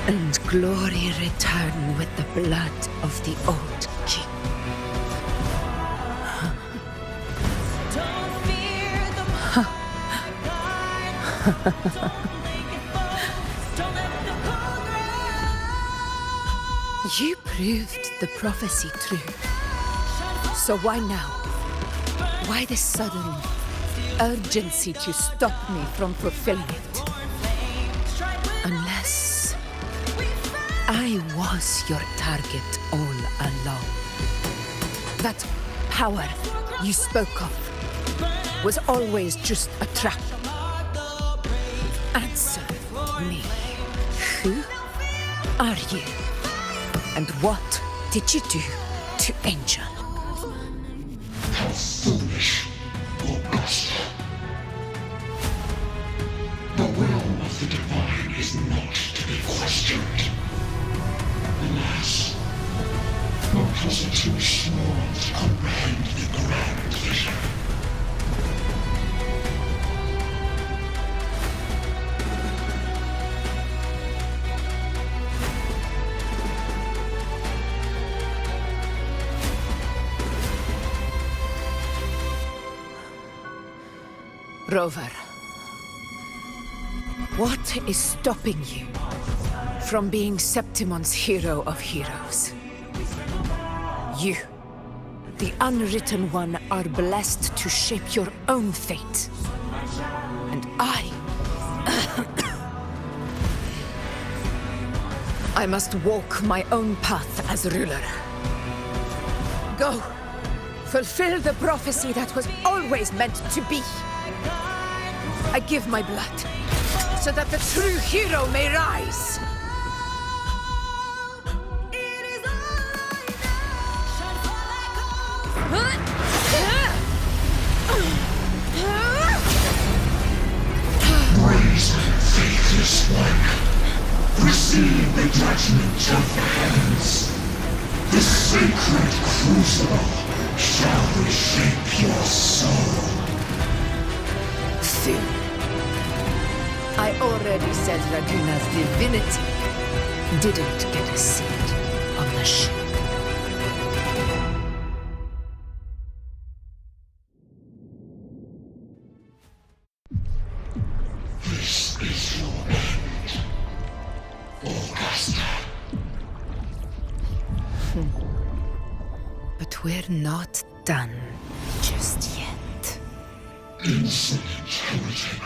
And glory return with the blood of the old king. You proved the prophecy true. So why now? Why this sudden urgency to stop me from fulfilling it? Unless I was your target all along. That power you spoke of was always just a trap. Answer me. Who are you? And what did you do to Angel? How foolish, Augusta. The will of the divine is not to be questioned. Alas, because you're too small to comprehend the grand vision. Rover, what is stopping you from being Septimon's hero of heroes? You, the unwritten one, are blessed to shape your own fate. And I must walk my own path as ruler. Go, fulfill the prophecy that was always meant to be. I give my blood, so that the true hero may rise. Brazen, faithless one, receive the judgment of the heavens. The sacred crucible shall reshape your soul. Fool. I already said Raguna's divinity didn't get a seat on the ship. This is your end, Augusta. But we're not done just yet. Insolent heretic.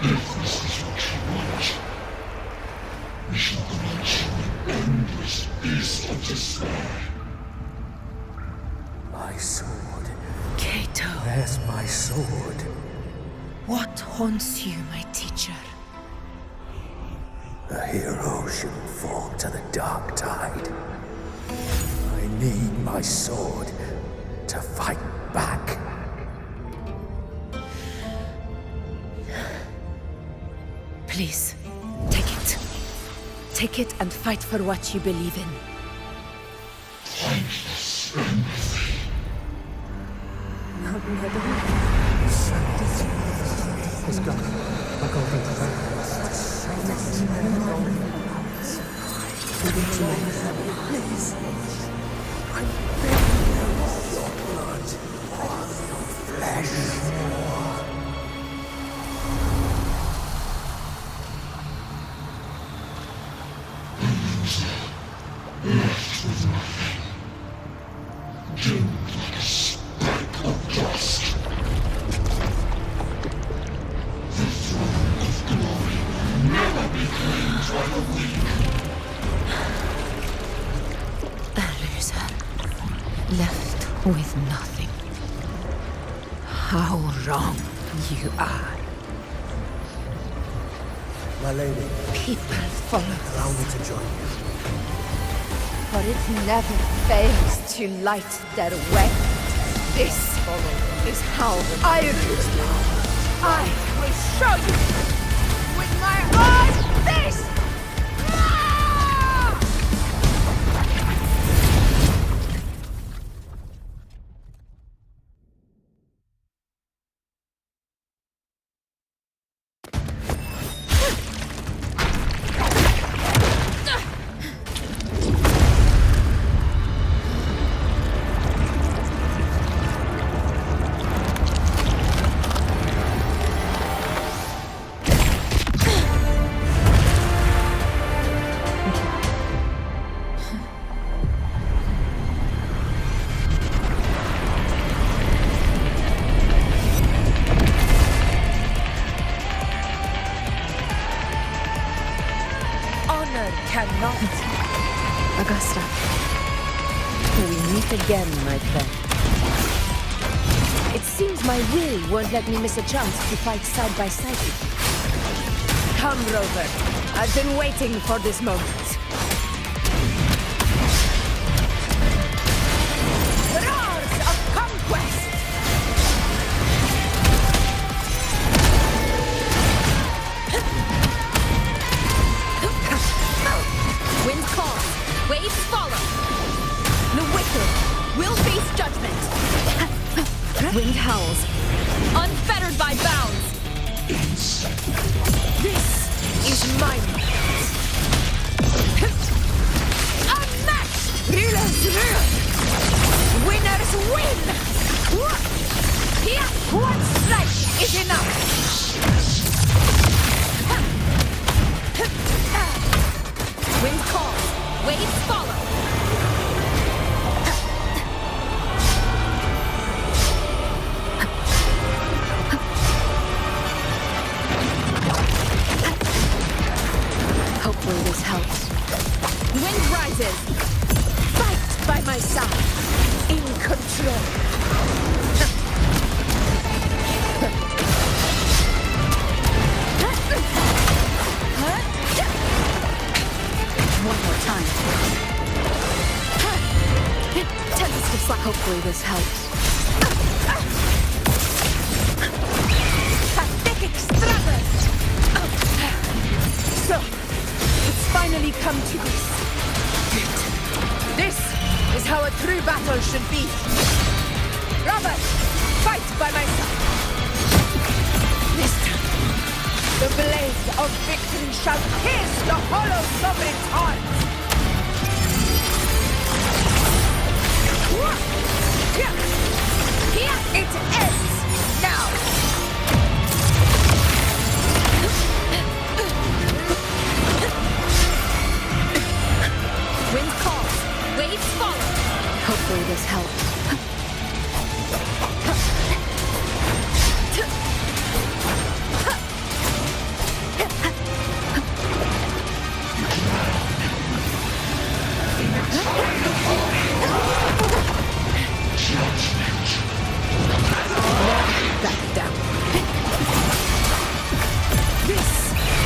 If this is what you want, we shall grant you an endless beast of despair. My sword. Cato. Where's my sword? What haunts you, my teacher? A hero shouldn't fall to the dark tide. I need my sword to fight back. Please, take it. Take it and fight for what you believe in. Thankless empathy. Let's go. I'll go get the Please. I'm begging you of your blood, of your flesh. Left with nothing. Doomed like a speck of dust. The throne of glory will never be claimed by the weak. A loser. Left with nothing. How wrong you are. My lady. People follow Allow me to join you. For it never fails to light their way. This is how I rule. I will show you with my own face! Cannot. Augusta. We meet again, my friend. It seems my will won't let me miss a chance to fight side by side with you. Come, Rover. I've been waiting for this moment. Roars of conquest! Wind calls, waves follow. The wicked will face judgment. Wind howls, unfettered by bounds. This is my moment. Unmatched! Rulers rule! Winners win! One strike is enough! Wind calls, waves follow. Hopefully this helps. Wind rises. Fight by my side. In control. One more time. Tentative slap. Hopefully this helps. Pathetic struggle! So, it's finally come to this. This is how a true battle should be. Robert, fight by my side. This time, the blade of victory shall pierce the hollow sovereign's heart. It ends now. Wind calls, waves follow. Hopefully this helps. Back down. This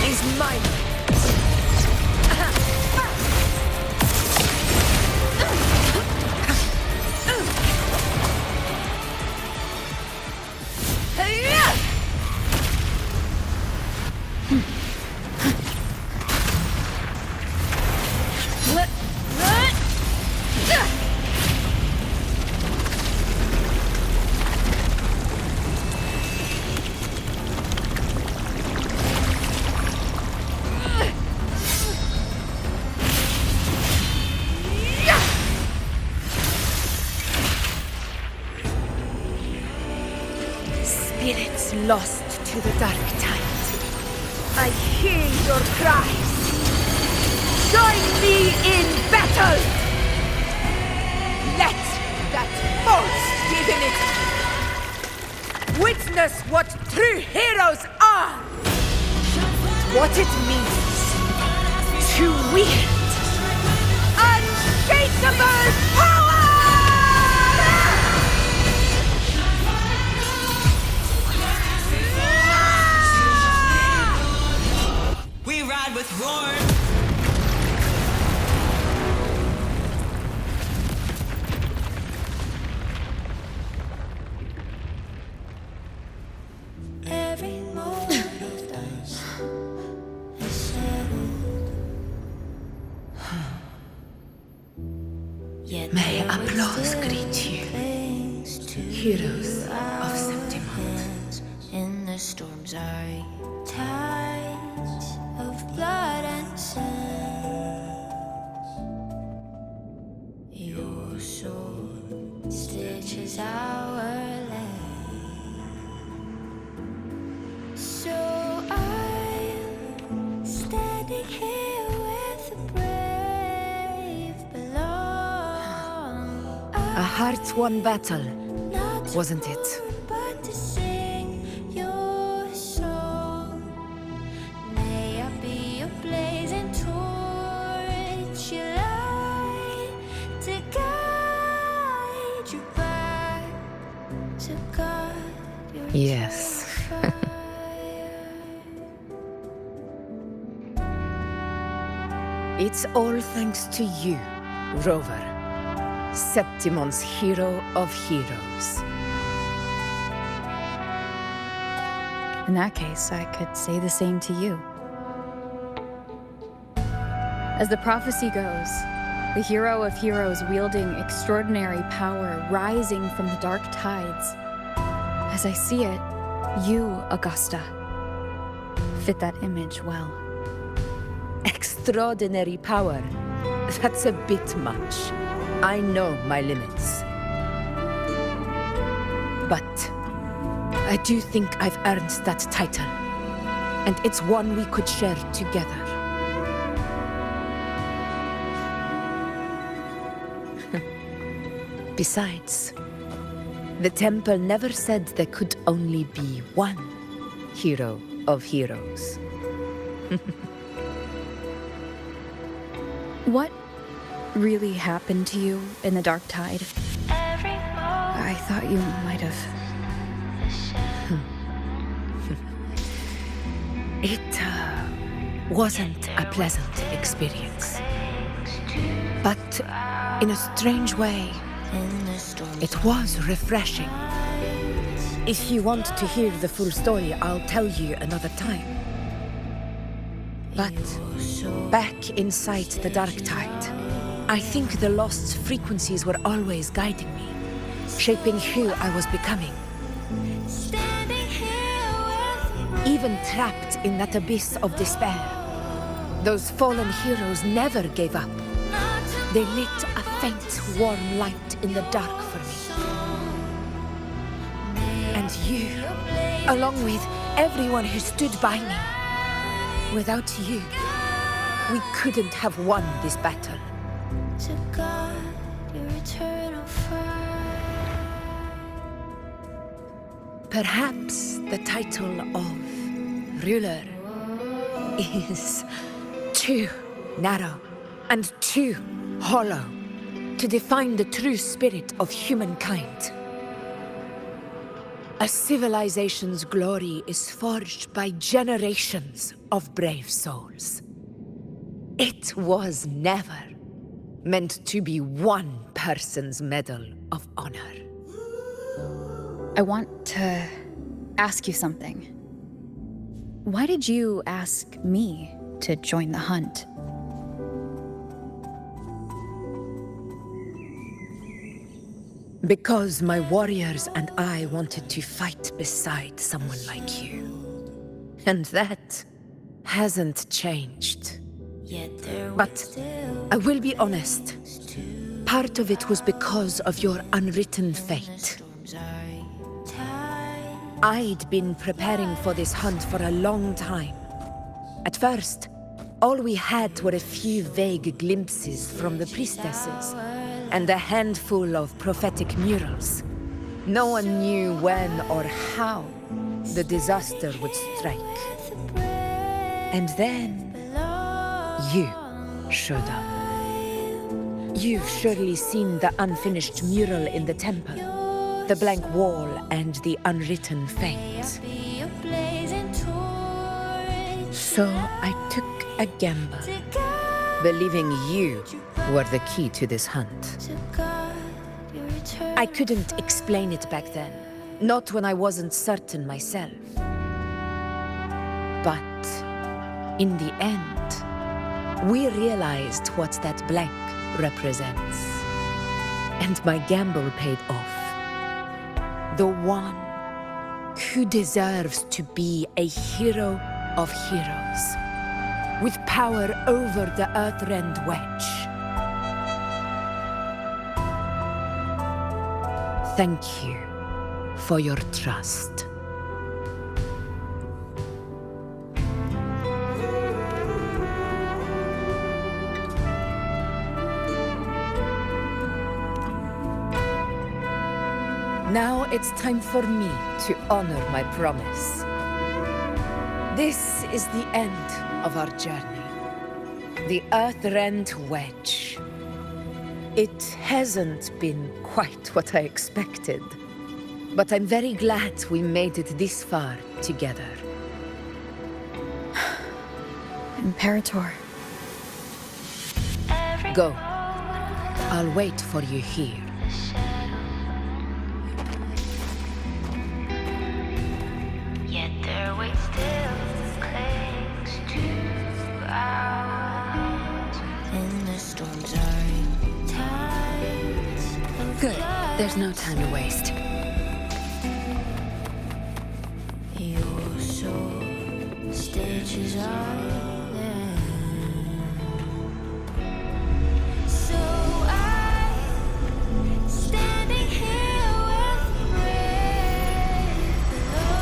is mine. Spirits lost to the dark tide. I hear your cries. Join me in battle! Let that false divinity witness what true heroes are! What it means to wield unshakable power! We ride with roar. Every moment of dust is settled. Yet May there applause still greet you, clings to heroes our of Septimont. hands in the storm's eye. Tides of blood and sand. Your sword stitches our land. So I'm standing here with the brave below. A heart-won battle, wasn't it? But to sing your song. May I be a blazing torch, your light to guide you back to God. Yes. It's all thanks to you, Rover, Septimon's hero of heroes. In that case, I could say the same to you. As the prophecy goes, the hero of heroes wielding extraordinary power rising from the dark tides. As I see it, you, Augusta, fit that image well. Extraordinary power. That's a bit much. I know my limits. But I do think I've earned that title, and it's one we could share together. Besides, the temple never said there could only be one hero of heroes. What really happened to you in the Dark Tide? I thought you might have... It wasn't a pleasant experience. But in a strange way, it was refreshing. If you want to hear the full story, I'll tell you another time. But back inside the Dark Tide, I think the lost frequencies were always guiding me, shaping who I was becoming. Even trapped in that abyss of despair, those fallen heroes never gave up. They lit a faint, warm light in the dark for me. And you, along with everyone who stood by me. Without you, we couldn't have won this battle. Perhaps the title of ruler is too narrow and too hollow to define the true spirit of humankind. A civilization's glory is forged by generations of brave souls. It was never meant to be one person's medal of honor. I want to ask you something. Why did you ask me to join the hunt? Because my warriors and I wanted to fight beside someone like you. And that hasn't changed. But I will be honest. Part of it was because of your unwritten fate. I'd been preparing for this hunt for a long time. At first, all we had were a few vague glimpses from the priestesses, and a handful of prophetic murals. No one knew when or how the disaster would strike. And then, you showed up. You've surely seen the unfinished mural in the temple, the blank wall and the unwritten fate. So I took a gamble, believing you were the key to this hunt. I couldn't explain it back then, not when I wasn't certain myself. But in the end, we realized what that blank represents. And my gamble paid off. The one who deserves to be a hero of heroes, with power over the Earthrend Wedge. Thank you for your trust. Now it's time for me to honor my promise. This is the end of our journey. The Earthrend Wedge. It hasn't been quite what I expected, but I'm very glad we made it this far together. Imperator. Go. I'll wait for you here. Yet their weight still clings to ours. And the storms are tides. Good. There's no time to waste. Your soul stitches island. So I'm standing here with breath below.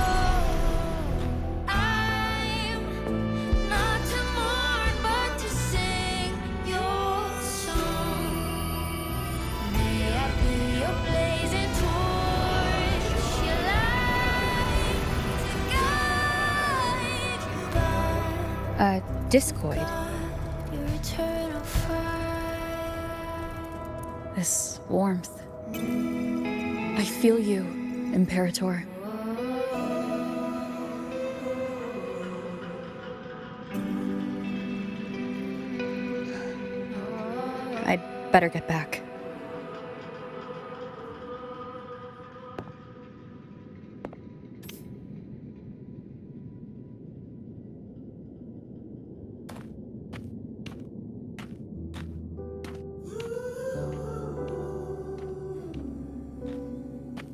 discoid. This warmth. I feel you, Imperator. I'd better get back.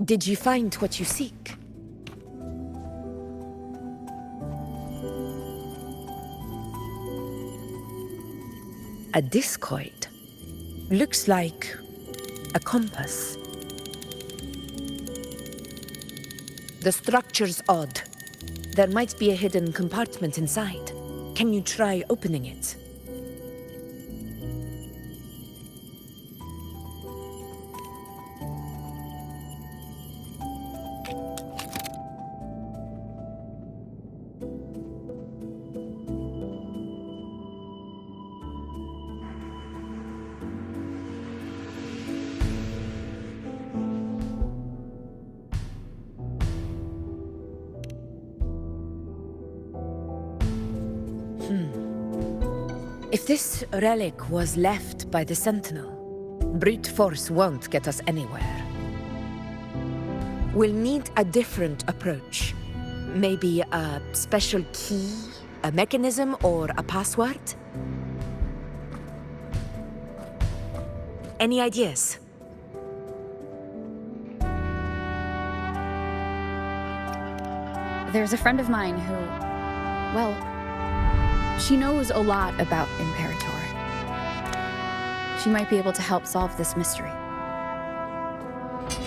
Did you find what you seek? A discoid. Looks like a compass. The structure's odd. There might be a hidden compartment inside. Can you try opening it? If this relic was left by the Sentinel, brute force won't get us anywhere. We'll need a different approach. Maybe a special key, a mechanism, or a password? Any ideas? There's a friend of mine who, well, she knows a lot about Imperator. She might be able to help solve this mystery.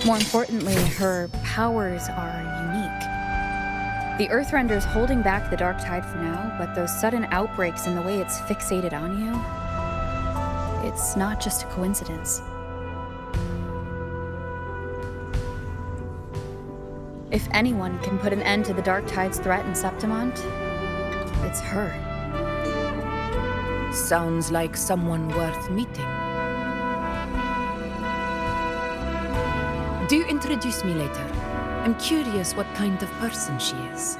More importantly, her powers are unique. The Earthrender's holding back the dark tide for now, but those sudden outbreaks and the way it's fixated on you, it's not just a coincidence. If anyone can put an end to the dark tide's threat in Septimont, it's her. Sounds like someone worth meeting. Do introduce me later. I'm curious what kind of person she is.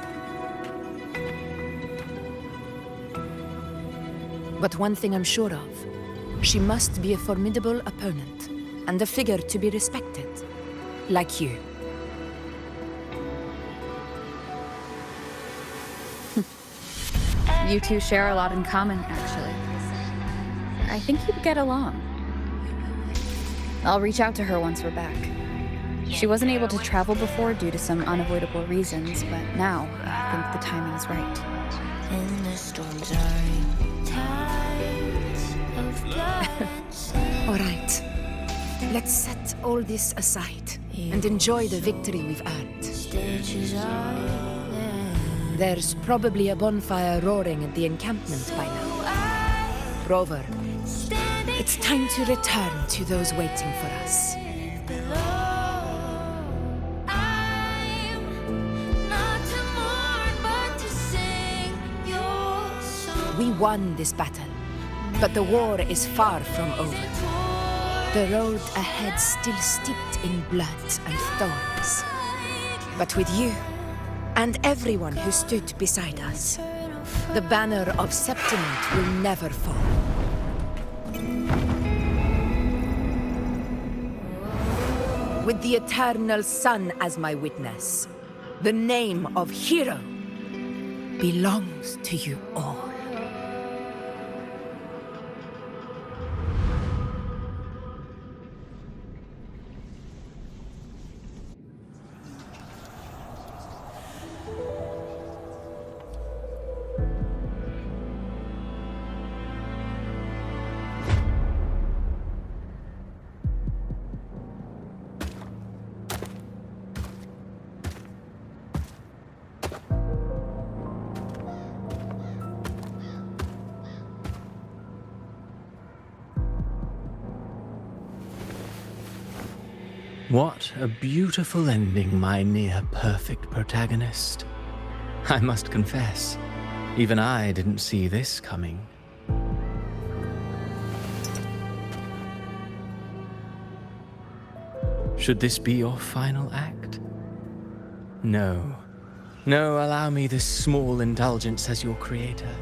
But one thing I'm sure of, she must be a formidable opponent, and a figure to be respected, like you. You two share a lot in common, actually. I think you'd get along. I'll reach out to her once we're back. She wasn't able to travel before due to some unavoidable reasons, but now I think the timing is right. In the storms are tides of blood. All right. Let's set all this aside and enjoy the victory we've earned. There's probably a bonfire roaring at the encampment by now. Rover, it's time to return to those waiting for us. We won this battle, but the war is far from over. The road ahead still steeped in blood and thorns. But with you, and everyone who stood beside us, the banner of Septimont will never fall. With the eternal sun as my witness, the name of hero belongs to you all. What a beautiful ending, my near-perfect protagonist. I must confess, Even I didn't see this coming. Should this be your final act? No. No, allow me this small indulgence as your creator.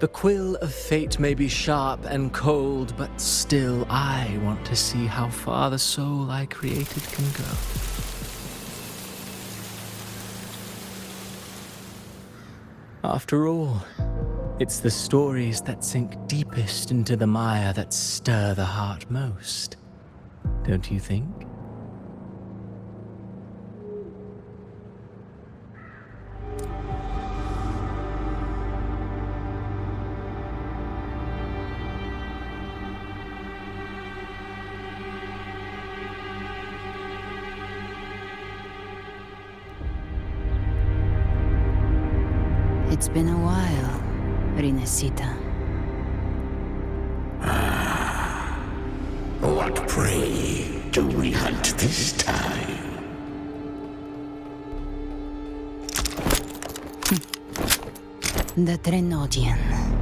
The quill of fate may be sharp and cold, but still I want to see how far the soul I created can go. After all, it's the stories that sink deepest into the mire that stir the heart most, don't you think? It's been a while, Rinesita. What prey do we hunt this time? The Trenodian.